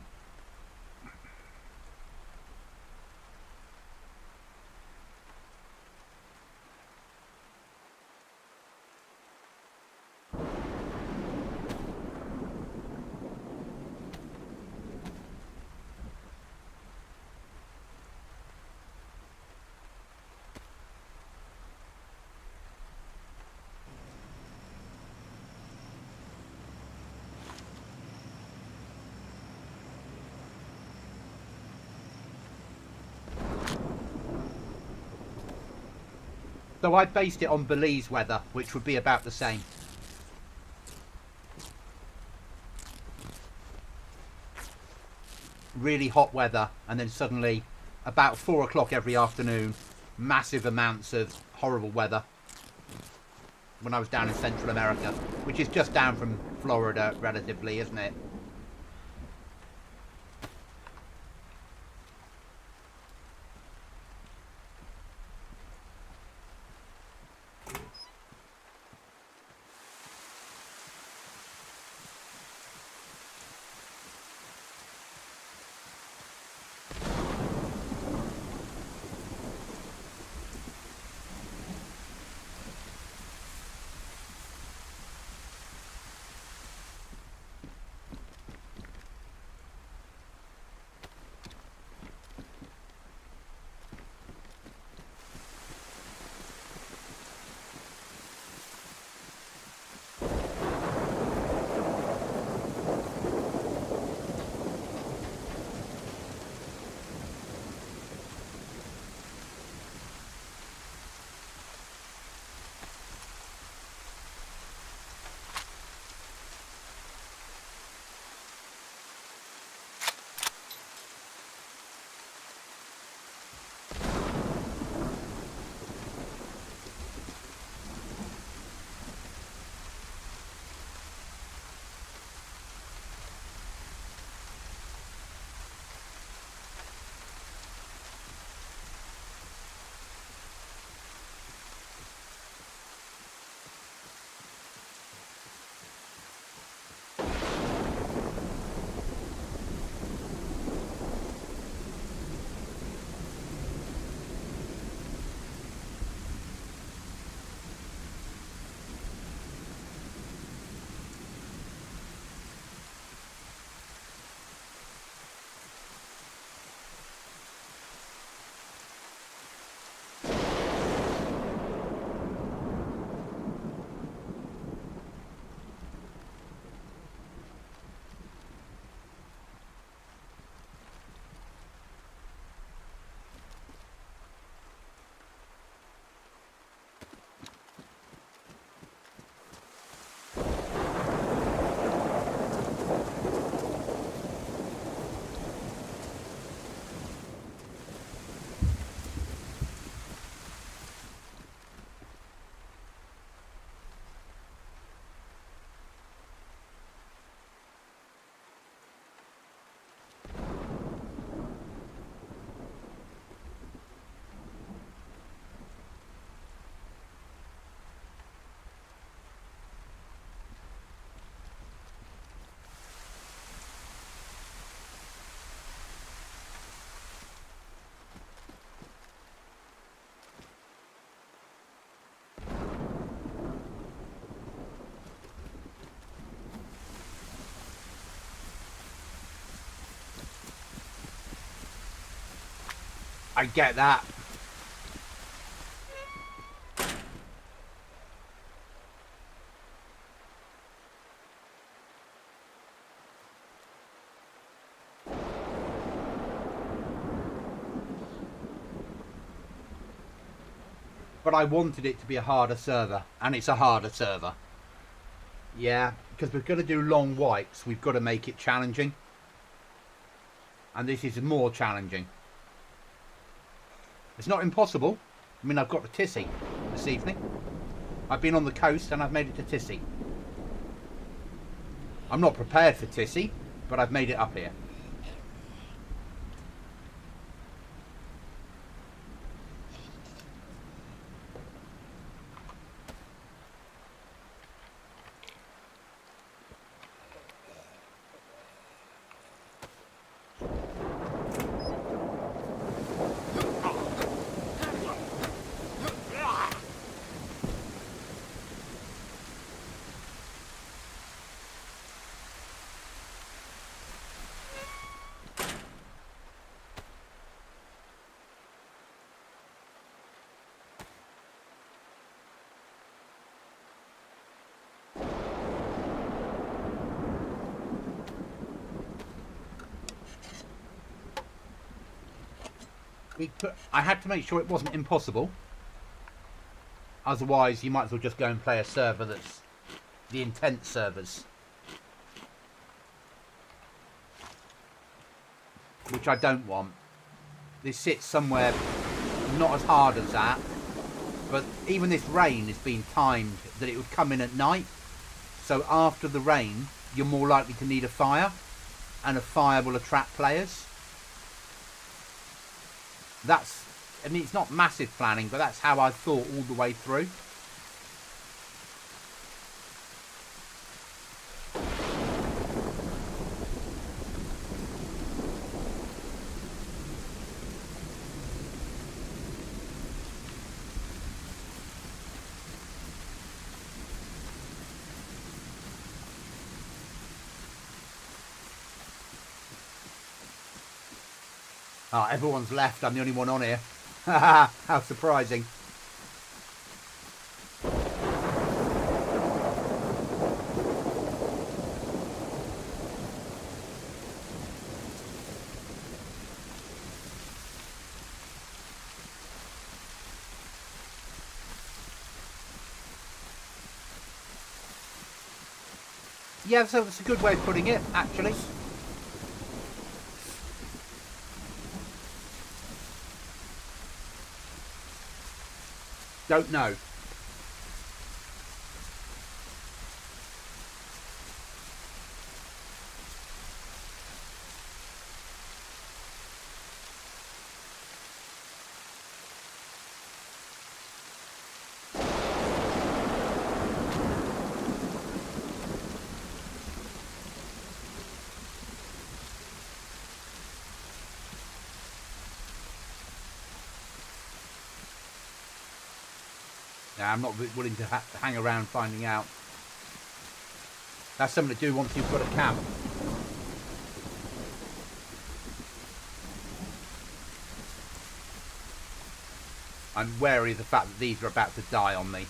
So I based it on Belize weather, which would be about the same. Really hot weather, and then suddenly, about 4 o'clock every afternoon, massive amounts of horrible weather. When I was down in Central America, which is just down from Florida relatively, isn't it? I get that. But I wanted it to be a harder server, and it's a harder server. Yeah, because we're going to do long wipes, we've got to make it challenging. And this is more challenging. It's not impossible. I mean, I've got to Tissy this evening. I've been on the coast and I've made it to Tissy. I'm not prepared for Tissy, but I've made it up here. I had to make sure it wasn't impossible. Otherwise, you might as well just go and play a server that's the intense servers. Which I don't want. This sits somewhere not as hard as that. But even this rain has been timed that it would come in at night. So after the rain, you're more likely to need a fire. And a fire will attract players. That's, I mean, it's not massive planning, but that's how I thought all the way through. Oh, everyone's left. I'm the only one on here. How surprising. Yeah, so that's a good way of putting it, actually. Don't know. Yeah, I'm not willing to hang around finding out. That's something to do once you've got a camp. I'm wary of the fact that these are about to die on me.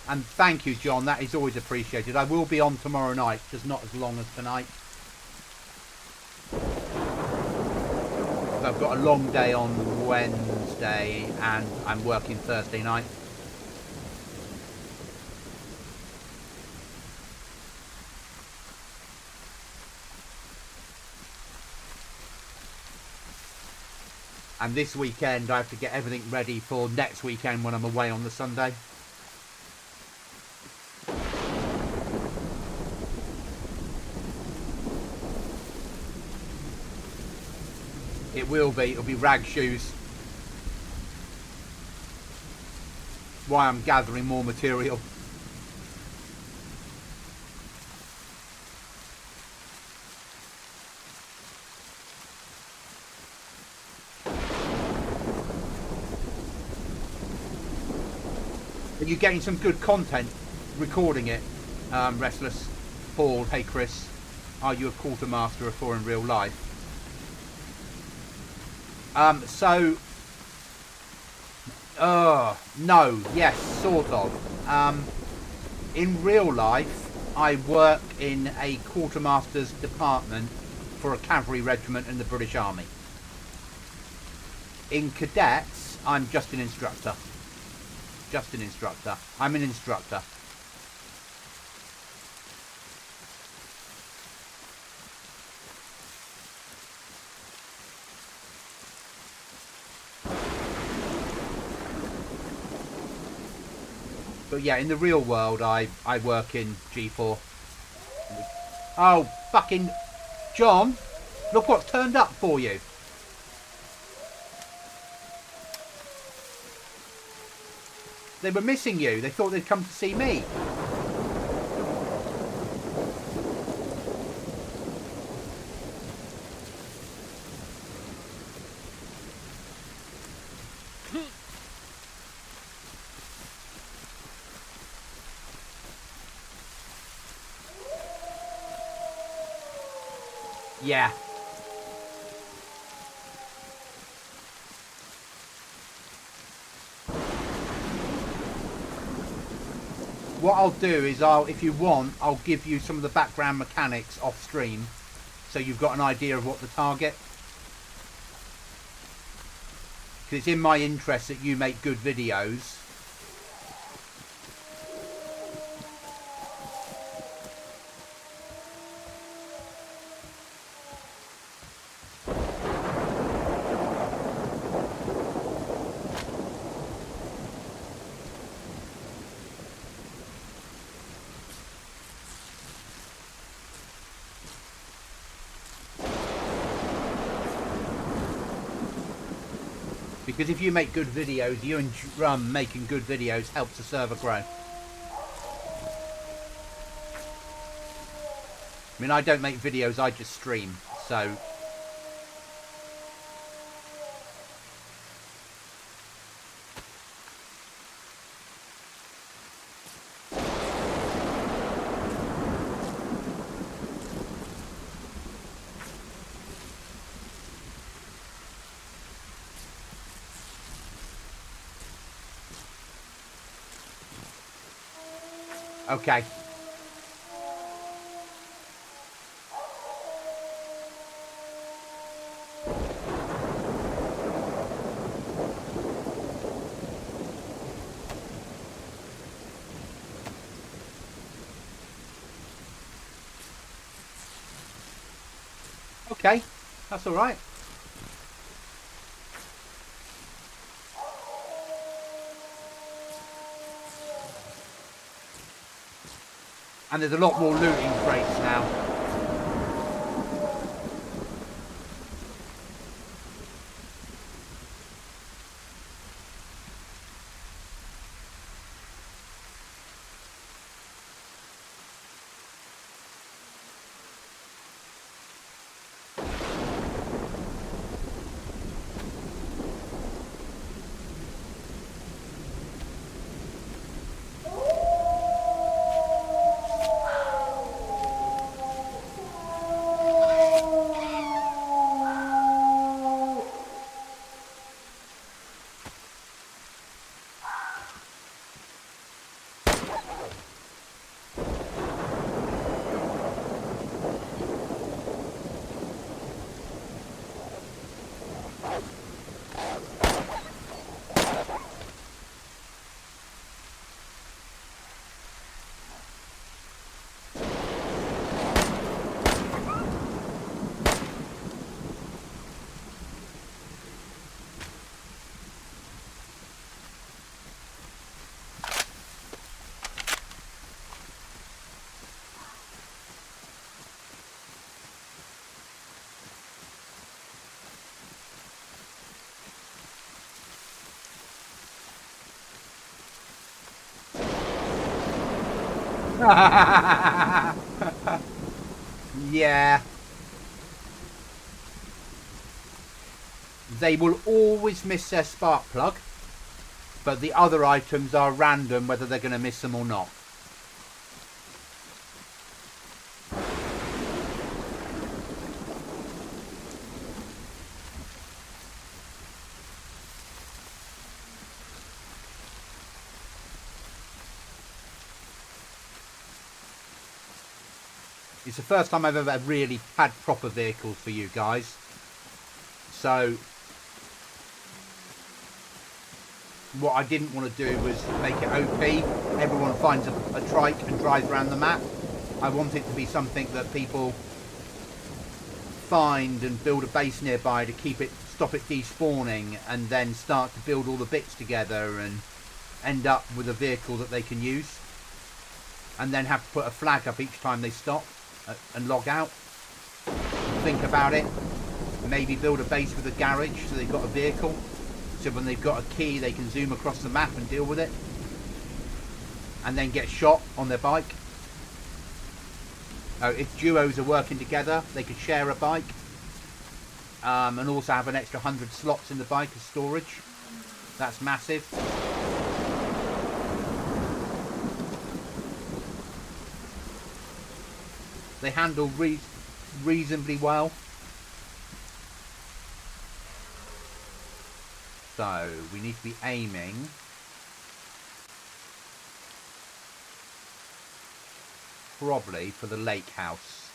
And thank you, John. That is always appreciated. I will be on tomorrow night, just not as long as tonight. I've got a long day on Wednesday and I'm working Thursday night. And this weekend I have to get everything ready for next weekend when I'm away on the Sunday. It'll be rag shoes. Why I'm gathering more material. Are you getting some good content recording it, Restless? Paul, hey Chris, are you a quartermaster of 4 in real life? No, yes, sort of. In real life, I work in a quartermaster's department for a cavalry regiment in the British Army. In cadets, I'm just an instructor. Just an instructor. I'm an instructor. But yeah, in the real world, I work in G4. Oh, fucking John, look what's turned up for you. They were missing you. They thought they'd come to see me. Yeah. What I'll do is if you want, I'll give you some of the background mechanics off stream, so you've got an idea of what the target. Because it's in my interest that you make good videos. Because if you make good videos, you and Drum making good videos helps the server grow. I mean, I don't make videos, I just stream, so... Okay. Okay, that's all right. And there's a lot more looting crates now. Yeah. They will always miss their spark plug, but the other items are random whether they're going to miss them or not. It's the first time I've ever really had proper vehicles for you guys. So what I didn't want to do was make it OP. Everyone finds a trike and drives around the map. I want it to be something that people find and build a base nearby to stop it despawning, and then start to build all the bits together and end up with a vehicle that they can use, and then have to put a flag up each time they stop and log out. Think about it. Maybe build a base with a garage so they've got a vehicle, so when they've got a key they can zoom across the map and deal with it, and then get shot on their bike. If duos are working together, they could share a bike, and also have an extra 100 slots in the bike as storage. That's massive. They handle reasonably well. So we need to be aiming probably for the lake house.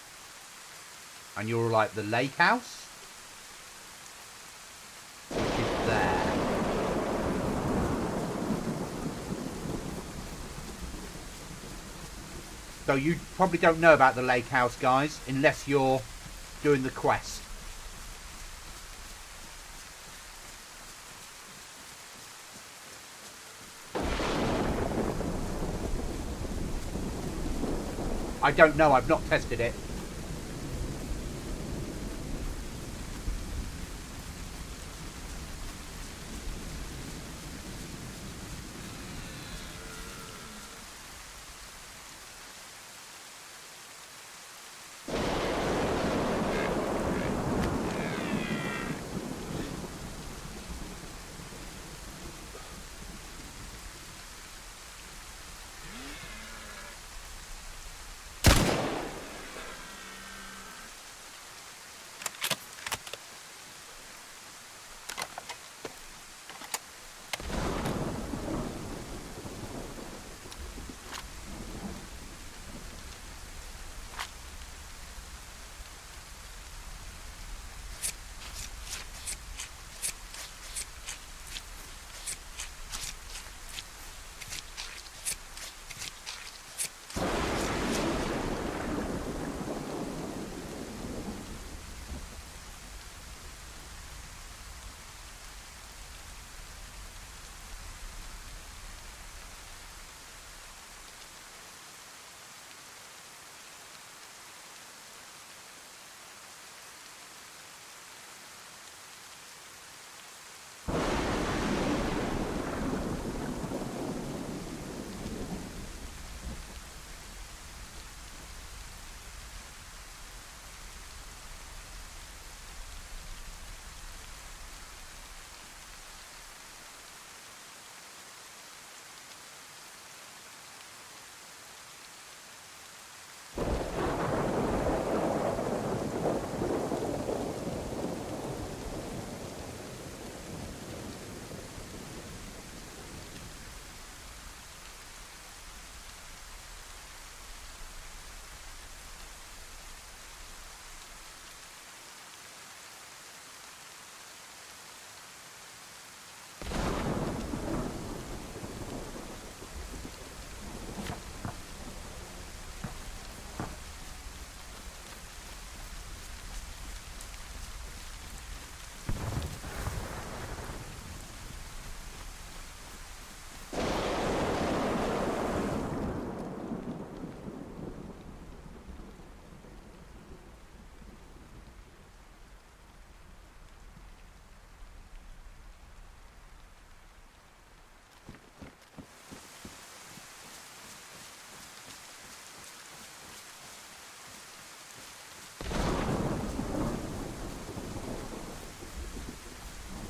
And you're like, the lake house? Which is there. So you probably don't know about the lake house, guys, unless you're doing the quest. I don't know, I've not tested it.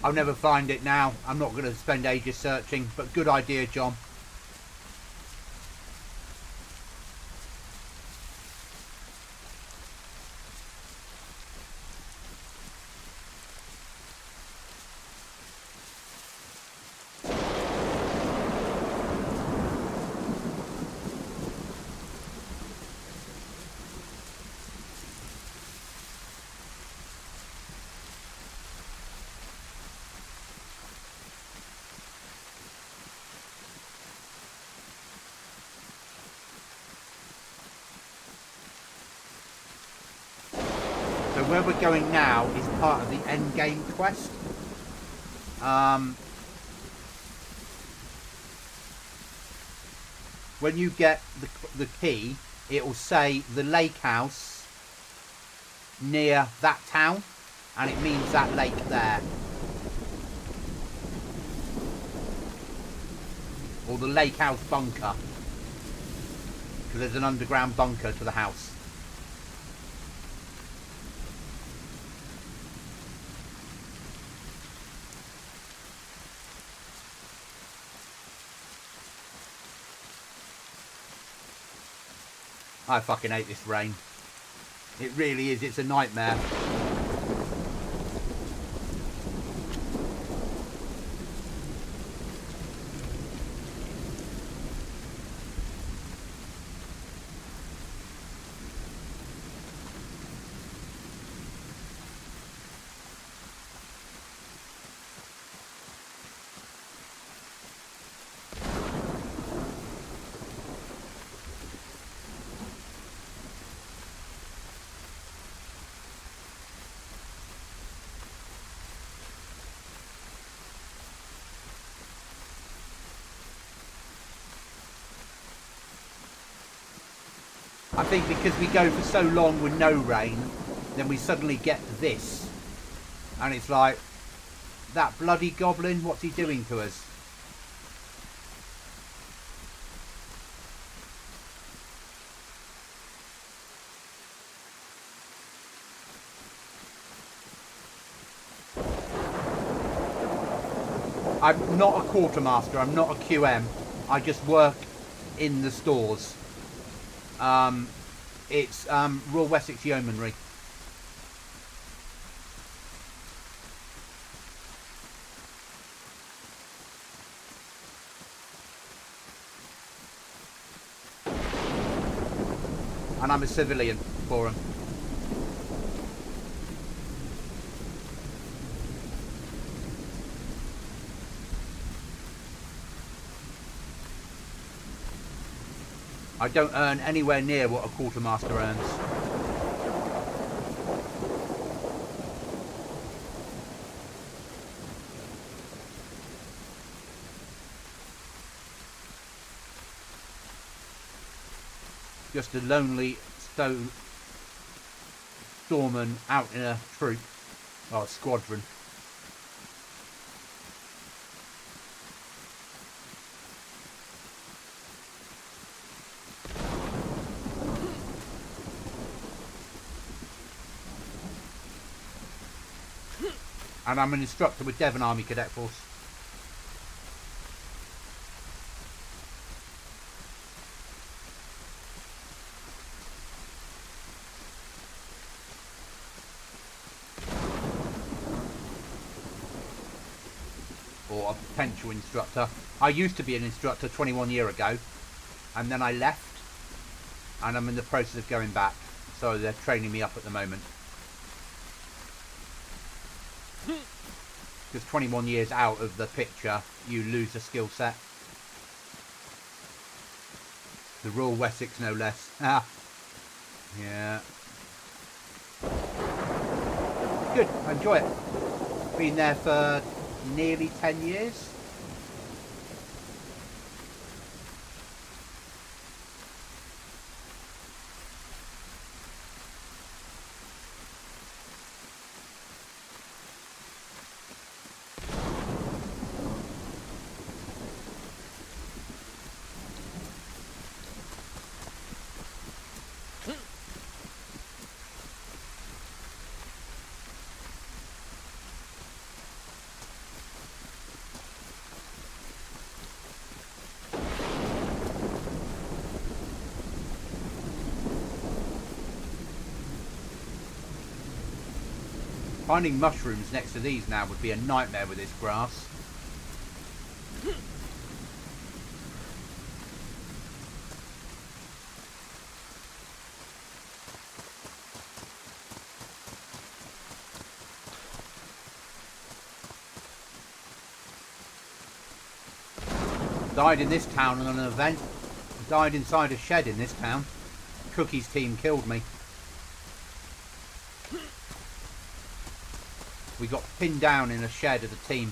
I'll never find it now. I'm not going to spend ages searching, but good idea, John. where we're going now is part of the end game quest. When you get the key, it will say the lake house near that town, and it means that lake there. Or the lake house bunker. Because there's an underground bunker to the house. I fucking hate this rain. It really is, it's a nightmare. I think because we go for so long with no rain, then we suddenly get this. And it's like, that bloody goblin, what's he doing to us? I'm not a quartermaster, I'm not a QM. I just work in the stores. It's Royal Wessex Yeomanry. And I'm a civilian for them. I don't earn anywhere near what a quartermaster earns. Just a lonely storeman out in a troop, or a squadron. And I'm an instructor with Devon Army Cadet Force. Or a potential instructor. I used to be an instructor 21 years ago, and then I left, and I'm in the process of going back. So they're training me up at the moment. Because 21 years out of the picture, you lose a skill set. The Royal Wessex, no less. Ah, yeah. Good, I enjoy it. Been there for nearly 10 years. Finding mushrooms next to these now would be a nightmare with this grass. Died in this town on an event. Died inside a shed in this town. Cookie's team killed me. We got pinned down in a shed of the team.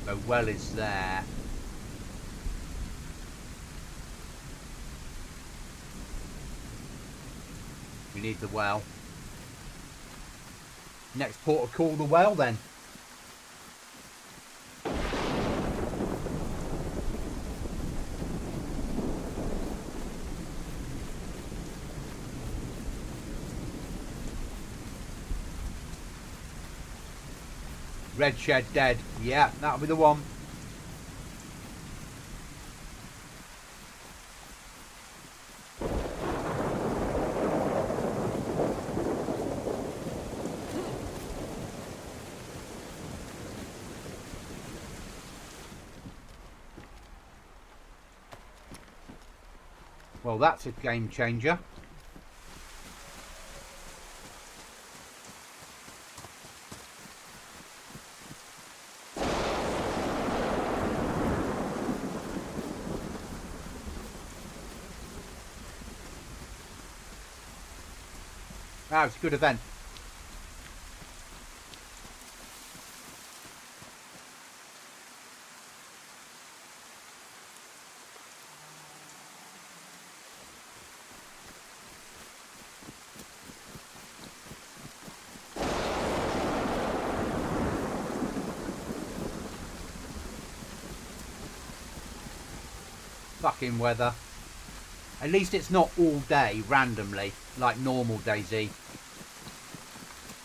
The well is there. We need the well. Next port of call, the well then. Red shed dead. Yeah, that'll be the one. Well, that's a game changer. That was a good event. Fucking weather. At least it's not all day randomly like normal DayZ.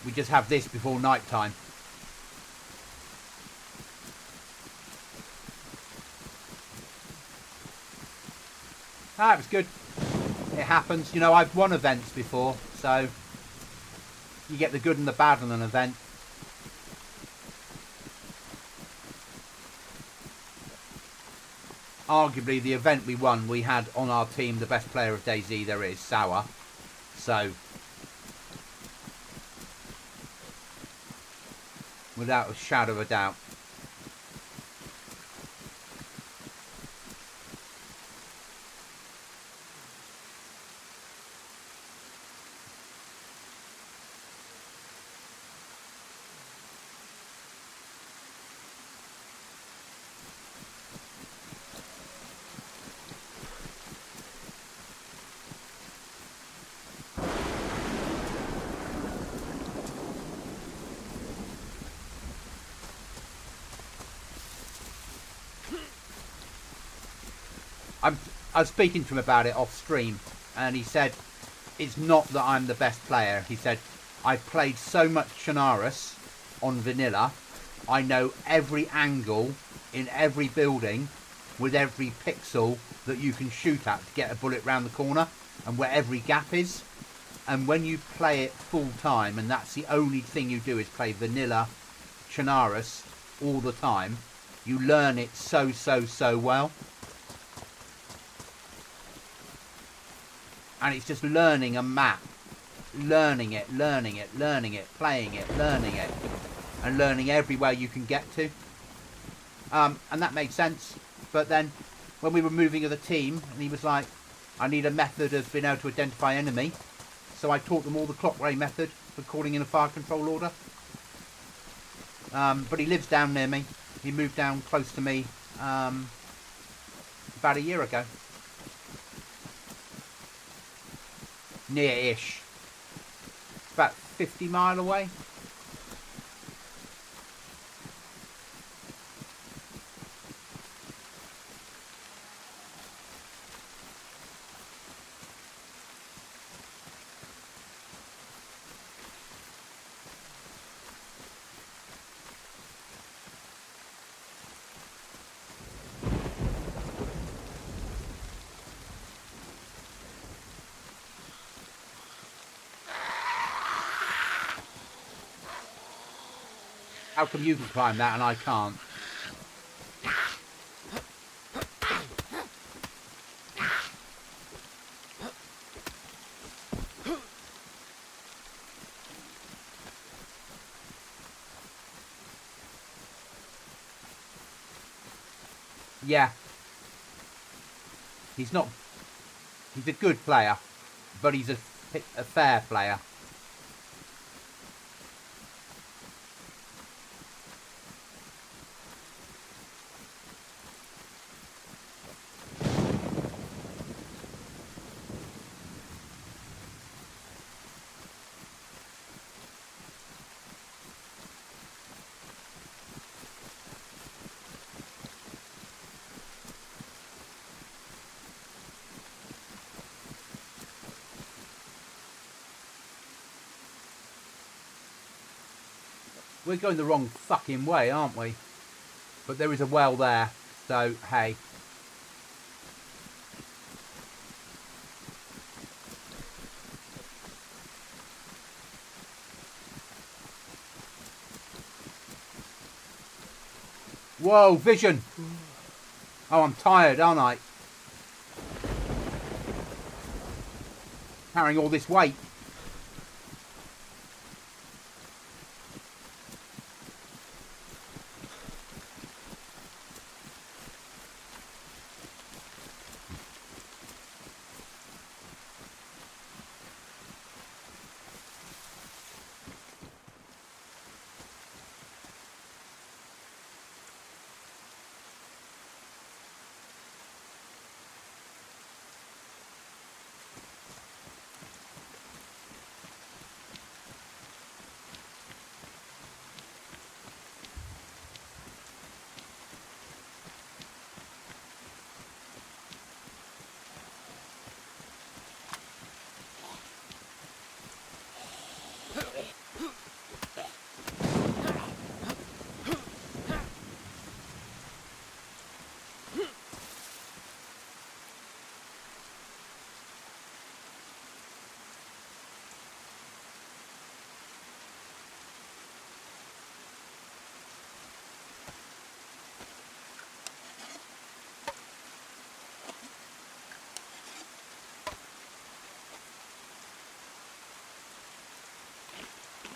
We just have this before night time. Ah, it was good. It happens. You know, I've won events before, so you get the good and the bad on an event. Arguably, the event we won, we had on our team the best player of DayZ there is, Sour. So, without a shadow of a doubt. I was speaking to him about it off stream, and he said it's not that I'm the best player. He said I've played so much Chernarus on vanilla, I know every angle in every building with every pixel that you can shoot at to get a bullet round the corner, and where every gap is. And when you play it full time, and that's the only thing you do is play vanilla Chernarus all the time, you learn it so well. And it's just learning a map, learning it, playing it, learning it, and learning everywhere you can get to. And that made sense. But then when we were moving as a team, and he was like, I need a method of being able to identify enemy. So I taught them all the clock ray method for calling in a fire control order. But he lives down near me. He moved down close to me about a year ago. Near-ish. About 50 mile away. How come you can climb that and I can't? Yeah. He's not... He's a good player, but he's a fair player. We're going the wrong fucking way, aren't we? But there is a well there, so hey. Whoa, vision! Oh, I'm tired, aren't I? Carrying all this weight.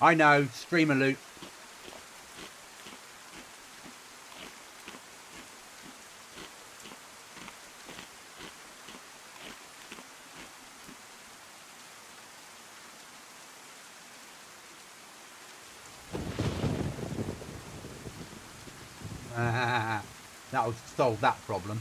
I know, streamer loot. That'll solve that problem.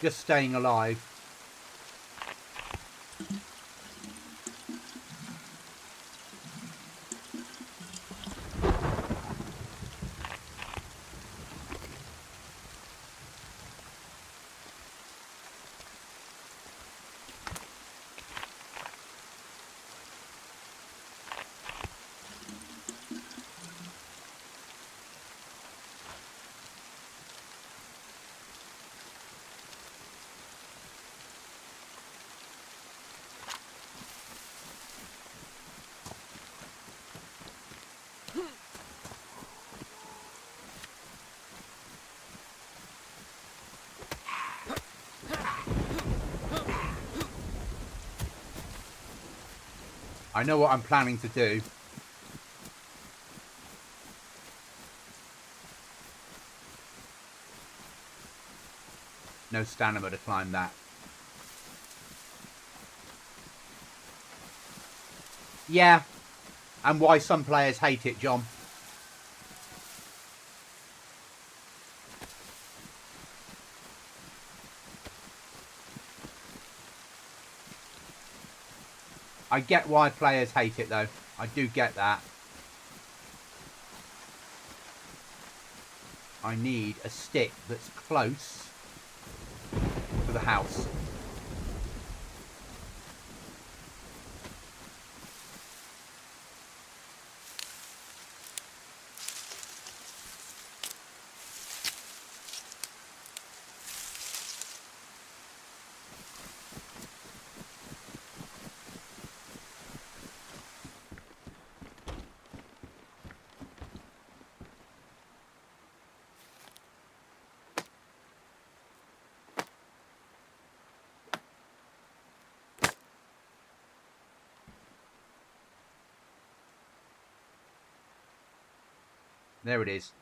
Just staying alive. I know what I'm planning to do. No stamina to climb that. Yeah. And why some players hate it, John. I get why players hate it, though. I do get that. I need a stick that's close to the house. There it is.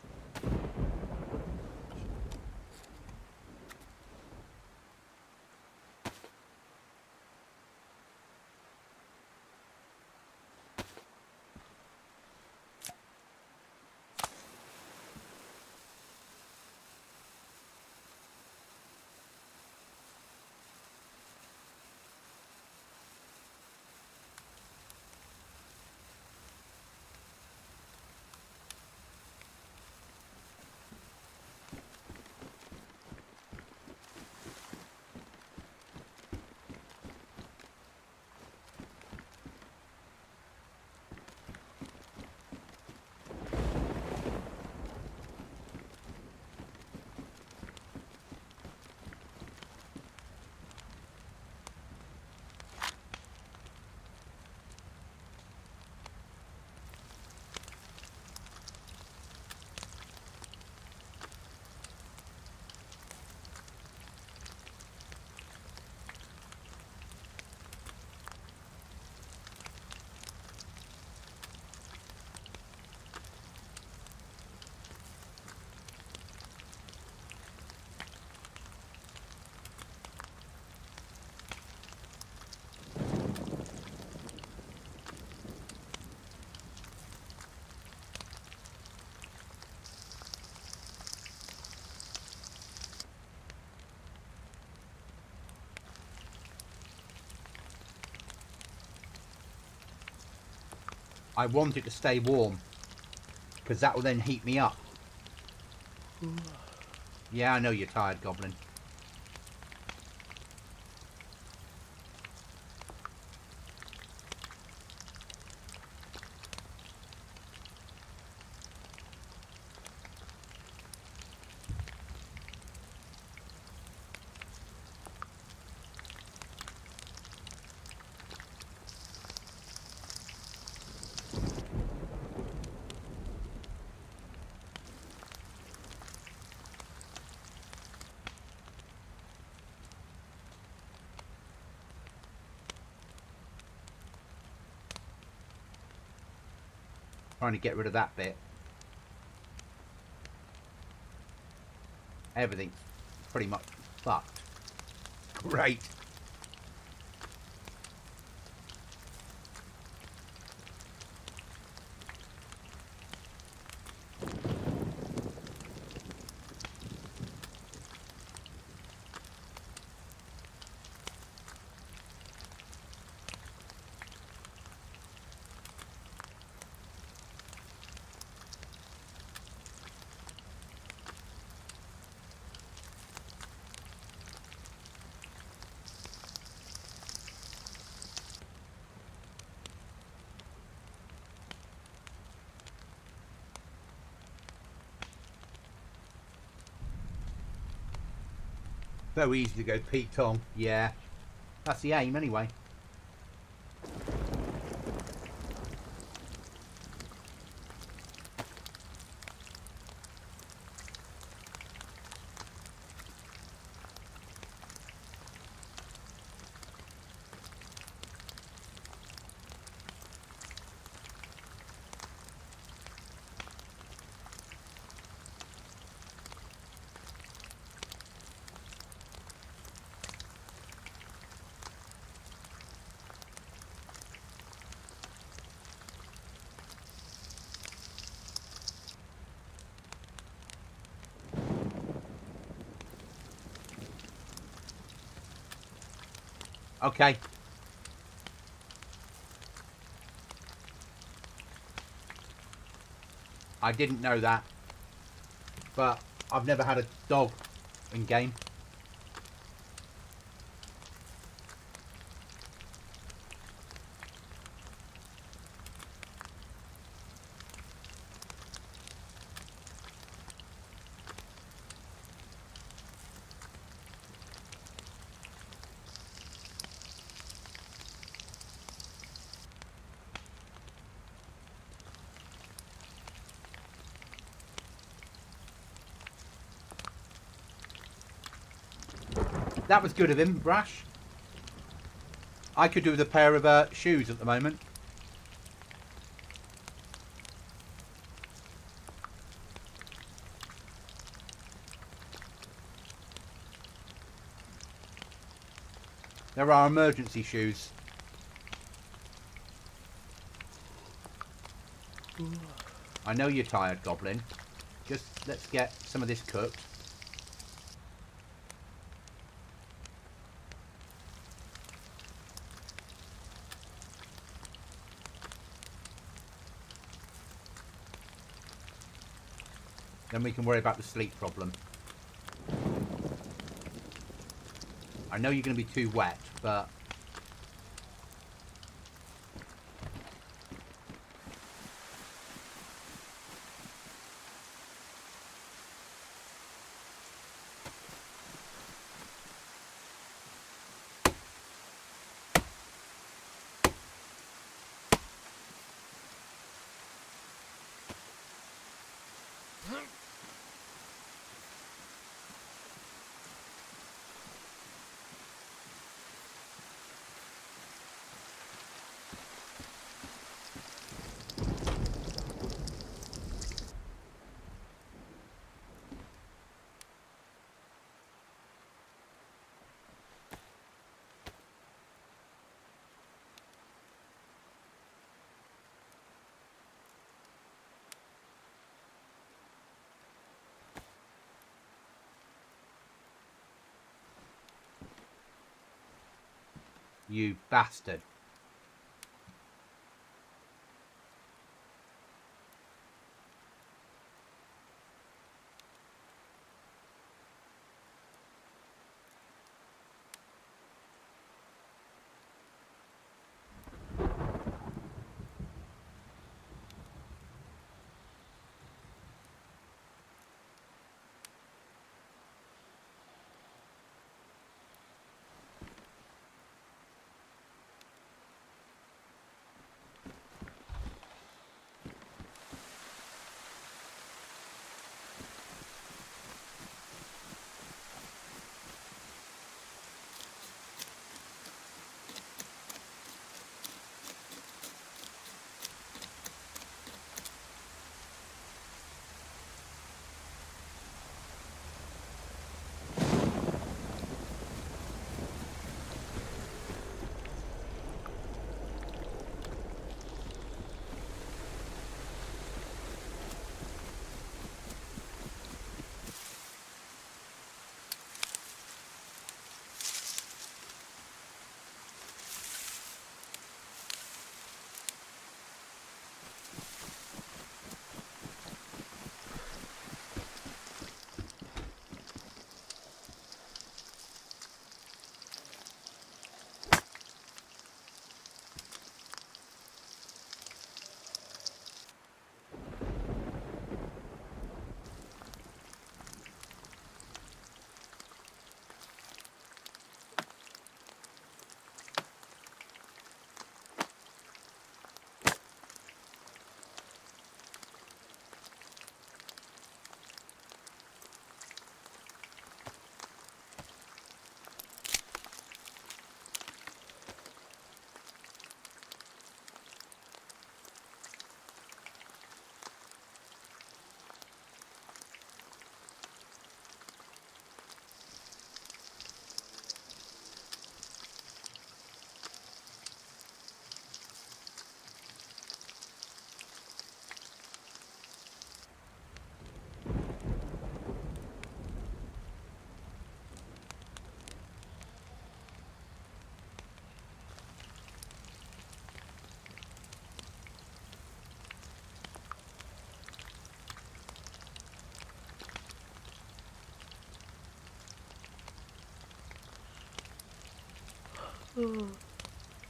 I want it to stay warm, because that will then heat me up. Yeah, I know you're tired, Goblin. Trying to get rid of that bit. Everything's pretty much fucked. Great. So easy to go Pete Tong. Yeah. That's the aim anyway. Okay. I didn't know that. But I've never had a dog in game. That was good of him, Brash. I could do with a pair of shoes at the moment. There are emergency shoes. I know you're tired, Goblin. Just let's get some of this cooked. Then we can worry about the sleep problem. I know you're going to be too wet, but... You bastard.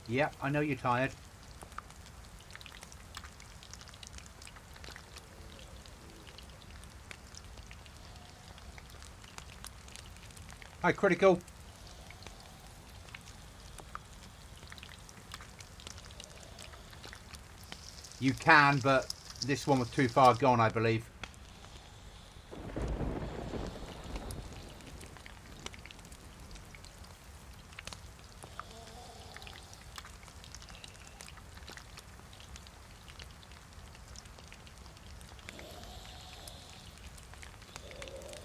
Yeah, I know you're tired. Hi, Critical. You can, but this one was too far gone, I believe.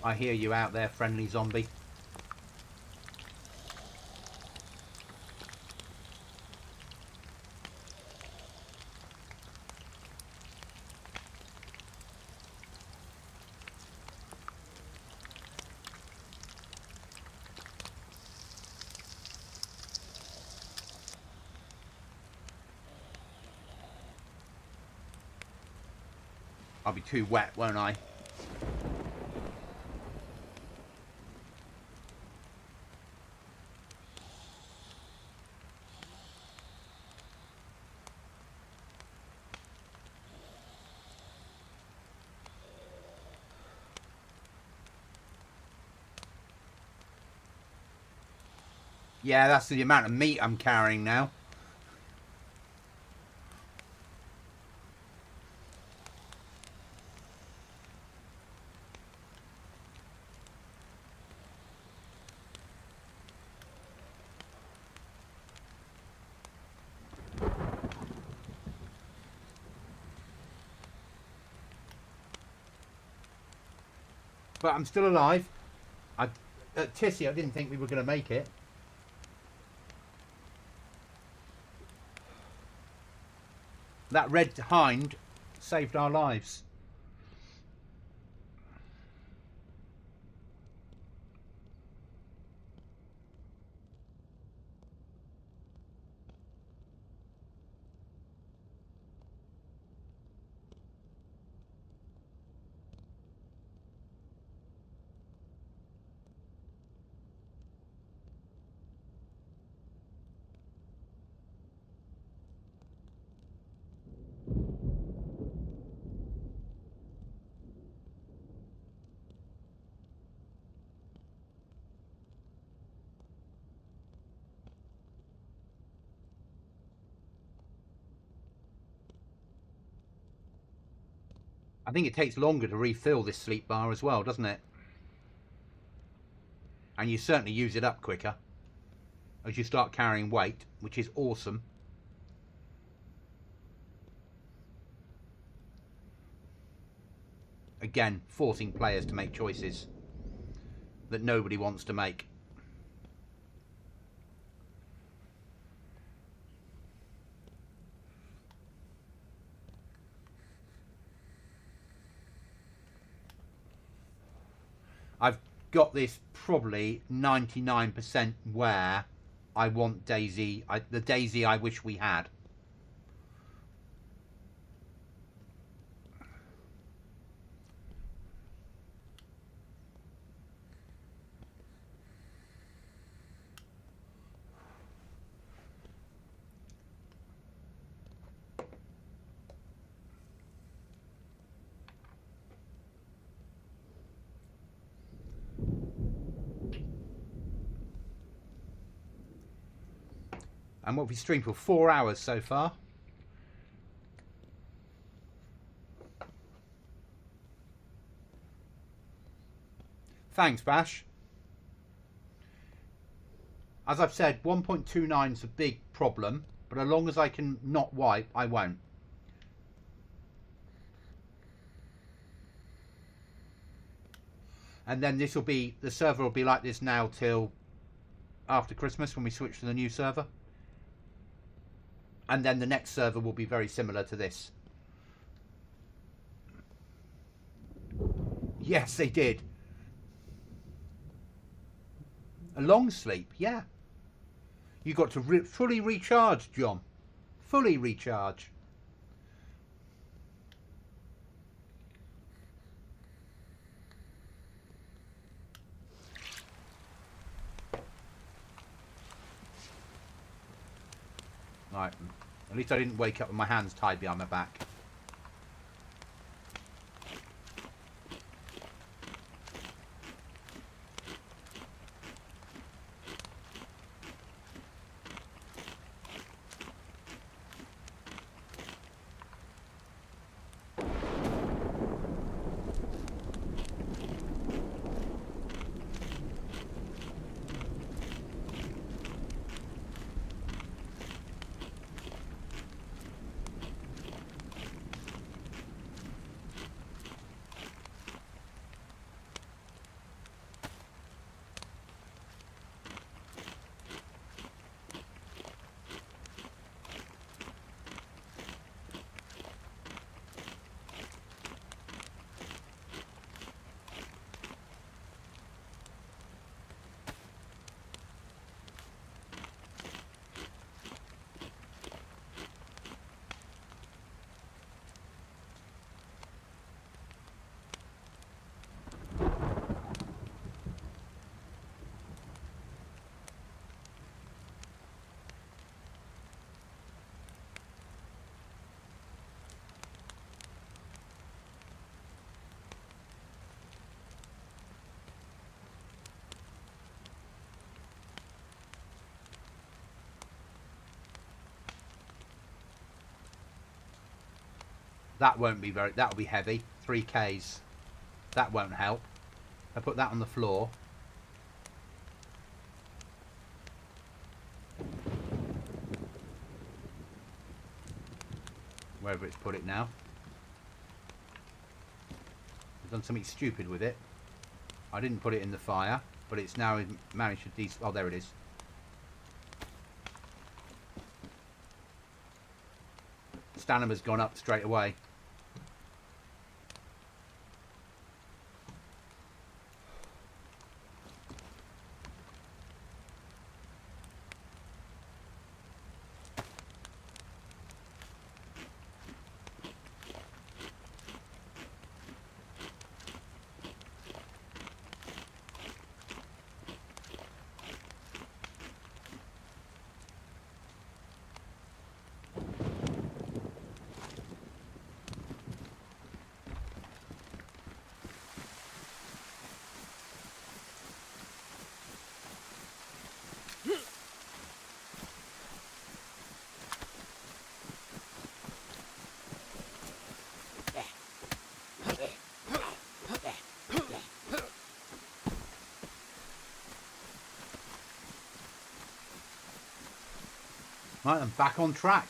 I hear you out there, friendly zombie. I'll be too wet, won't I? Yeah, that's the amount of meat I'm carrying now. But I'm still alive. At Tissy, I didn't think we were going to make it. That red hind saved our lives. I think it takes longer to refill this sleep bar as well, doesn't it? And you certainly use it up quicker as you start carrying weight, which is awesome. Again, forcing players to make choices that nobody wants to make. I've got this probably 99% where I want DAYZ, the DAYZ I wish we had. And what we streamed for 4 hours so far. Thanks, Bash. As I've said, 1.29 is a big problem, but as long as I can not wipe, I won't. And then this will be, the server will be like this now till after Christmas when we switch to the new server. And then the next server will be very similar to this. Yes, they did. A long sleep, yeah. You got to fully recharge, John. Fully recharge. At least I didn't wake up with my hands tied behind my back. That won't be very... That'll be heavy. 3Ks. That won't help. I put that on the floor. Wherever it's put it now. I've done something stupid with it. I didn't put it in the fire, but it's now managed to oh, there it is. Stamina's gone up straight away. Right, I'm back on track.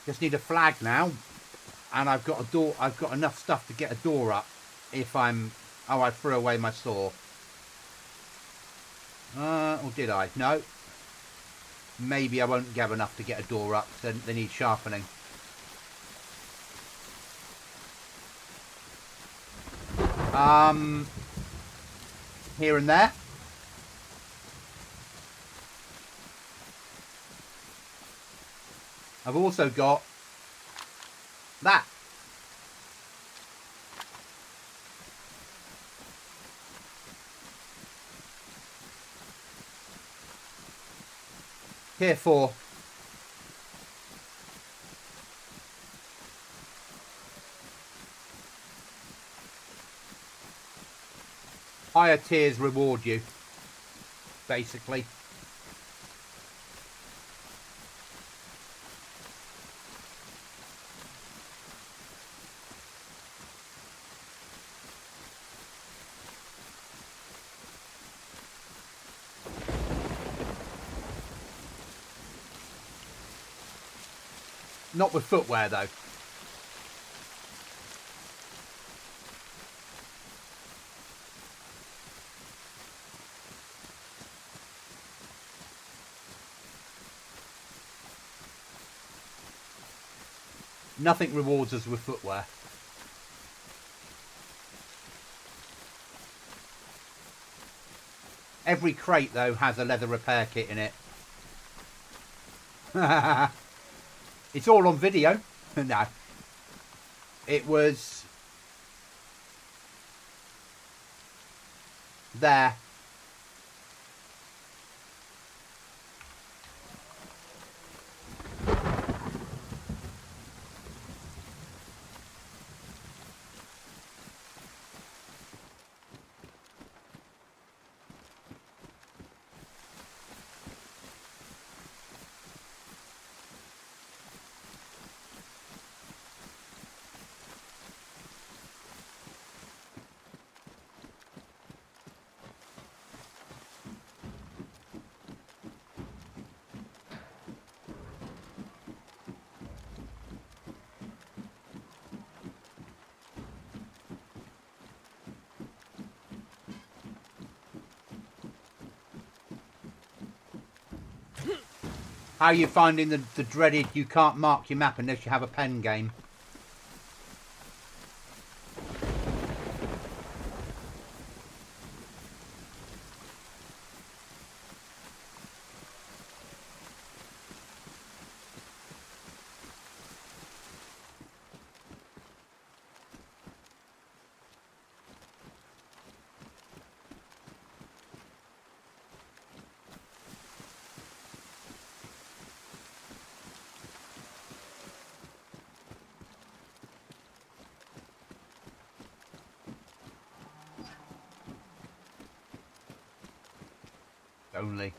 Just need a flag now, and I've got a door. I've got enough stuff to get a door up. If I'm, oh, I threw away my saw. Or did I? No. Maybe I won't have enough to get a door up. Then they need sharpening. Here and there. I've also got That. Tier 4. Higher tiers reward you, basically. Not with footwear though. Nothing rewards us with footwear. Every crate though has a leather repair kit in it. It's all on video. No. It was there. How are you finding the dreaded you can't mark your map unless you have a pen game? Only.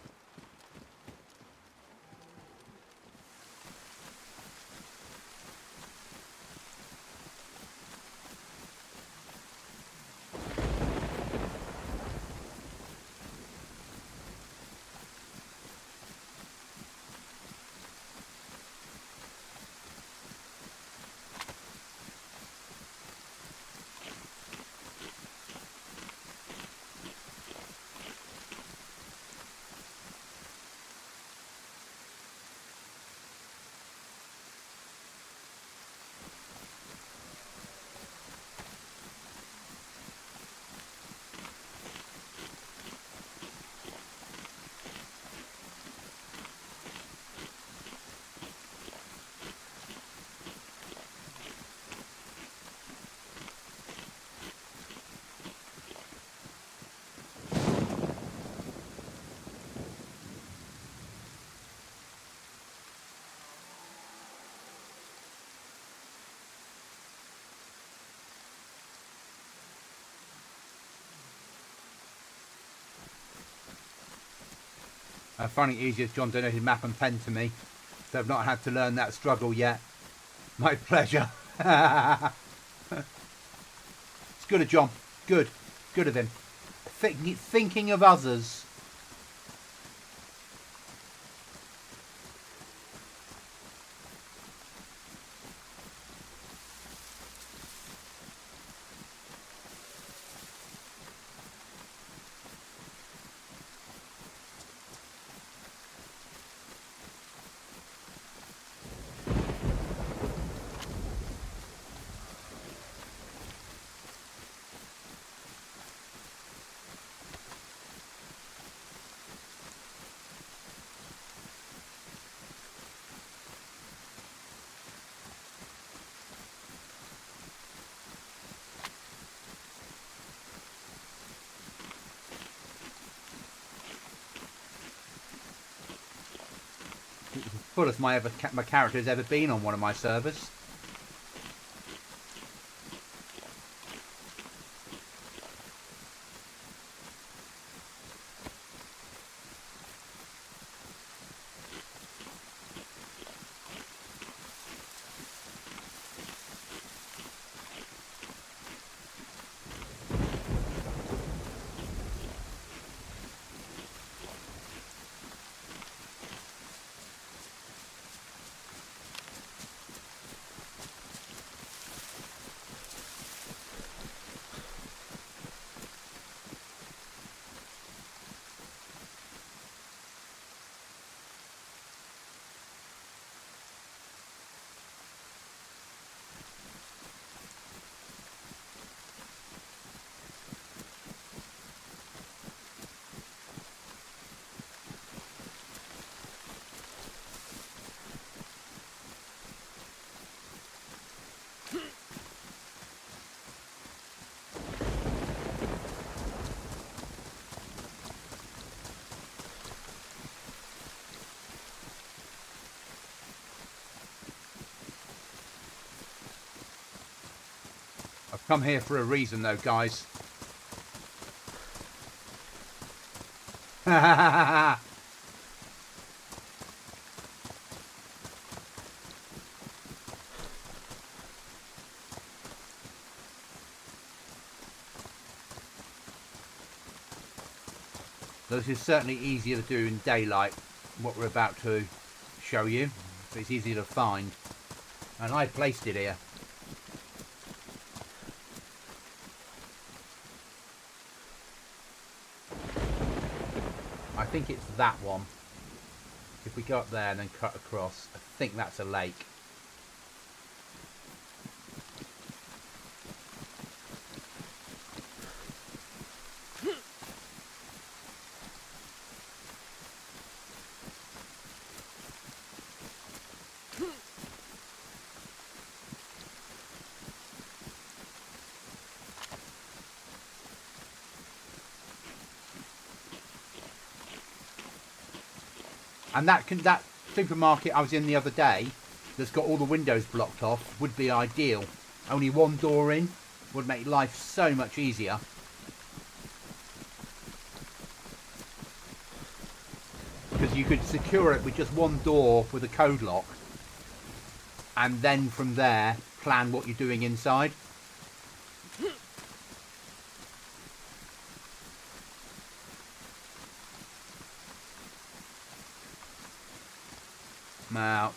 I find it easier if John donated map and pen to me, so I've not had to learn that struggle yet. My pleasure. It's good of John. Good. Good of him. Thinking of others. fullest my character has ever been on one of my servers. I've come here for a reason though, guys. This is certainly easier to do in daylight, what we're about to show you. So it's easier to find. And I placed it here. I think it's that one. If we go up there and then cut across, I think that's a lake. And that supermarket I was in the other day, that's got all the windows blocked off, would be ideal. Only one door in would make life so much easier. Because you could secure it with just one door with a code lock, and then from there plan what you're doing inside. Now,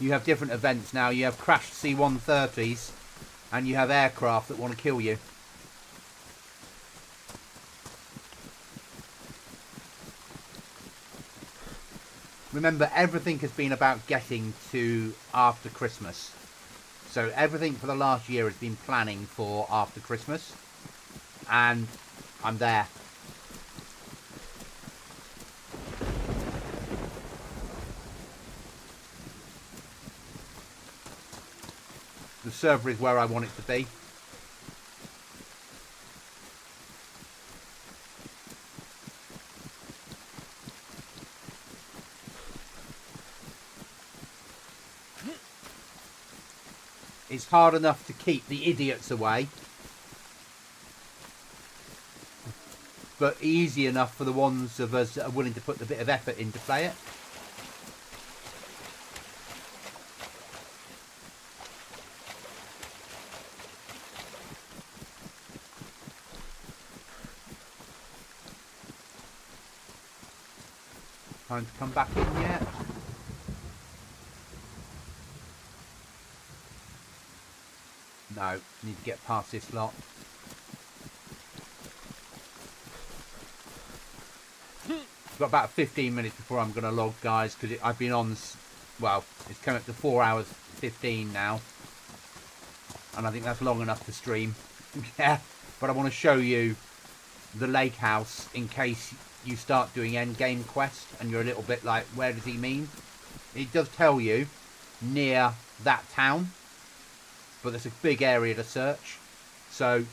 you have different events now. You have crashed C-130s and you have aircraft that want to kill you. Remember, everything has been about getting to after Christmas. So everything for the last year has been planning for after Christmas. And I'm there. The server is where I want it to be. It's hard enough to keep the idiots away, but easy enough for the ones of us that are willing to put the bit of effort in to play it. Time to come back in yet? No, need to get past this lot. Got about 15 minutes before I'm going to log, guys, because I've been on, well, it's coming up to 4 hours 15 now. And I think that's long enough to stream. Yeah, but I want to show you the lake house in case you start doing end game quest and you're a little bit like, where does he mean? It does tell you near that town, but there's a big area to search. So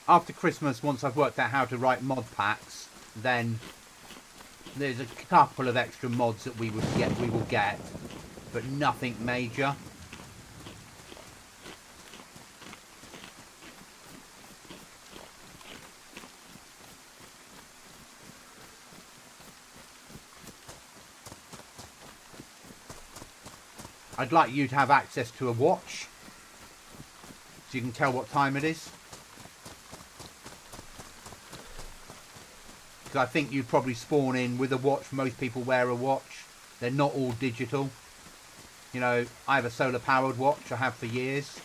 After Christmas, once I've worked out how to write mod packs, then there's a couple of extra mods that we will get, but nothing major. I'd like you to have access to a watch, so you can tell what time it is. Because I think you'd probably spawn in with a watch. Most people wear a watch. They're not all digital. You know, I have a solar powered watch. I have for years.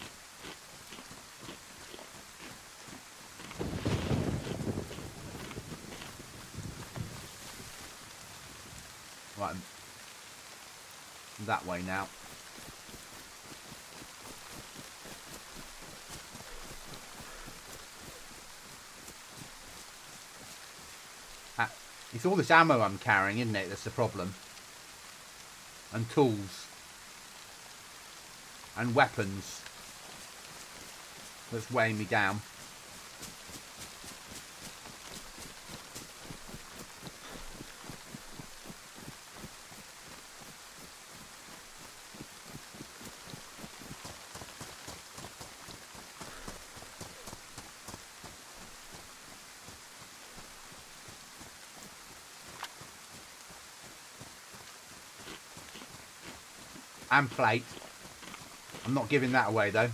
Right. That way now. It's all this ammo I'm carrying, isn't it? That's the problem. And tools. And weapons. That's weighing me down. And plate. I'm not giving that away though.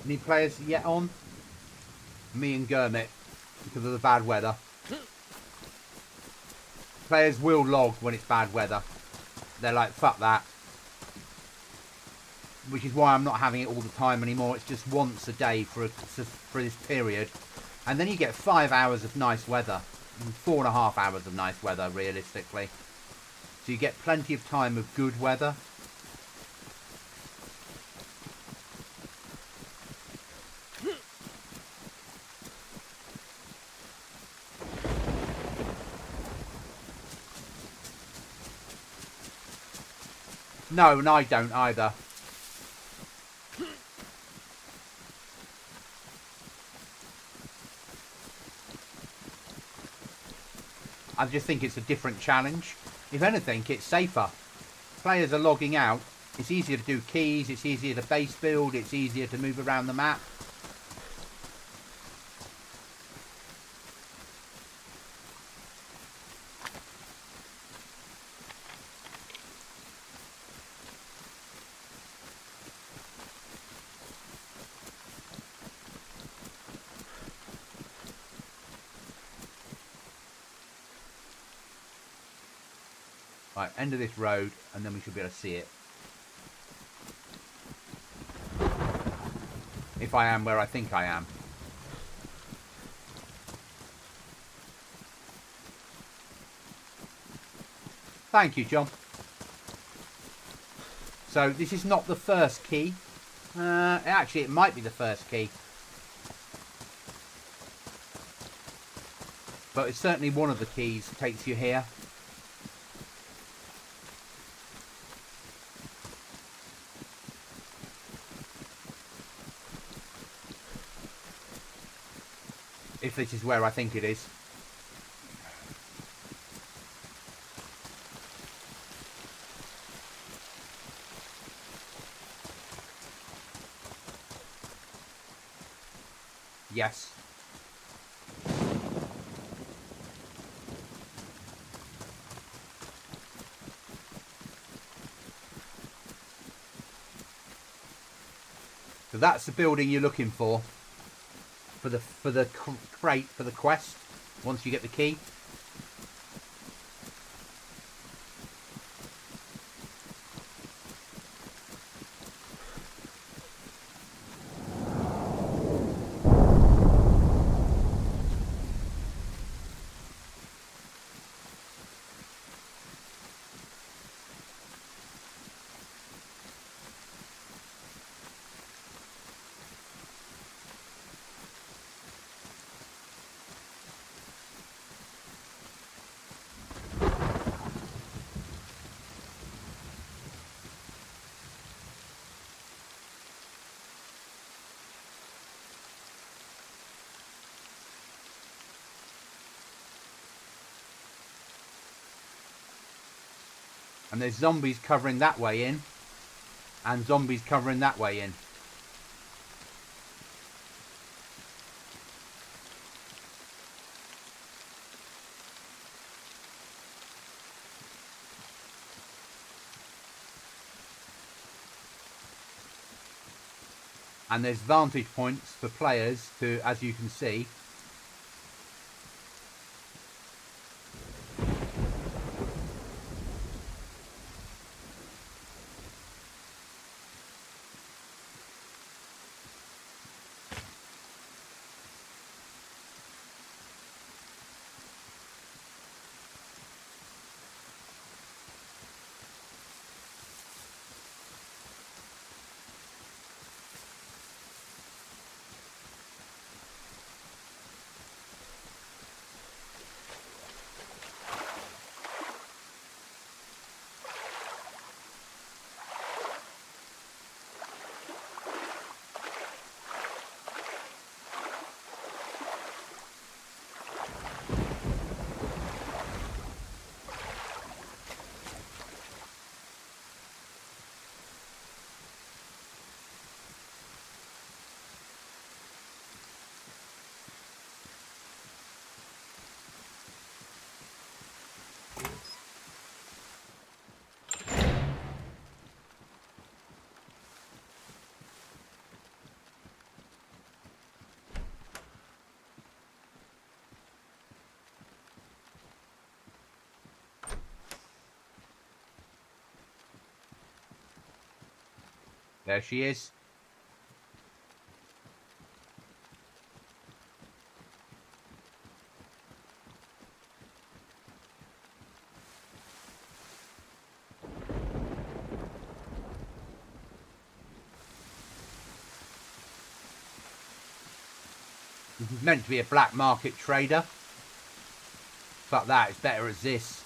Any players yet on? Me and Gurmit, because of the bad weather. Players will log when it's bad weather. They're like, fuck that. Which is why I'm not having it all the time anymore. It's just once a day for this period. And then you get 5 hours of nice weather. 4.5 hours of nice weather, realistically. So you get plenty of time of good weather. No, and I don't either. I just think it's a different challenge. If anything, it's safer. Players are logging out. It's easier to do keys, it's easier to base build, it's easier to move around the map. Right, end of this road, and then we should be able to see it. If I am where I think I am. Thank you, John. So, this is not the first key. Actually, it might be the first key. But it's certainly one of the keys that takes you here. If this is where I think it is. Yes. So that's the building you're looking for the crate for the quest. Once you get the key. And there's zombies covering that way in. And zombies covering that way in. And there's vantage points for players to, as you can see, there she is. This is meant to be a black market trader. Fuck that, it's better as this.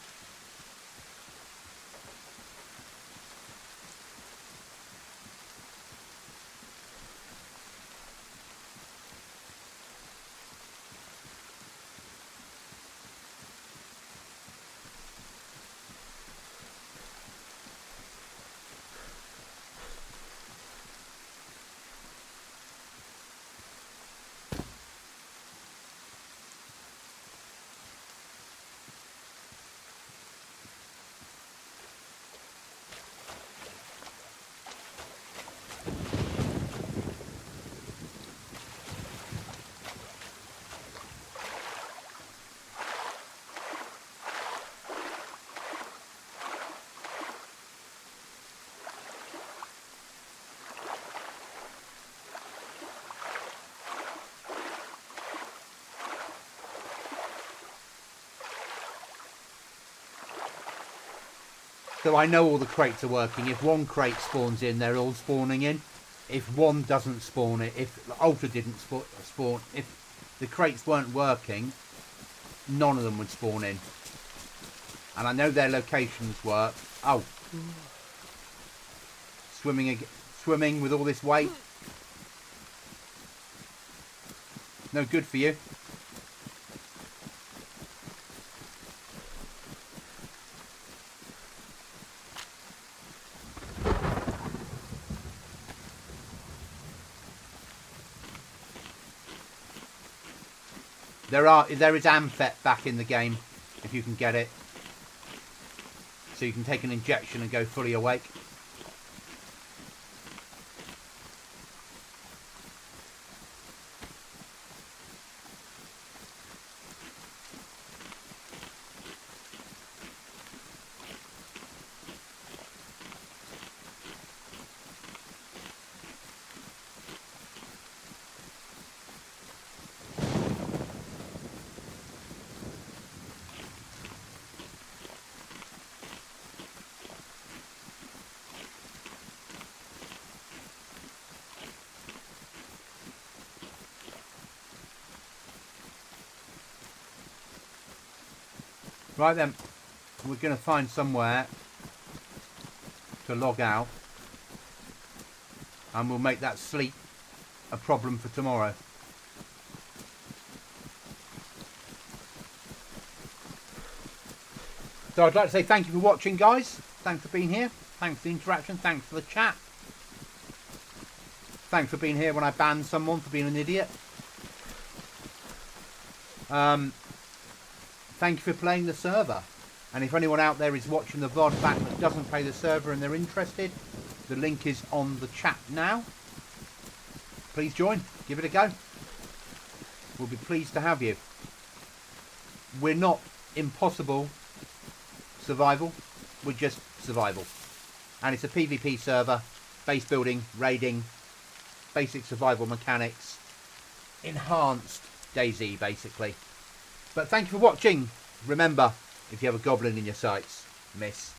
So I know all the crates are working. If one crate spawns in, they're all spawning in. If one doesn't spawn it, if the Ultra didn't spawn, if the crates weren't working, none of them would spawn in. And I know their locations work. Oh. Swimming with all this weight. No good for you. There is Amphet back in the game if you can get it. So you can take an injection and go fully awake. Right then, we're going to find somewhere to log out, and we'll make that sleep a problem for tomorrow. So I'd like to say thank you for watching, guys. Thanks for being here. Thanks for the interaction. Thanks for the chat. Thanks for being here when I banned someone for being an idiot. Thank you for playing the server. And if anyone out there is watching the VOD back that doesn't play the server and they're interested, the link is on the chat now. Please join. Give it a go. We'll be pleased to have you. We're not impossible survival. We're just survival. And it's a PvP server. Base building, raiding, basic survival mechanics. Enhanced DayZ, basically. But thank you for watching. Remember, if you have a goblin in your sights, miss.